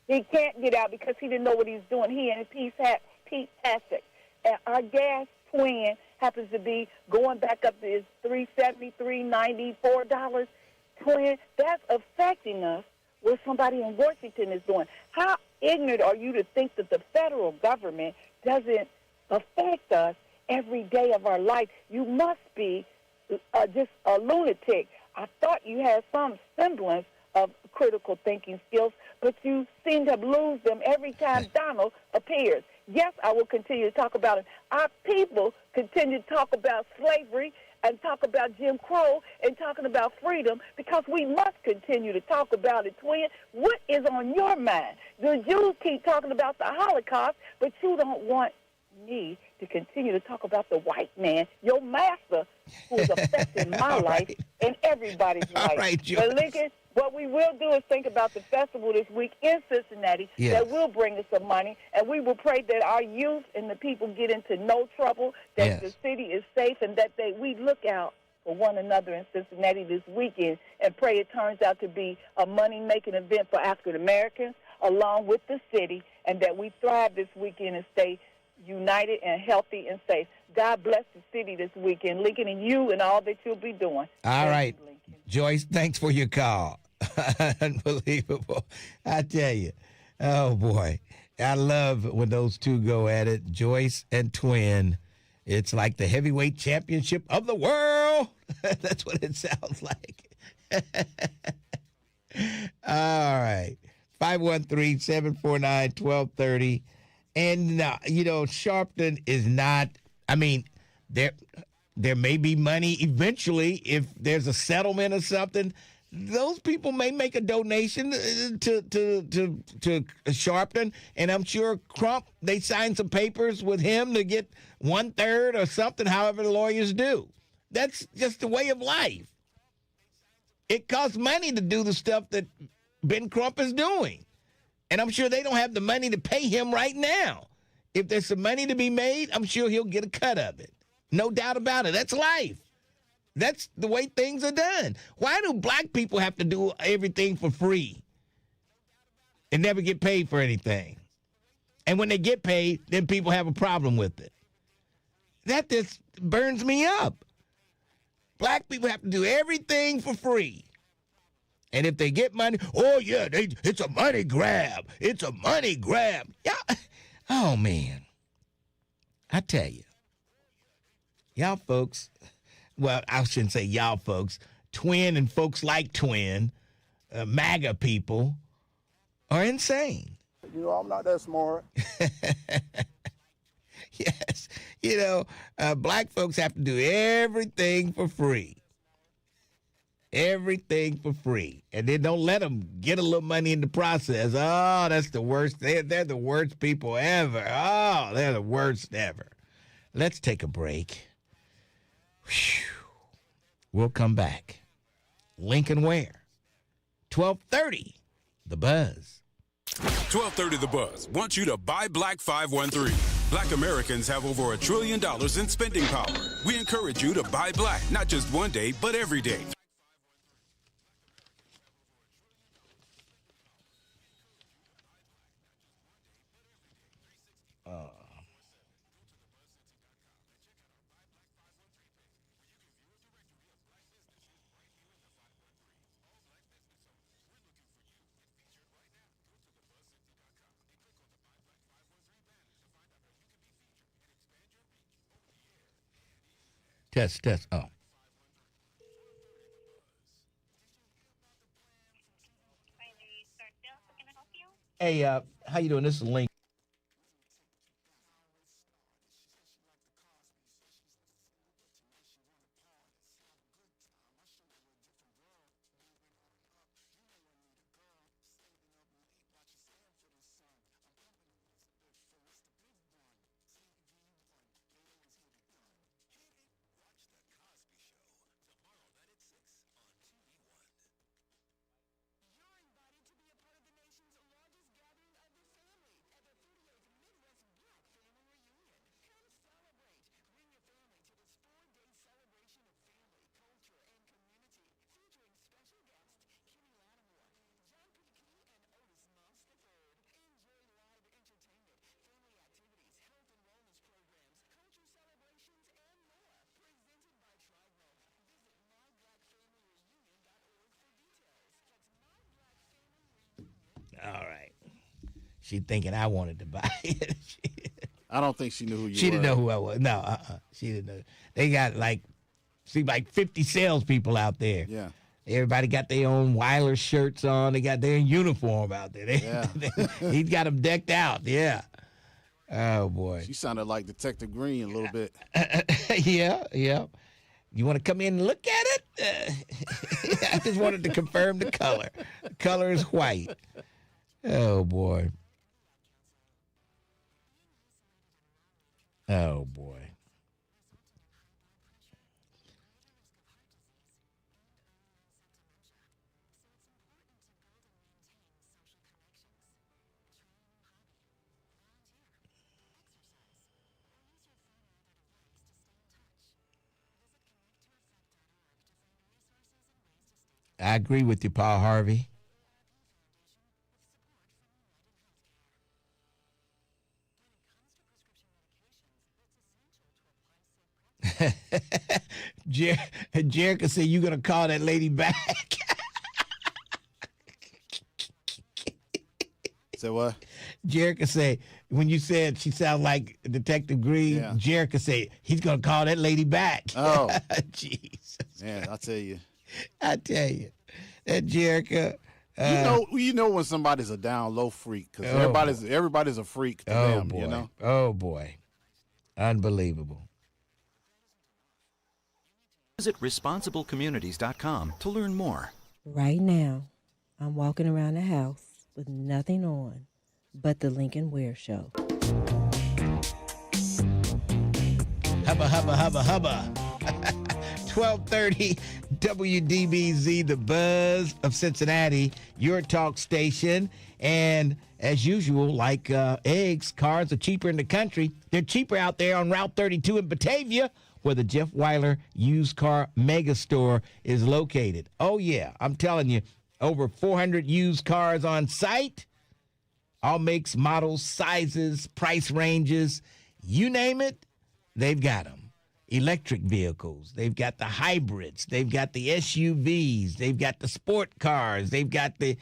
He can't get out because he didn't know what he's doing. He and Pete Patrick. And our gas twin happens to be going back up to his $3.70, $3.90, $4 twin. That's affecting us what somebody in Washington is doing. How ignorant are you to think that the federal government doesn't affect us every day of our life? You must be just a lunatic. I thought you had some semblance of critical thinking skills, but you seem to lose them every time Donald appears. Yes, I will continue to talk about it. Our people continue to talk about slavery and talk about Jim Crow and talking about freedom because we must continue to talk about it, twin. What is on your mind? The Jews keep talking about the Holocaust, but you don't want me to continue to talk about the white man, your master, who is affecting my life and everybody's life. Right, But Lincoln, what we will do is think about the festival this week in Cincinnati that will bring us some money, and we will pray that our youth and the people get into no trouble, that the city is safe, and that we look out for one another in Cincinnati this weekend, and pray it turns out to be a money-making event for African Americans along with the city, and that we thrive this weekend and stay united and healthy and safe. God bless the city this weekend, Lincoln, and you and all that you'll be doing. All right, Joyce, thanks for your call. Unbelievable. I tell you. Oh, boy. I love when those two go at it, Joyce and Twin. It's like the heavyweight championship of the world. That's what it sounds like. All right. 513-749-1230. And, Sharpton is not, there may be money eventually if there's a settlement or something. Those people may make a donation to Sharpton, and I'm sure Crump, they signed some papers with him to get 1/3 or something, however the lawyers do. That's just the way of life. It costs money to do the stuff that Ben Crump is doing, and I'm sure they don't have the money to pay him right now. If there's some money to be made, I'm sure he'll get a cut of it. No doubt about it. That's life. That's the way things are done. Why do black people have to do everything for free and never get paid for anything? And when they get paid, then people have a problem with it. That just burns me up. Black people have to do everything for free. And if they get money, it's a money grab. It's a money grab. Yeah. Oh, man. I tell you. Y'all folks... Well, I shouldn't say y'all folks. Twin and folks like Twin, MAGA people, are insane. I'm not that smart. Yes. Black folks have to do everything for free. Everything for free. And then don't let them get a little money in the process. Oh, that's the worst. They're the worst people ever. Oh, they're the worst ever. Let's take a break. Whew. We'll come back. Lincoln Ware, 1230, The Buzz. 1230 The Buzz wants you to buy Black 513. Black Americans have over $1 trillion in spending power. We encourage you to buy black, not just one day, but every day. Test. Oh. Hey, how you doing? This is Link. She thinking I wanted to buy it. I don't think she knew who you were. She didn't know who I was. No, she didn't know. They got like 50 salespeople out there. Yeah. Everybody got their own Weiler shirts on. They got their uniform out there. He's got them decked out. Yeah. Oh, boy. She sounded like Detective Green a little bit. Yeah. You want to come in and look at it? I just wanted to confirm the color. The color is white. Oh, boy. Oh, boy. I agree with you, Paul Harvey. Jerica said you're going to call that lady back. Say what? Jerica said, when you said she sounds like Detective Green, Jerica said he's going to call that lady back. Oh. Jesus. Man, I tell you. That Jerica. You know when somebody's a down low freak because everybody's a freak to them. Boy. You know. Oh boy, unbelievable. Visit responsiblecommunities.com to learn more. Right now, I'm walking around the house with nothing on but the Lincoln Ware Show. Hubba, hubba, hubba, hubba. 1230 WDBZ, the buzz of Cincinnati, your talk station. And as usual, like eggs, cars are cheaper in the country. They're cheaper out there on Route 32 in Batavia, where the Jeff Weiler used car mega store is located. Oh, yeah, I'm telling you, over 400 used cars on site, all makes, models, sizes, price ranges, you name it, they've got them. Electric vehicles, they've got the hybrids, they've got the SUVs, they've got the sport cars, they've got the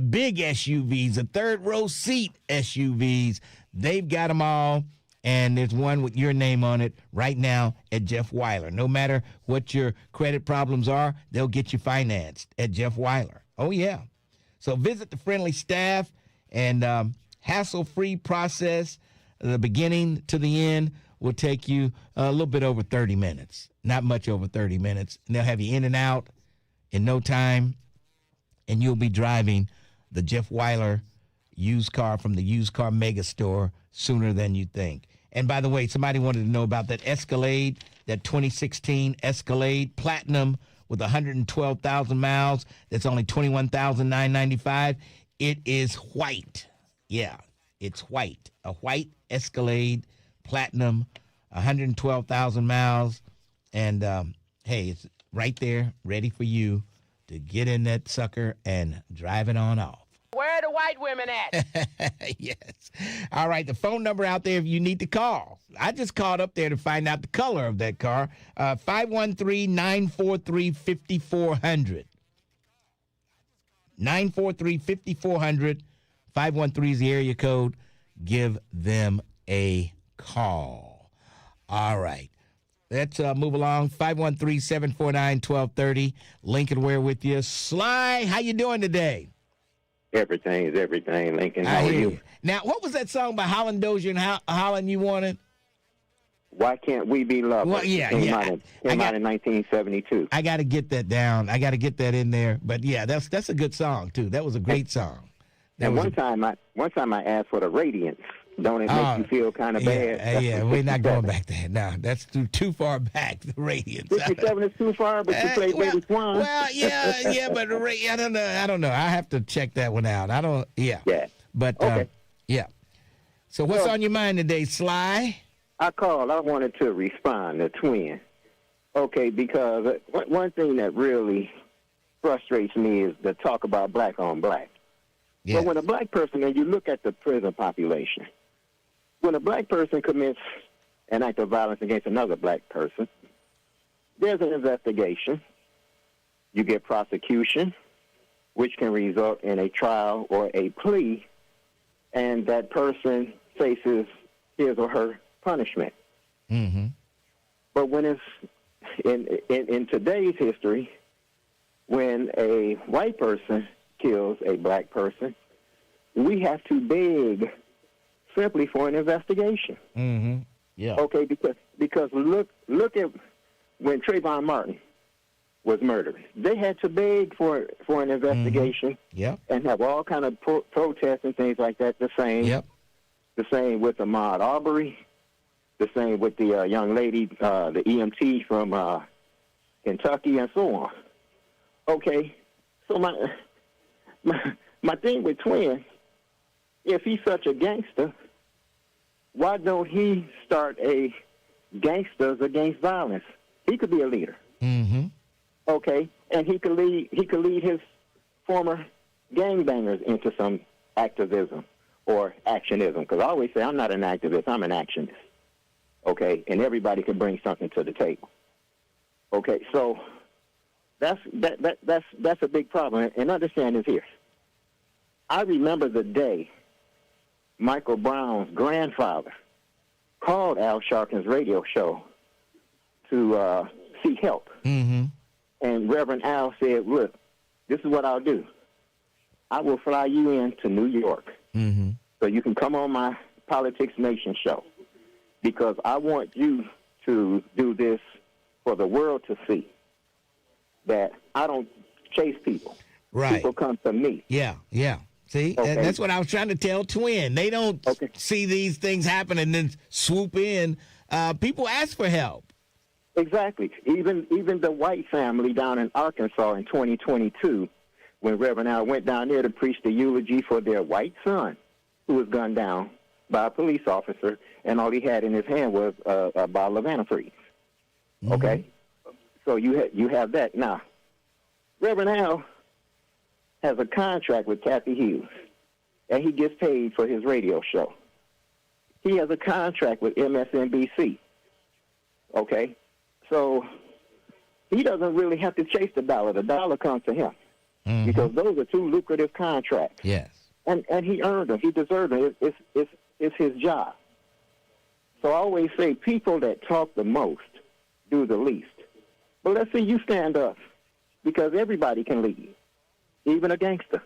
big SUVs, the third row seat SUVs, they've got them all. And there's one with your name on it right now at Jeff Weiler. No matter what your credit problems are, they'll get you financed at Jeff Weiler. Oh, yeah. So visit the friendly staff and hassle-free process, the beginning to the end, will take you a little bit over 30 minutes. Not much over 30 minutes. And they'll have you in and out in no time, and you'll be driving the Jeff Weiler used car from the used car mega store sooner than you think. And by the way, somebody wanted to know about that Escalade, that 2016 Escalade Platinum with 112,000 miles. That's only $21,995. It is white. Yeah, it's white. A white Escalade Platinum, 112,000 miles. And, hey, it's right there, ready for you to get in that sucker and drive it on off. Where are the white women at? Yes. All right, the phone number out there if you need to call. I just called up there to find out the color of that car. 513-943-5400. 943-5400. 513 is the area code. Give them a call. All right. Let's move along. 513-749-1230. Lincoln Ware with you. Sly, how you doing today? Everything is everything, Lincoln. How are you? Now, what was that song by Holland Dozier and Holland you wanted? Why Can't We Be Lovers? Well, yeah. Came out in 1972. I got to get that down. I got to get that in there. But, yeah, that's a good song, too. That was a great song. One time I asked for the Radiance. Don't it make you feel kind of bad? Yeah, we're not going back there. No, that's too far back, the Radiance. 57 is too far, but you played Baby Swan. Well, yeah, but I don't know. I have to check that one out. Yeah. But, okay. Yeah. So what's on your mind today, Sly? I wanted to respond to Twin. Okay, because one thing that really frustrates me is the talk about black on black. Yeah. But when a black person, and you look at the prison population, when a black person commits an act of violence against another black person, there's an investigation. You get prosecution, which can result in a trial or a plea, and that person faces his or her punishment. Mm-hmm. But when it's in today's history, when a white person kills a black person, we have to beg simply for an investigation. Mm-hmm. Yeah. Okay, because look at when Trayvon Martin was murdered. They had to beg for an investigation. Mm-hmm. Yep. And have all kind of protests and things like that. The same. Yep. The same with Ahmaud Arbery. The same with the young lady, the EMT from Kentucky, and so on. Okay, so my thing with Twin, if he's such a gangster, why don't he start a Gangsters Against Violence? He could be a leader. Mm-hmm. Okay, and he could lead his former gangbangers into some activism or actionism. Because I always say I'm not an activist, I'm an actionist. Okay, and everybody can bring something to the table. Okay, so that's a big problem. And understand this here. I remember the day Michael Brown's grandfather called Al Sharpton's radio show to seek help. Mm-hmm. And Reverend Al said, look, this is what I'll do. I will fly you in to New York mm-hmm. so you can come on my Politics Nation show, because I want you to do this for the world to see, that I don't chase people. Right. People come to me. Yeah, yeah. See, Okay. that's what I was trying to tell Twin. They don't see these things happen and then swoop in. People ask for help. Exactly. Even the white family down in Arkansas in 2022, when Reverend Al went down there to preach the eulogy for their white son, who was gunned down by a police officer, and all he had in his hand was a bottle of antifreeze. Mm-hmm. Okay? So you have that. Now, Reverend Al has a contract with Kathy Hughes, and he gets paid for his radio show. He has a contract with MSNBC. Okay? So he doesn't really have to chase the dollar. The dollar comes to him, mm-hmm. because those are two lucrative contracts. Yes. And he earned them. He deserved them. It's his job. So I always say people that talk the most do the least. But let's see you stand up, because everybody can lead, even a gangster.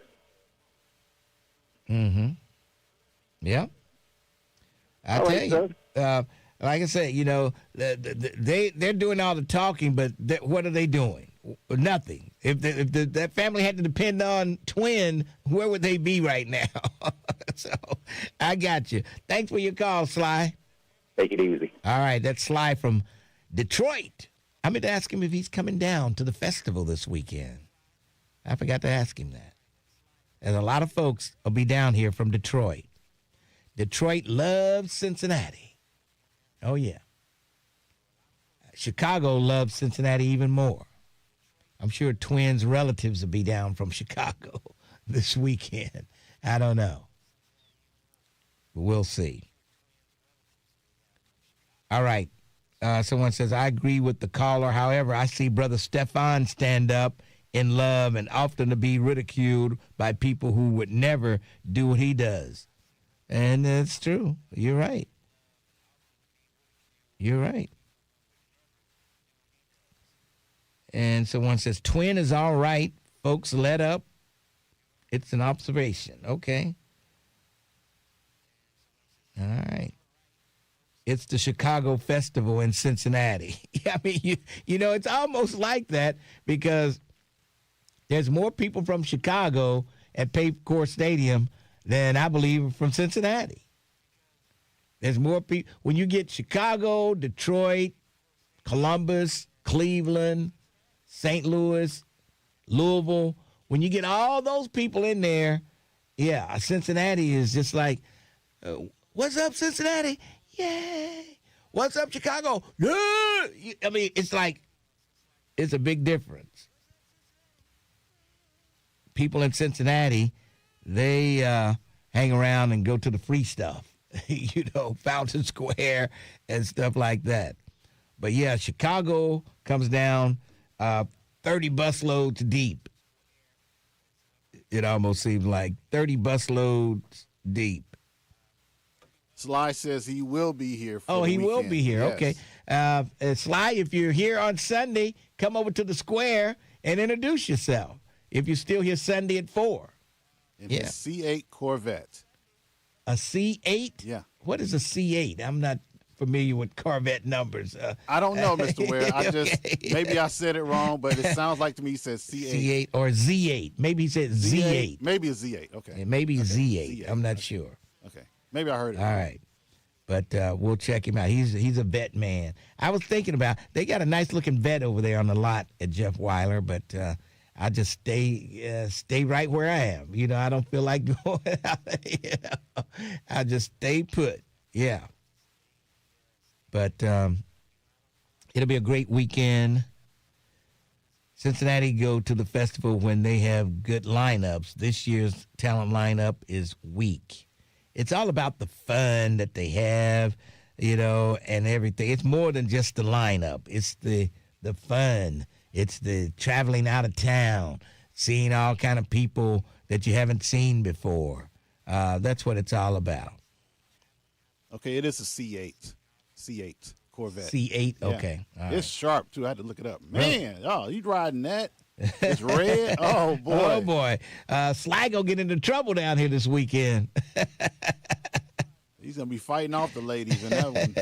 Mm-hmm. Yeah. I tell you, like I said, you know, they're doing all the talking, but what are they doing? Nothing. If that family had to depend on Twin, where would they be right now? So I got you. Thanks for your call, Sly. Take it easy. All right, that's Sly from Detroit. I meant to ask him if he's coming down to the festival this weekend. I forgot to ask him that. And a lot of folks will be down here from Detroit. Detroit loves Cincinnati. Oh, yeah. Chicago loves Cincinnati even more. I'm sure Twins' relatives will be down from Chicago this weekend. I don't know. But we'll see. All right. Someone says, I agree with the caller. However, I see Brother Stefan stand up in love and often to be ridiculed by people who would never do what he does. And that's true. You're right. You're right. And someone says, Twin is all right. Folks, let up. It's an observation. Okay. All right. It's the Chicago Festival in Cincinnati. I mean, you know, it's almost like that because there's more people from Chicago at Paycor Stadium than I believe from Cincinnati. There's more people. When you get Chicago, Detroit, Columbus, Cleveland, St. Louis, Louisville, when you get all those people in there, yeah, Cincinnati is just like, what's up, Cincinnati? Yay. What's up, Chicago? Yeah. I mean, it's like, it's a big difference. People in Cincinnati, they hang around and go to the free stuff, you know, Fountain Square and stuff like that. But yeah, Chicago comes down 30 busloads deep. It almost seems like 30 busloads deep. Sly says he will be here. For he the will weekend. be here. Yes. Okay. Sly, if you're here on Sunday, come over to the square and introduce yourself. If you're still here Sunday at 4. In his C8 Corvette. A C8? Yeah. What is a C8? I'm not familiar with Corvette numbers. I don't know, Mr. Ware. Maybe I said it wrong, but it sounds like to me he says C8. C8 or Z8. Maybe he said Z8. Maybe a Z8. Okay. Yeah, maybe okay. Z8. I'm not sure. Okay. Maybe I heard it. All right. But we'll check him out. He's a vet man. I was thinking about, they got a nice looking vet over there on the lot at Jeff Weiler, but I just stay right where I am. You know, I don't feel like going out. I just stay put. Yeah. But it'll be a great weekend. Cincinnati go to the festival when they have good lineups. This year's talent lineup is weak. It's all about the fun that they have, you know, and everything. It's more than just the lineup. It's the fun. It's the traveling out of town, seeing all kind of people that you haven't seen before. That's what it's all about. Okay, it is a C8. C8 Corvette. C8, Yeah. okay. All right. It's sharp, too. I had to look it up. Man, you riding that? It's red? Oh, boy. Oh, boy. Sly gonna get into trouble down here this weekend. He's going to be fighting off the ladies in that one.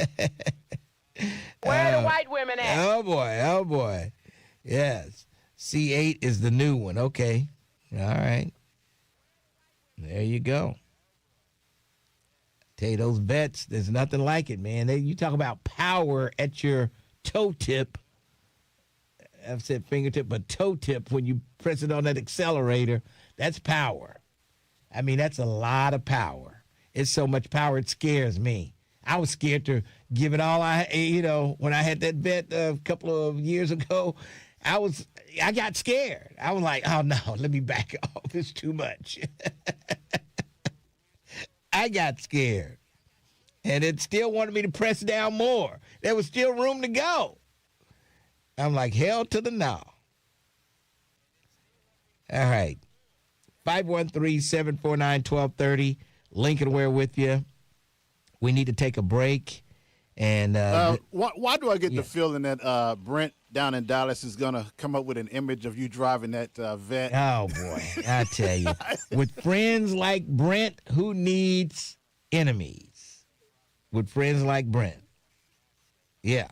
Where are the white women at? Oh, boy. Oh, boy. Yes. C8 is the new one. Okay. All right. There you go. Tell you, those vets, there's nothing like it, man. You talk about power at your toe tip. I've said fingertip, but toe tip, when you press it on that accelerator, that's power. I mean, that's a lot of power. It's so much power, it scares me. I was scared to give it all when I had that vet a couple of years ago, I got scared. I was like, oh, no, let me back off. It's too much. I got scared. And it still wanted me to press down more. There was still room to go. I'm like, hell to the no. All right. 513-749-1230. Lincoln Ware with you. We need to take a break. And why do I get the feeling that Brent down in Dallas is going to come up with an image of you driving that vet? Oh, boy. I tell you. With friends like Brent, who needs enemies? With friends like Brent. Yeah.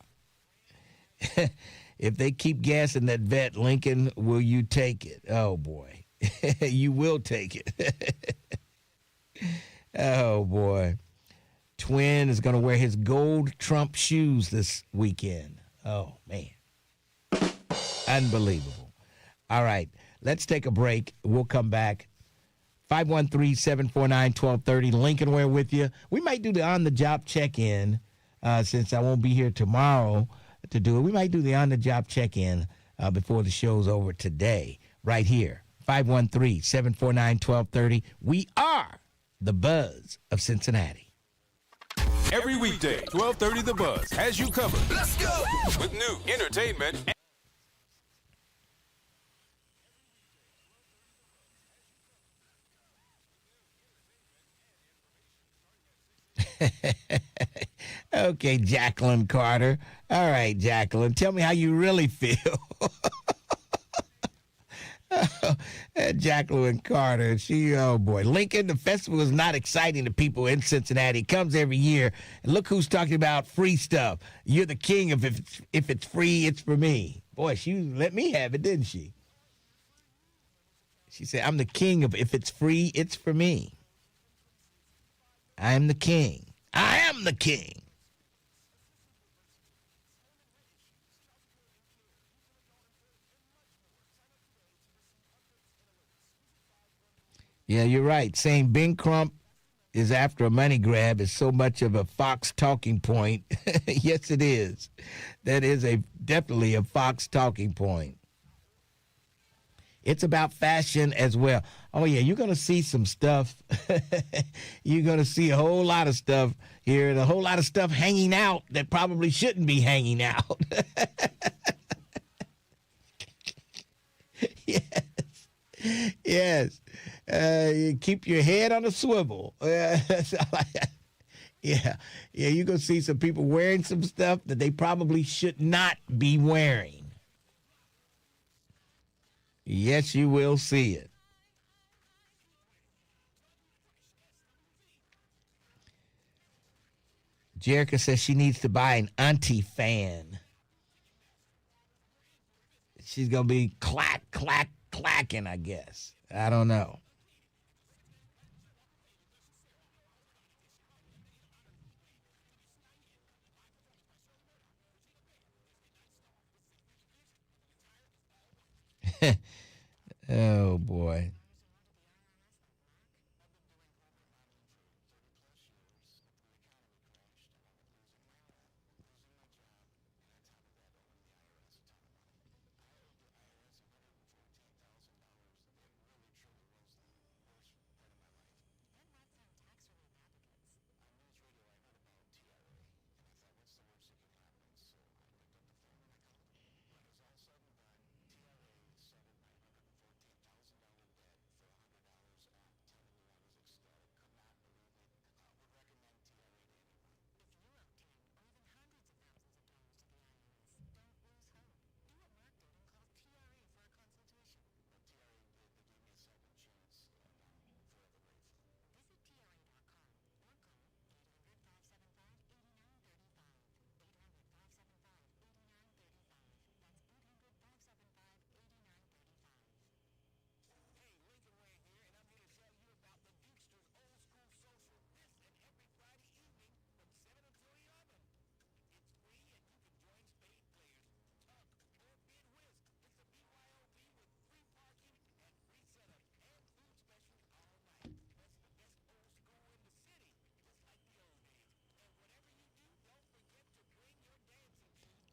If they keep gassing that vet, Lincoln, will you take it? Oh, boy. You will take it. Oh, boy. Twin is going to wear his gold Trump shoes this weekend. Oh, man. Unbelievable. All right. Let's take a break. We'll come back. 513-749-1230. Lincoln Ware with you. We might do the on-the-job check-in since I won't be here tomorrow to do it. We might do the on-the-job check-in before the show's over today, right here. 513-749-1230. We are the Buzz of Cincinnati. Every weekday, 12:30 The Buzz has you covered. Let's go! With new entertainment. Okay, Jacqueline Carter. All right, Jacqueline, tell me how you really feel. Jacqueline Carter, oh boy. Lincoln, the festival is not exciting to people in Cincinnati. It comes every year. And look who's talking about free stuff. You're the king of if it's free, it's for me. Boy, she let me have it, didn't she? She said, I'm the king of if it's free, it's for me. I am the king. I am the king. Yeah, you're right. Saying Ben Crump is after a money grab is so much of a Fox talking point. Yes, it is. That is definitely a Fox talking point. It's about fashion as well. Oh, yeah, you're going to see some stuff. You're going to see a whole lot of stuff here and a whole lot of stuff hanging out that probably shouldn't be hanging out. Yes. You keep your head on a swivel. Yeah, you're going to see some people wearing some stuff that they probably should not be wearing. Yes, you will see it. Jerica says she needs to buy an auntie fan. She's going to be clacking, I guess. I don't know. Oh, boy.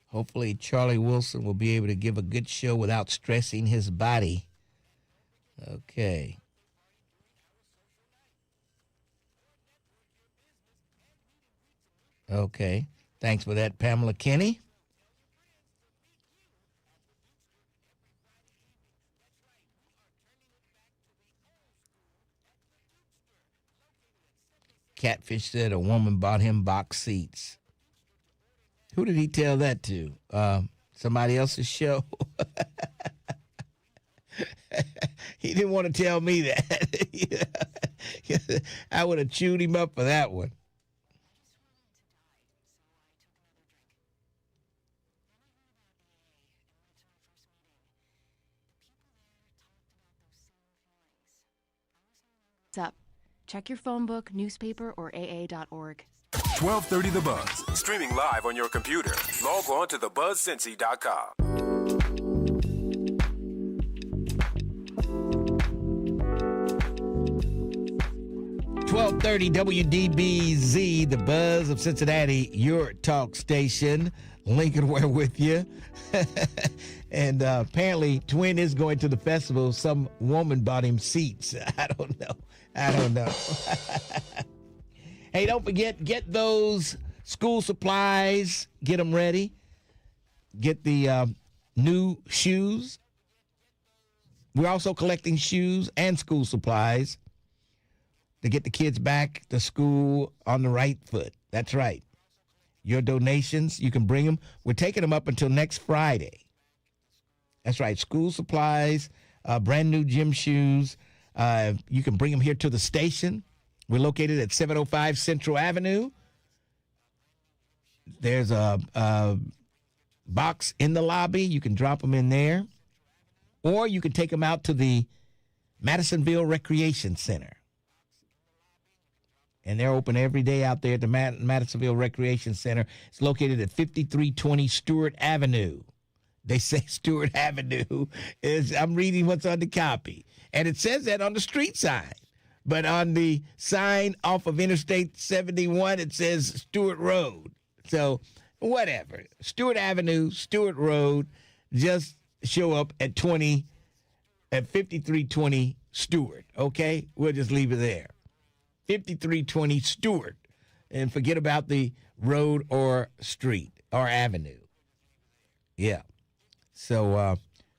Hopefully, Charlie Wilson will be able to give a good show without stressing his body. Okay. Okay. Thanks for that, Pamela Kenny. Catfish said a woman bought him box seats. Who did he tell that to? Somebody else's show? He didn't want to tell me that. I would have chewed him up for that one. What's up? Check your phone book, newspaper, or AA.org. 1230 The Buzz. Streaming live on your computer. Log on to thebuzzcincy.com. 1230 WDBZ, the Buzz of Cincinnati, your talk station. Lincoln Ware with you. And apparently, Twin is going to the festival. Some woman bought him seats. I don't know. Hey, don't forget, get those school supplies. Get them ready. Get the new shoes. We're also collecting shoes and school supplies to get the kids back to school on the right foot. That's right. Your donations, you can bring them. We're taking them up until next Friday. That's right. School supplies, brand new gym shoes. You can bring them here to the station. We're located at 705 Central Avenue. There's a box in the lobby. You can drop them in there. Or you can take them out to the Madisonville Recreation Center. And they're open every day out there at the Madisonville Recreation Center. It's located at 5320 Stewart Avenue. They say Stewart Avenue is, I'm reading what's on the copy. And it says that on the street sign. But on the sign off of Interstate 71, it says Stewart Road. So, whatever. Stewart Avenue, Stewart Road, just show up at 5320 Stewart, okay? We'll just leave it there. 5320 Stewart. And forget about the road or street or avenue. Yeah. So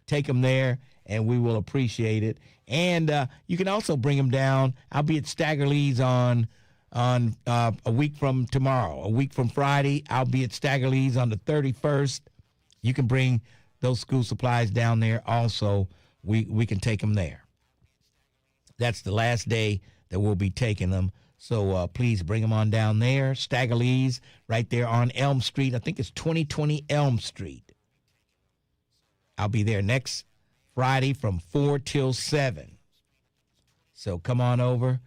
take them there, and we will appreciate it. And you can also bring them down. I'll be at Stagger Lee's on on a week from tomorrow. A week from Friday, I'll be at Staggerly's on the 31st. You can bring those school supplies down there also. We can take them there. That's the last day that we'll be taking them. So please bring them on down there. Staggerly's right there on Elm Street. I think it's 2020 Elm Street. I'll be there next Friday from 4 till 7. So come on over,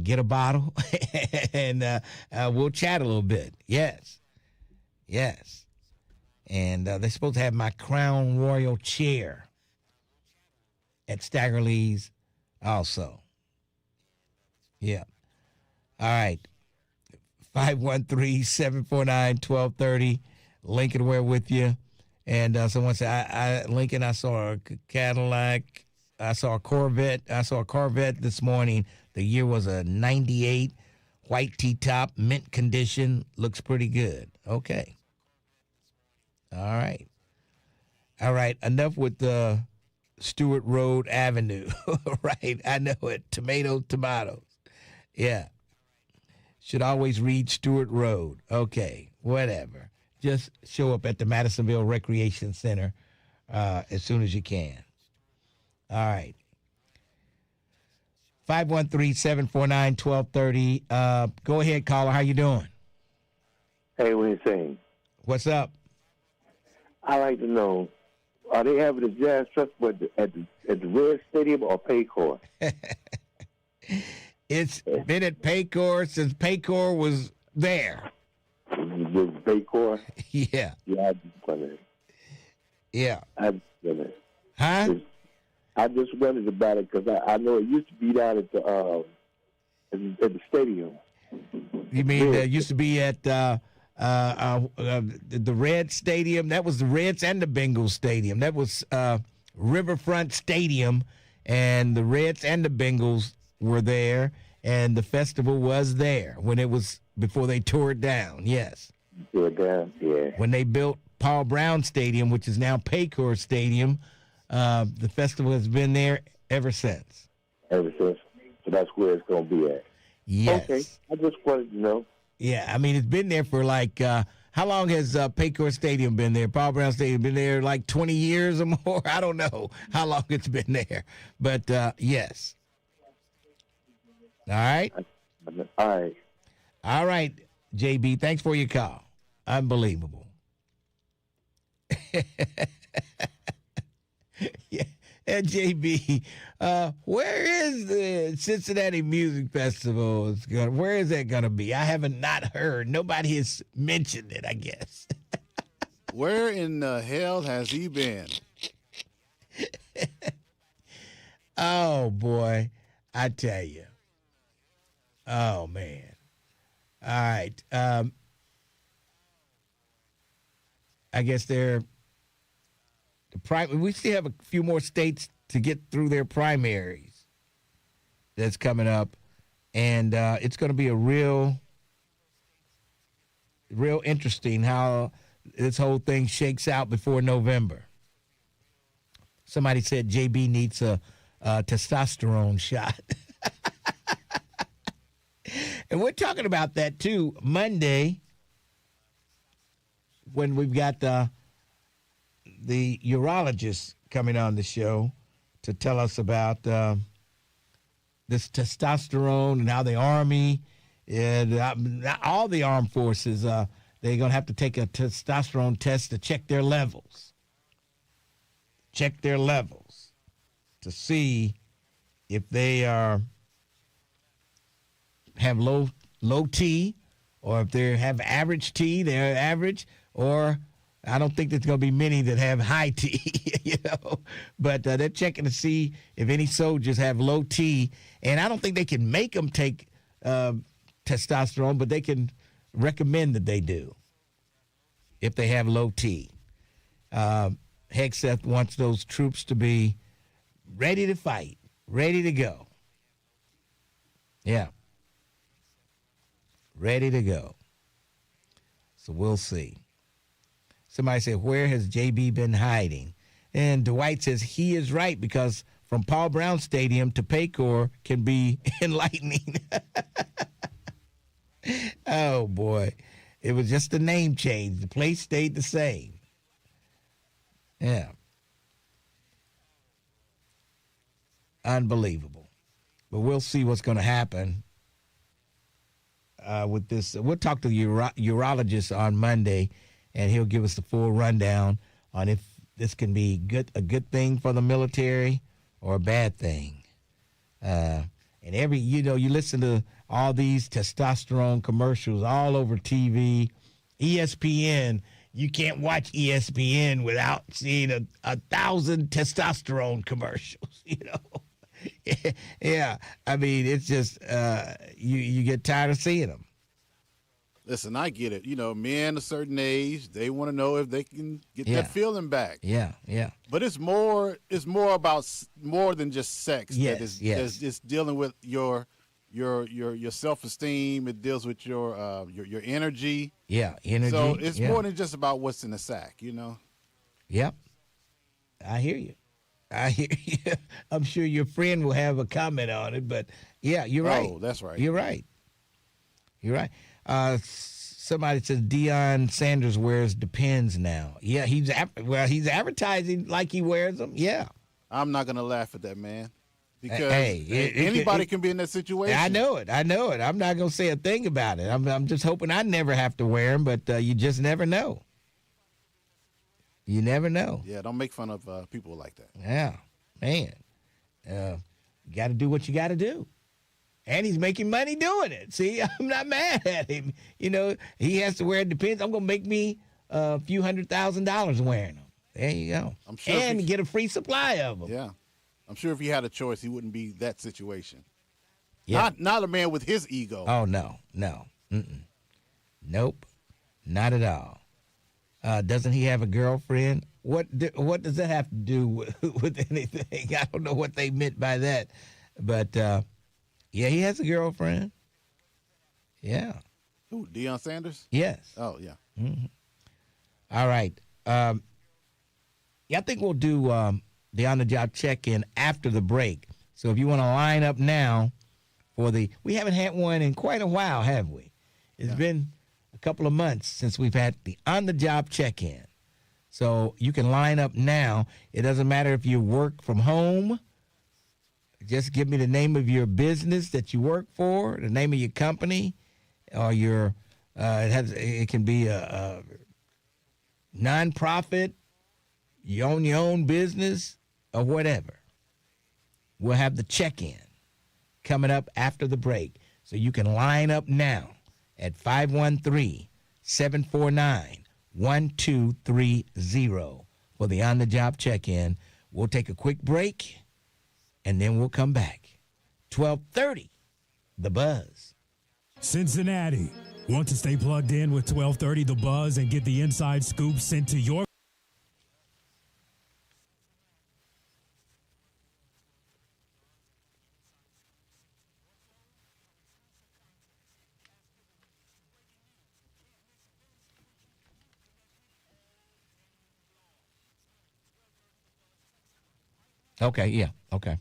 get a bottle, and we'll chat a little bit. Yes. And they're supposed to have my Crown Royal chair at Staggerly's also. Yeah. All right. 513-749-1230. Lincoln Ware with you. And someone said, Lincoln, I saw a Cadillac. I saw a Corvette. I saw a Corvette this morning. The year was a 98. White T-top, mint condition. Looks pretty good. Okay. All right. Enough with the Stewart Road Avenue. Right. I know it. Tomatoes. Yeah. Should always read Stewart Road. Okay. Whatever. Just show up at the Madisonville Recreation Center as soon as you can. All right. 513-749-1230. Go ahead, caller. How you doing? Hey, what are you saying? What's up? I like to know, are they having the Jazz Festival at the Red Stadium or Paycor? It's been at Paycor since Paycor was there. With Paycor? Yeah. Yeah, I just wondered. Yeah. I just wondered. Huh? I just wondered about it because I know it used to be down at the stadium. You mean it used to be at the Red Stadium? That was the Reds and the Bengals Stadium. That was Riverfront Stadium, and the Reds and the Bengals were there, and the festival was there when it was before they tore it down. Yes. Tore it down, yeah. When they built Paul Brown Stadium, which is now Paycor Stadium, the festival has been there ever since. Ever since. So that's where it's going to be at. Yes. Okay. I just wanted to know. Yeah, I mean, it's been there for like, how long has Paycor Stadium been there? Paul Brown Stadium been there like 20 years or more? I don't know how long it's been there. But, yes. All right? All right. All right, JB. Thanks for your call. Unbelievable. Yeah. And JB, where is the Cincinnati Music Festival? Where is that going to be? I haven't not heard. Nobody has mentioned it, I guess. Where in the hell has he been? Oh, boy. I tell you. Oh, man. All right. I guess we still have a few more states to get through their primaries that's coming up, and it's going to be a real interesting how this whole thing shakes out before November. Somebody said JB needs a testosterone shot. And we're talking about that, too, Monday, when we've got the urologist coming on the show to tell us about this testosterone and how the Army and all the armed forces, they're going to have to take a testosterone test to check their levels. Check their levels to see if they have low T, or if they have average T, they're average, or I don't think there's going to be many that have high T, but they're checking to see if any soldiers have low T, and I don't think they can make them take testosterone, but they can recommend that they do if they have low T. Hegseth wants those troops to be ready to fight, ready to go. Yeah. Ready to go. So we'll see. Somebody said, where has JB been hiding? And Dwight says he is right, because from Paul Brown Stadium to Paycor can be enlightening. Oh, boy. It was just a name change. The place stayed the same. Yeah. Unbelievable. But we'll see what's going to happen with this. We'll talk to the urologist on Monday, and he'll give us the full rundown on if this can be a good thing for the military or a bad thing. And you listen to all these testosterone commercials all over TV. ESPN, you can't watch ESPN without seeing a 1,000 testosterone commercials, Yeah, I mean, it's just, you get tired of seeing them. Listen, I get it. Men a certain age, they want to know if they can get that feeling back. Yeah. But it's more about more than just sex. Yes. It's dealing with your self-esteem. It deals with your energy. Yeah, energy. So it's more than just about what's in the sack, Yep. I hear you. I'm sure your friend will have a comment on it, but yeah, you're right. Oh, that's right. You're right. Somebody says Deion Sanders wears Depends now. Yeah, he's advertising like he wears them. Yeah. I'm not gonna laugh at that, man, because anybody can be in that situation. I know it. I'm not gonna say a thing about it. I'm just hoping I never have to wear them, but you just never know. You never know. Yeah, don't make fun of people like that. Yeah, man. You got to do what you got to do. And he's making money doing it. See, I'm not mad at him. He has to wear it. Depends. I'm going to make me a few $100,000 wearing them. There you go. I'm sure and get a free supply of them. Yeah. I'm sure if he had a choice, he wouldn't be that situation. Yeah. Not a man with his ego. Oh, no. Mm-mm. Nope. Not at all. Doesn't he have a girlfriend? What does that have to do with anything? I don't know what they meant by that. But, yeah, he has a girlfriend. Yeah. Who, Deion Sanders? Yes. Oh, yeah. Mm-hmm. All right. I think we'll do the on-the-job check-in after the break. So if you want to line up now we haven't had one in quite a while, have we? It's been a couple of months since we've had the on-the-job check-in. So you can line up now. It doesn't matter if you work from home. Just give me the name of your business that you work for, the name of your company, or it can be a nonprofit, you own your own business, or whatever. We'll have the check-in coming up after the break. So you can line up now at 513-749-1230 for the on-the-job check-in. We'll take a quick break, and then we'll come back. 1230, The Buzz. Cincinnati. Want to stay plugged in with 1230 The Buzz and get the inside scoop sent to your Okay, yeah, okay.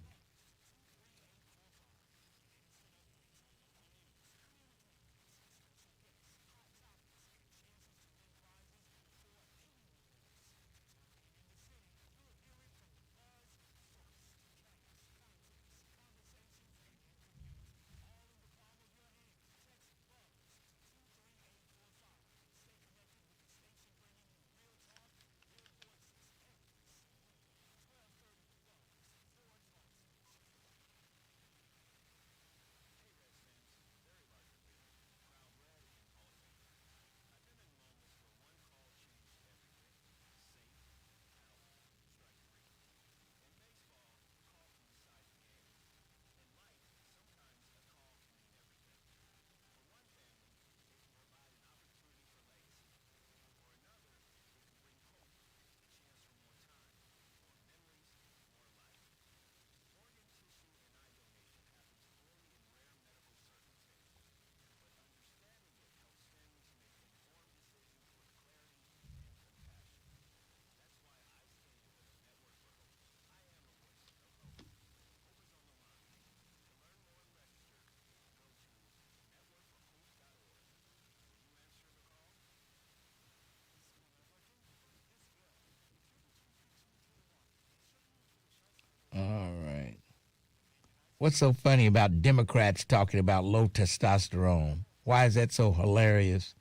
What's so funny about Democrats talking about low testosterone? Why is that so hilarious?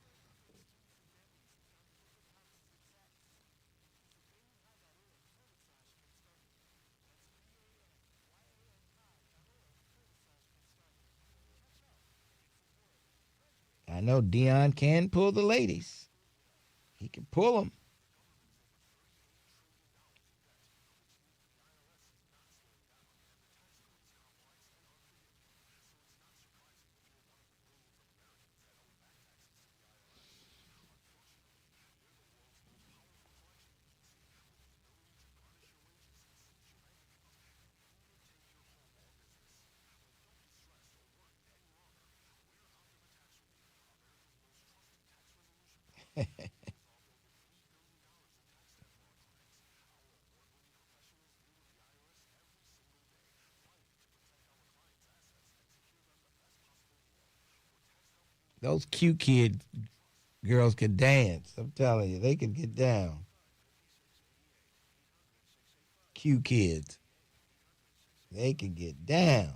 I know Dion can pull the ladies. He can pull them. Those cute kid girls can dance. I'm telling you, they can get down. Cute kids. They can get down.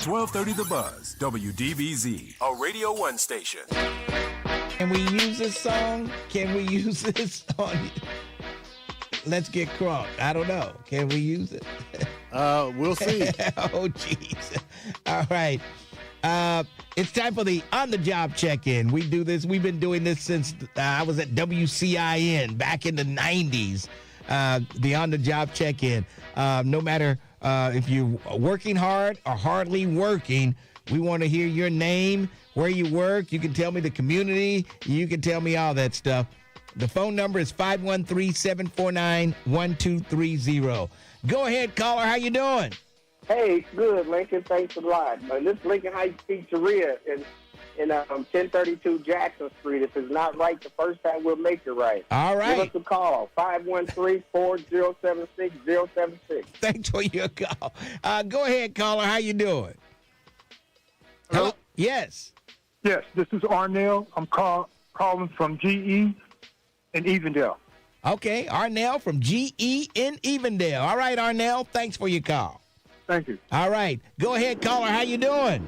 .1230 The Buzz, WDBZ, a Radio 1 station. Can we use this song? Can we use this on Let's Get Crunk? I don't know. Can we use it? We'll see. Oh, jeez. All right. It's time for the on-the-job check-in. We do this. We've been doing this since I was at WCIN back in the 90s. The on-the-job check-in. No matter if you're working hard or hardly working, we want to hear your name, where you work. You can tell me the community. You can tell me all that stuff. The phone number is 513-749-1230. Go ahead, caller. How you doing? Hey, good, Lincoln. Thanks a lot. This is Lincoln Heights Pizzeria in 1032 Jackson Street. If it's not right the first time, we'll make it right. All right. Give us a call, 513-4076-076. Thanks for your call. Go ahead, caller. How you doing? Hello? Yes. Yes, this is Arnell. I'm calling from GE in Evendale. Okay, Arnell from GE in Evendale. All right, Arnell, thanks for your call. Thank you. All right. Go ahead, caller. How you doing?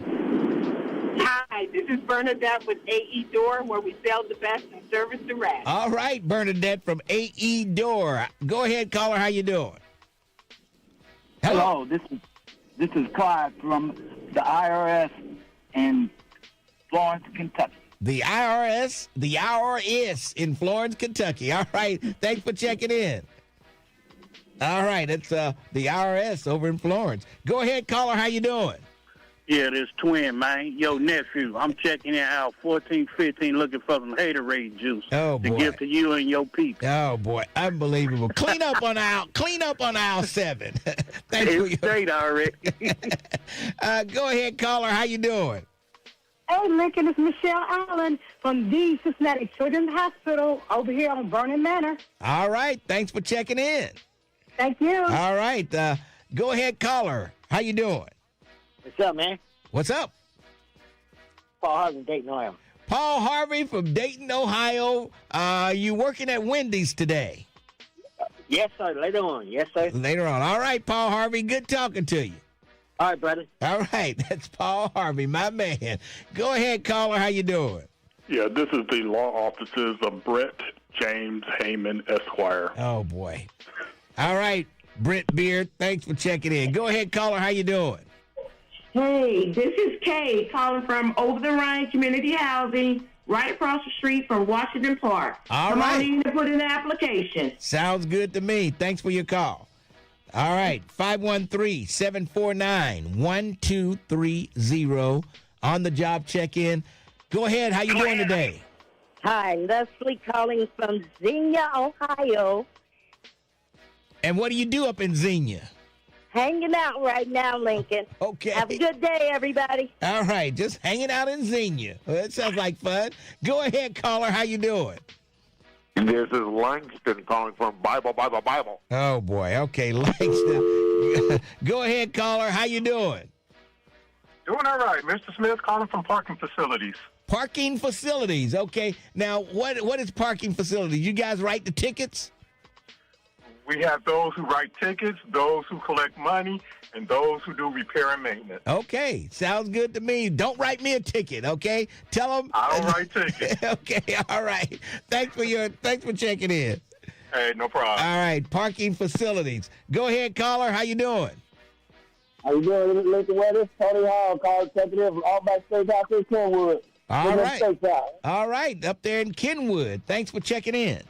Hi, this is Bernadette with AE Door, where we sell the best and service the rest. All right, Bernadette from AE Door. Go ahead, caller. How you doing? Hello. This is Clyde from the IRS in Florence, Kentucky. The IRS in Florence, Kentucky. All right. Thanks for checking in. All right. It's the IRS over in Florence. Go ahead, caller. How you doing? Yeah, this twin, man. Yo, nephew, I'm checking it out 1415 looking for some haterade juice to give to you and your people. Oh, boy. Unbelievable. Clean up on aisle 7. Thanks for your... straight already. Go ahead, caller. How you doing? Hey, Lincoln, it's Michelle Allen from the Cincinnati Children's Hospital over here on Vernon Manor. All right. Thanks for checking in. Thank you. All right. Go ahead, caller. How you doing? What's up, man? What's up? Paul Harvey, Dayton, Ohio. Paul Harvey from Dayton, Ohio. You working at Wendy's today? Yes, sir. Later on. Yes, sir. Later on. All right, Paul Harvey. Good talking to you. All right, brother. All right. That's Paul Harvey, my man. Go ahead, caller. How you doing? Yeah, this is the law offices of Brett James Heyman, Esquire. Oh, boy. All right, Brett Beard. Thanks for checking in. Go ahead, caller. How you doing? Hey, this is Kay calling from Over the Rhine Community Housing, right across the street from Washington Park. All right. Come on in to put in an application. Sounds good to me. Thanks for your call. All right, 513-749-1230 on the job check-in. Go ahead. How you doing today? Hi, Leslie calling from Xenia, Ohio. And what do you do up in Xenia? Hanging out right now, Lincoln. Okay. Have a good day, everybody. All right, just hanging out in Xenia. Well, that sounds like fun. Go ahead, caller. How you doing? This is Langston calling from Bible. Oh, boy. Okay, Langston. Go ahead, caller. How you doing? Doing all right. Mr. Smith calling from parking facilities. Parking facilities. Okay. Now, what is parking facilities? You guys write the tickets? We have those who write tickets, those who collect money, and those who do repair and maintenance. Okay. Sounds good to me. Don't write me a ticket, okay? Tell them. I don't write tickets. Okay. All right. Thanks for checking in. Hey, no problem. All right. Parking facilities. Go ahead, caller. How you doing? How you doing, Lincoln Ware? This is Tony Hall, call executive from Outback Steakhouse in Kenwood. All right. All right. Up there in Kenwood. Thanks for checking in.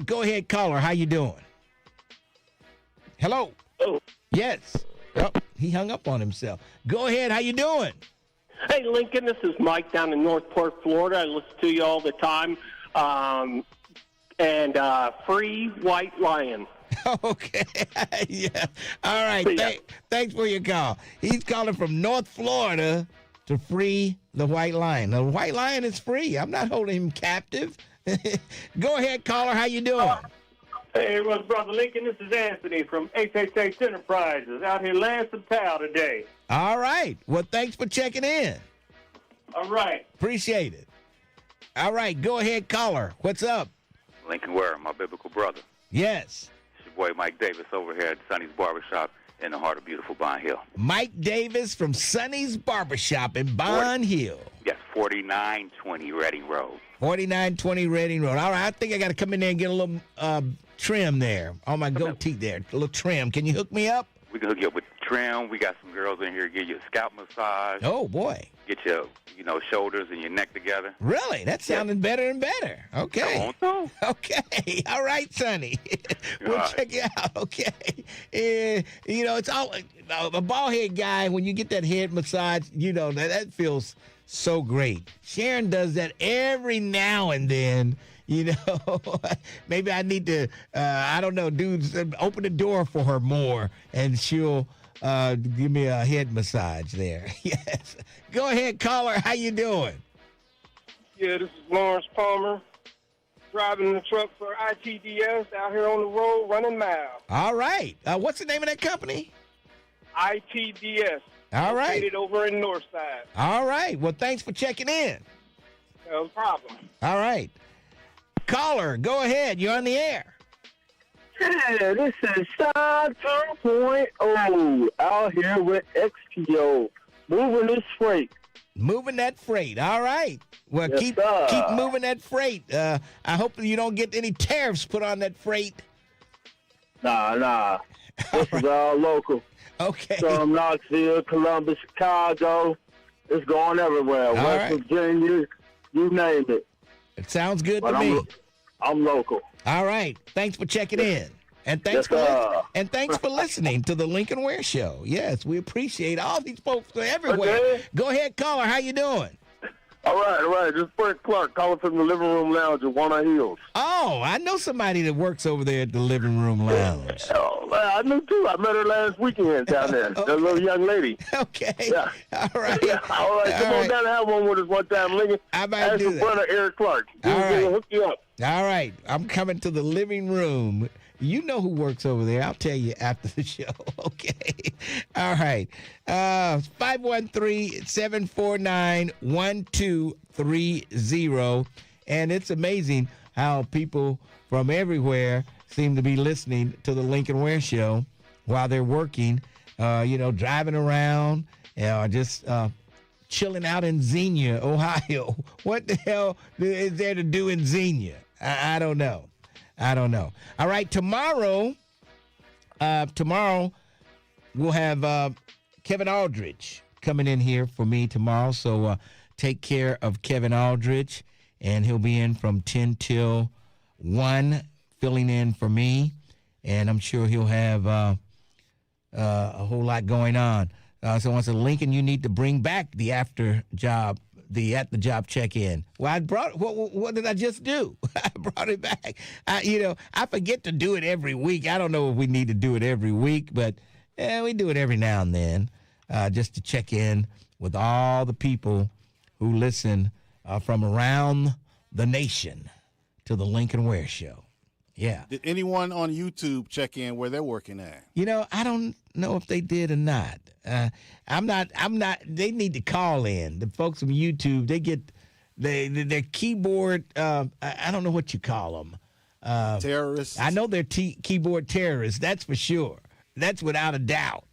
Go ahead, caller. How you doing? Hello. Oh. Yes. Oh, he hung up on himself. Go ahead. How you doing? Hey, Lincoln. This is Mike down in Northport, Florida. I listen to you all the time. And free white lion. Okay. Yeah. All right. Thanks for your call. He's calling from North Florida to free the white lion. The white lion is free. I'm not holding him captive. Go ahead, caller. How you doing? Hey, what's Brother Lincoln? This is Anthony from HHH Enterprises out here laying some towel today. All right. Well, thanks for checking in. All right. Appreciate it. All right. Go ahead, caller. What's up? Lincoln Ware, my biblical brother. Yes. It's your boy Mike Davis over here at Sonny's Barbershop in the heart of beautiful Bond Hill. Mike Davis from Sonny's Barbershop in Bond Hill. Yes, 4920 Reading Road. 4920 Reading Road. All right, I think I got to come in there and get a little trim there on my goatee there. A little trim. Can you hook me up? We can hook you up with trim. We got some girls in here to give you a scalp massage. Oh, boy. Get your, shoulders and your neck together. Really? That's sounding better and better. Okay. Okay. All right, Sonny. We'll check you out. Okay. It's all a bald head guy. When you get that head massage, that feels so great. Sharon does that every now and then. Maybe I need to, I don't know, open the door for her more, and she'll give me a head massage there. Yes. Go ahead, caller. How you doing? Yeah, this is Lawrence Palmer, driving the truck for ITDS out here on the road running miles. All right. What's the name of that company? ITDS. All right. Located over in Northside. All right. Well, thanks for checking in. No problem. All right. Caller, go ahead. You're on the air. Yeah, this is Side 2.0 out here with XPO. Moving this freight. Moving that freight. All right. Well, Yes, keep sir. moving that freight. I hope you don't get any tariffs put on that freight. Nah. This is all local. Okay. From Knoxville, Columbus, Chicago. It's going everywhere. West right. Virginia, you name it. It sounds good But to me. I'm local. All right. Thanks for checking in. And thanks for listening to the Lincoln Ware Show. Yes, we appreciate all these folks everywhere. Okay. Go ahead, caller. How you doing? All right. This is Frank Clark calling from the Living Room Lounge at Walnut Hills. Oh, I know somebody that works over there at the Living Room Lounge. Oh, I knew too. I met her last weekend down there. Okay. That little young lady. Okay. Yeah. All right. Yeah. All right. Come on down and have one with us one time, Lincoln. I might Ask do your that. brother Eric Clark. All right. He'll hook you up. All right. I'm coming to the living room You know who works over there. I'll tell you after the show. Okay. All right. 513-749-1230. And it's amazing how people from everywhere seem to be listening to the Lincoln Ware Show while they're working, driving around, or just chilling out in Xenia, Ohio. What the hell is there to do in Xenia? I don't know. All right, tomorrow we'll have Kevin Aldridge coming in here for me tomorrow. So take care of Kevin Aldridge, and he'll be in from 10 till 1, filling in for me. And I'm sure he'll have a whole lot going on. So once a Lincoln, you need to bring back the at the job check-in. Well, I brought what did I just do? I brought it back. I forget to do it every week. I don't know if we need to do it every week, but we do it every now and then, just to check in with all the people who listen from around the nation to the Lincoln Ware Show. Yeah. Did anyone on YouTube check in where they're working at? I don't know if they did or not. I'm not. They need to call in. The folks from YouTube, they get their keyboard. I don't know what you call them. Terrorists. I know they're keyboard terrorists. That's for sure. That's without a doubt.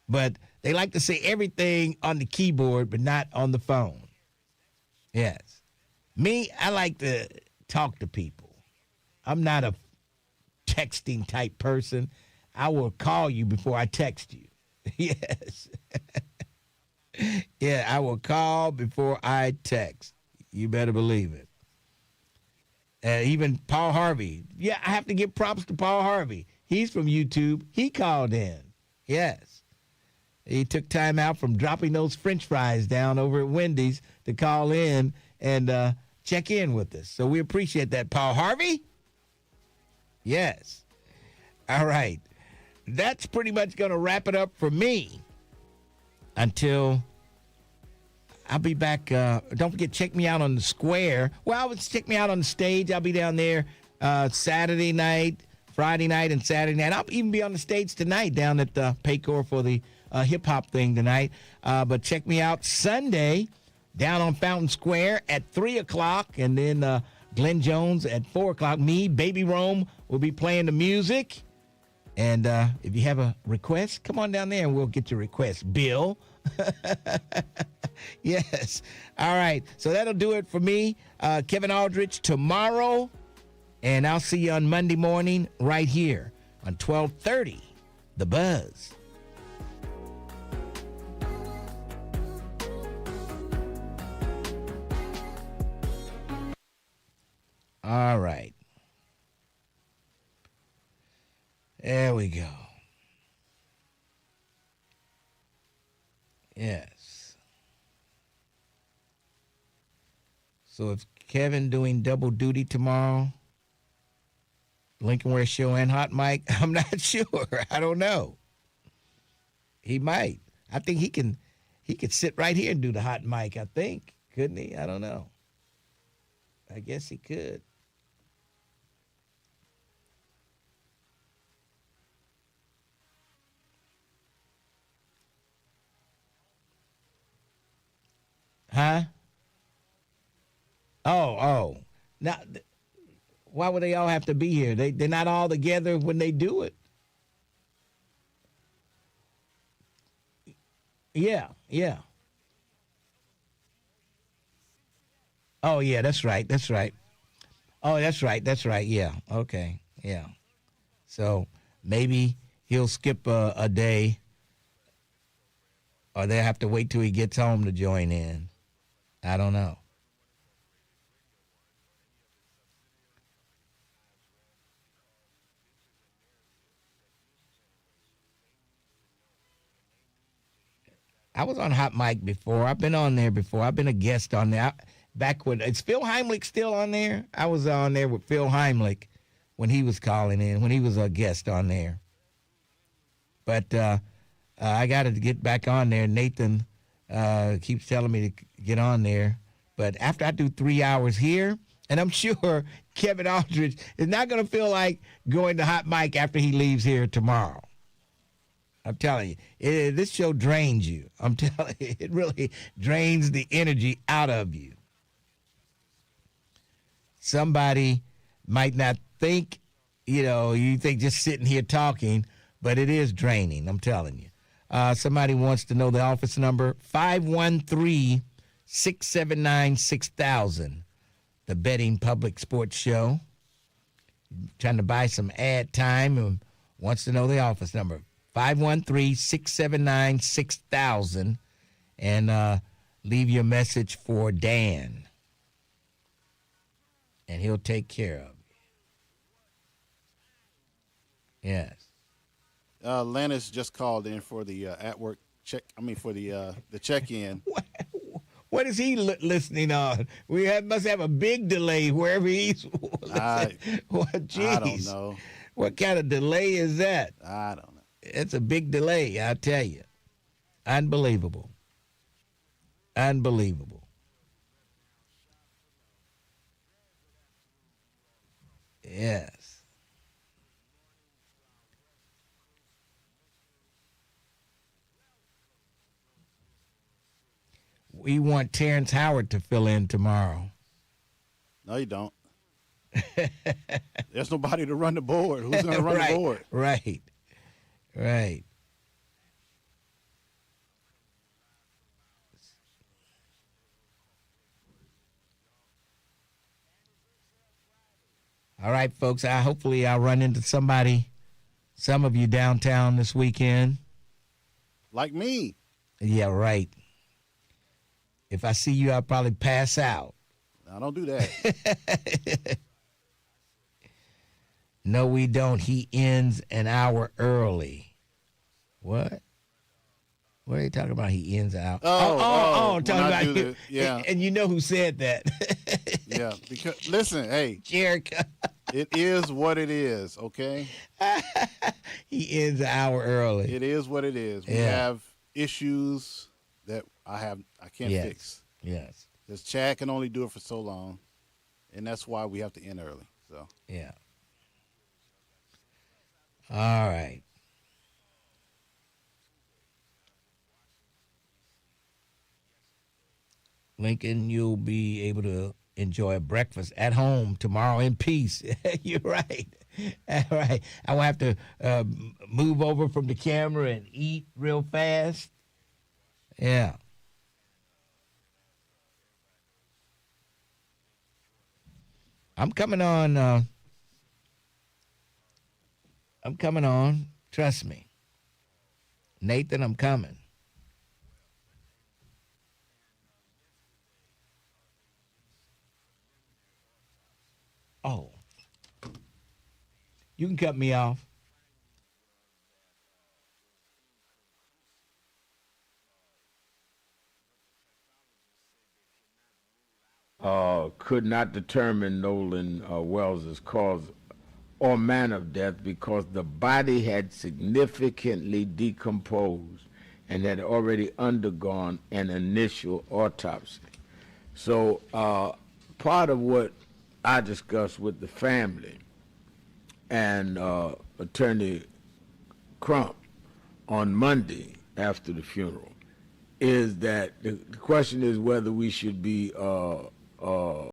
But they like to say everything on the keyboard, but not on the phone. Yes. Me, I like to talk to people. I'm not a texting type person. I will call you before I text you. Yes. Yeah, I will call before I text. You better believe it. Even Paul Harvey. Yeah, I have to give props to Paul Harvey. He's from YouTube. He called in. Yes. He took time out from dropping those French fries down over at Wendy's to call in and check in with us. So we appreciate that, Paul Harvey. Yes. All right. That's pretty much going to wrap it up for me until I'll be back. Don't forget, check me out on the square. Well, check me out on the stage. I'll be down there Saturday night, Friday night, and Saturday night. I'll even be on the stage tonight down at Paycor for the hip-hop thing tonight. But check me out Sunday down on Fountain Square at 3 o'clock, and then Glenn Jones at 4 o'clock. Me, Baby Rome, will be playing the music. And if you have a request, come on down there and we'll get your request. Bill. Yes. All right. So that'll do it for me. Kevin Aldridge tomorrow. And I'll see you on Monday morning right here on 1230 The Buzz. All right. There we go. Yes. So if Kevin doing double duty tomorrow, Lincoln Ware Show and Hot Mic, I'm not sure. I don't know. He might. I think he could sit right here and do the Hot Mic, I think. Couldn't he? I don't know. I guess he could. Huh? Oh. Now, why would they all have to be here? They're not all together when they do it. Yeah. Oh, yeah, that's right. Oh, that's right. Yeah, okay, yeah. So maybe he'll skip a day, or they'll have to wait till he gets home to join in. I don't know. I was on Hot Mic before. I've been on there before. I've been a guest on there. Back when, is Phil Heimlich still on there? I was on there with Phil Heimlich when he was calling in, when he was a guest on there. But I got to get back on there. Nathan keeps telling me to get on there. But after I do 3 hours here, And I'm sure Kevin Aldridge is not going to feel like going to Hot Mic after he leaves here tomorrow. I'm telling you, this show drains you. I'm telling you, it really drains the energy out of you. Somebody might not think, you think just sitting here talking, but it is draining, I'm telling you. Somebody wants to know the office number, 513-679-6000. The Betting Public Sports Show. Trying to buy some ad time and wants to know the office number, 513-679-6000. And leave your message for Dan. And he'll take care of you. Yes. Lennis just called in for the at-work check. For the check-in. What is he listening on? We must have a big delay wherever he's listening. I don't know. What kind of delay is that? I don't know. It's a big delay, I tell you. Unbelievable. Unbelievable. Yes. We want Terrence Howard to fill in tomorrow. No, you don't. There's nobody to run the board. Who's going to run the board? Right. All right, folks. Hopefully I'll run into some of you downtown this weekend. Like me. Yeah, right. If I see you, I'll probably pass out. I don't do that. No, we don't. He ends an hour early. What? What are you talking about? He ends an hour. Talking about you. Yeah. And you know who said that? Yeah. Because listen, hey, Jericho. It is what it is. Okay. He ends an hour early. It is what it is. We have issues that I can't fix. Yes. Because Chad can only do it for so long, and that's why we have to end early. So. Yeah. All right. Lincoln, you'll be able to enjoy a breakfast at home tomorrow in peace. You're right. All right. I will have to move over from the camera and eat real fast. Yeah. I'm coming on. Trust me. Nathan, I'm coming. Oh. You can cut me off. Could not determine Nolan Wells's cause or manner of death because the body had significantly decomposed and had already undergone an initial autopsy. So part of what I discussed with the family and Attorney Crump on Monday after the funeral is that the question is whether we should be